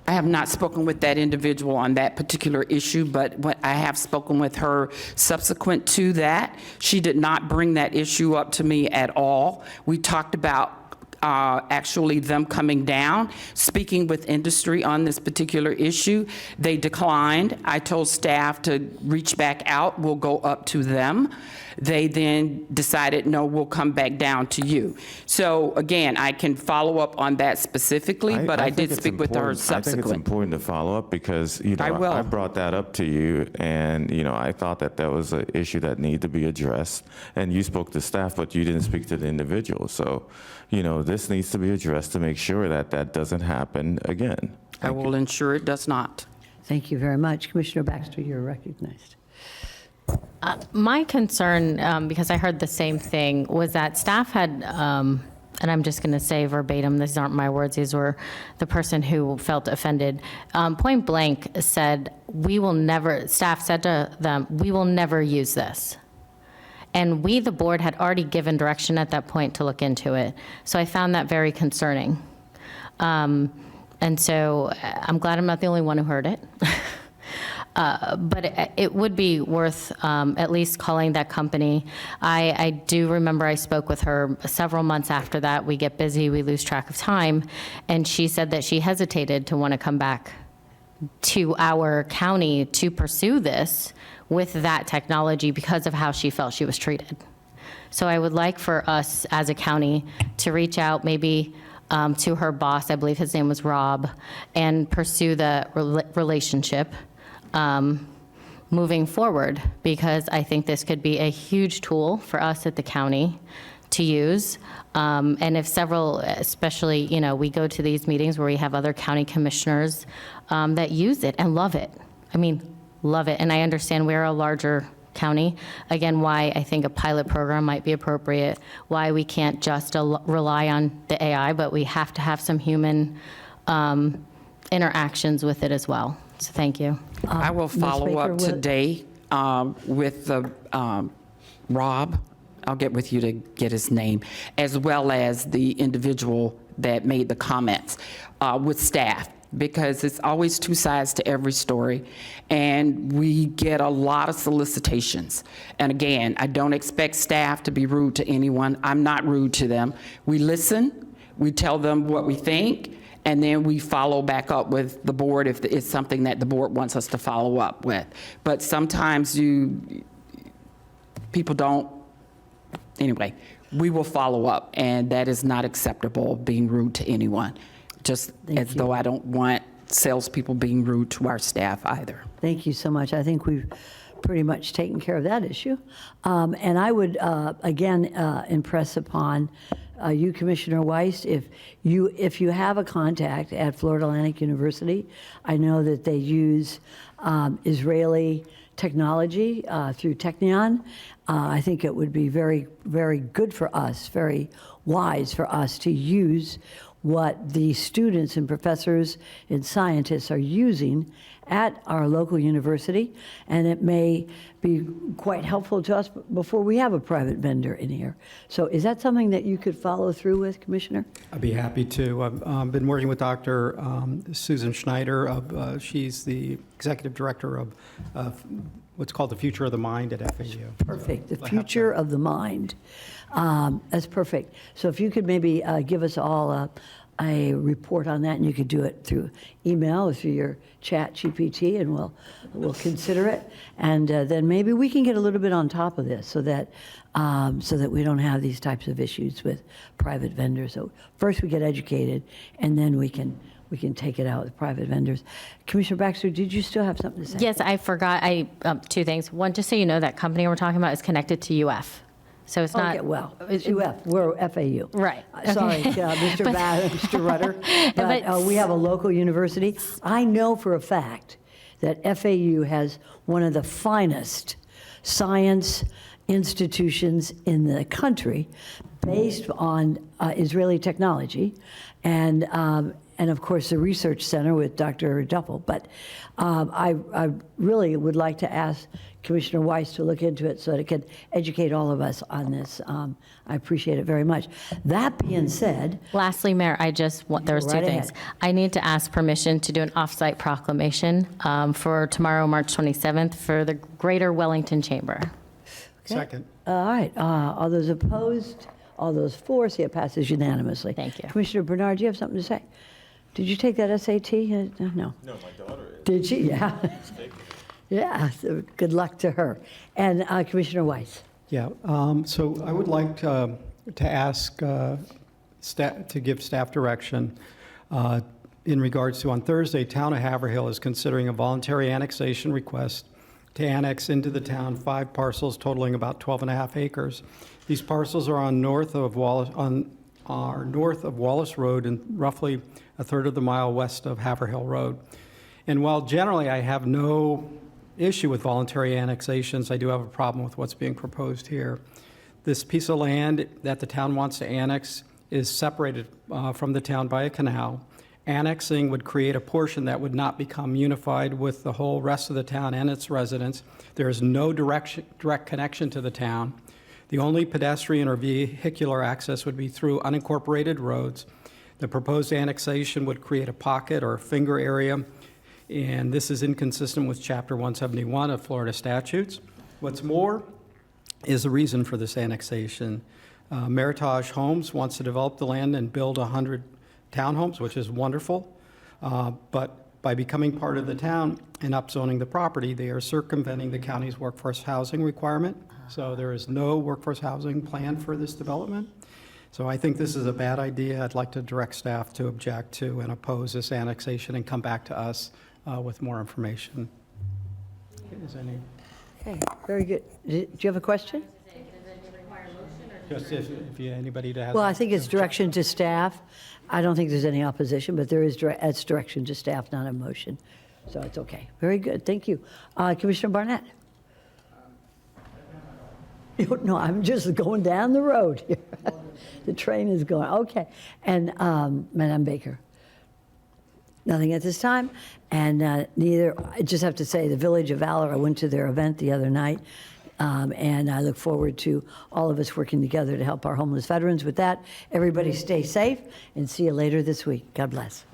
S10: I have not spoken with that individual on that particular issue, but I have spoken with her subsequent to that. She did not bring that issue up to me at all. We talked about actually them coming down, speaking with industry on this particular issue. They declined. I told staff to reach back out. We'll go up to them. They then decided, no, we'll come back down to you. So again, I can follow up on that specifically, but I did speak with her subsequent.
S11: I think it's important to follow up because, I brought that up to you, and, I thought that was an issue that needed to be addressed. And you spoke to staff, but you didn't speak to the individual. So, this needs to be addressed to make sure that that doesn't happen again.
S10: I will ensure it does not.
S1: Thank you very much. Commissioner Baxter, you're recognized.
S8: My concern, because I heard the same thing, was that staff had, and I'm just going to say verbatim, these aren't my words, these were the person who felt offended, point blank said, staff said to them, we will never use this. And we, the board, had already given direction at that point to look into it. So I found that very concerning. And so I'm glad I'm not the only one who heard it. But it would be worth at least calling that company. I do remember I spoke with her several months after that. We get busy, we lose track of time. And she said that she hesitated to want to come back to our county to pursue this with that technology because of how she felt she was treated. So I would like for us as a county to reach out maybe to her boss, I believe his name was Rob, and pursue the relationship moving forward, because I think this could be a huge tool for us at the county to use. And if several, especially, we go to these meetings where we have other county commissioners that use it and love it. I mean, love it. And I understand we're a larger county. Again, why I think a pilot program might be appropriate, why we can't just rely on the AI, but we have to have some human interactions with it as well. So thank you.
S10: I will follow up today with Rob. I'll get with you to get his name, as well as the individual that made the comments with staff, because it's always two sides to every story, and we get a lot of solicitations. And again, I don't expect staff to be rude to anyone. I'm not rude to them. We listen, we tell them what we think, and then we follow back up with the board if it's something that the board wants us to follow up with. But sometimes people don't. Anyway, we will follow up, and that is not acceptable, being rude to anyone, just as though I don't want salespeople being rude to our staff either.
S1: Thank you so much. I think we've pretty much taken care of that issue. And I would, again, impress upon you, Commissioner Weiss, if you have a contact at Florida Atlantic University, I know that they use Israeli technology through Technion. I think it would be very, very good for us, very wise for us to use what the students and professors and scientists are using at our local university, and it may be quite helpful to us before we have a private vendor in here. So is that something that you could follow through with, Commissioner?
S6: I'd be happy to. I've been working with Dr. Susan Schneider. She's the executive director of what's called the Future of the Mind at FAU.
S1: Perfect, the future of the mind. That's perfect. So if you could maybe give us all a report on that, and you could do it through email or through your chat GPT, and we'll consider it. And then maybe we can get a little bit on top of this so that we don't have these types of issues with private vendors. So first we get educated, and then we can take it out with private vendors. Commissioner Baxter, did you still have something to say?
S8: Yes, I forgot. Two things. One, just so you know, that company we're talking about is connected to UF. So it's not.
S1: Okay, well, it's UF, we're FAU.
S8: Right.
S1: Sorry,
S8: Okay.
S1: Mr. Rutter, but we have a local university. I know for a fact that FAU has one of the finest science institutions in the country based on Israeli technology, and of course the research center with Dr. Duffel. But I really would like to ask Commissioner Weiss to look into it so that it could educate all of us on this. I appreciate it very much. That being said.
S8: Lastly, Mayor, there was two
S1: Right
S8: things.
S1: ahead.
S8: I need to ask permission to do an off-site proclamation for tomorrow, March 27th, for the Greater Wellington Chamber.
S1: Okay.
S6: Second.
S1: All right, all those opposed, all those for, see it passes unanimously.
S8: Thank you.
S1: Commissioner Bernard, do you have something to say? Did you take that SAT? No.
S11: No, my daughter is.
S1: Did she? Yeah. Yeah, so good luck to her. And Commissioner Weiss.
S6: Yeah, so I would like to ask staff to give staff direction in regards to, on Thursday, Town of Haverhill is considering a voluntary annexation request to annex into the town 5 parcels totaling about 12.5 acres. These parcels are north of Wallace Road and roughly a third of the mile west of Haverhill Road. And while generally I have no issue with voluntary annexations, I do have a problem with what's being proposed here. This piece of land that the town wants to annex is separated from the town by a canal. Annexing would create a portion that would not become unified with the whole rest of the town and its residents. There is no direct connection to the town. The only pedestrian or vehicular access would be through unincorporated roads. The proposed annexation would create a pocket or finger area, and this is inconsistent with Chapter 171 of Florida statutes. What's more is the reason for this annexation. Meritage Homes wants to develop the land and build 100 townhomes, which is wonderful, but by becoming part of the town and upzoning the property, they are circumventing the county's workforce housing requirement. So there is no workforce housing plan for this development. So I think this is a bad idea. I'd like to direct staff to object to and oppose this annexation and come back to us with more information. Is any?
S1: Okay, very good. Do you have a question?
S6: Just if anybody has.
S1: Well, I think it's direction to staff. I don't think there's any opposition, but there is it's direction to staff, not a motion. So it's okay. Very good. Thank you. Commissioner Barnett? No, I'm just going down the road here. The train is going. Okay. And Madam Baker? Nothing at this time. And neither, I just have to say, the Village of Valor, I went to their event the other night. And I look forward to all of us working together to help our homeless veterans. With that, everybody stay safe and see you later this week. God bless.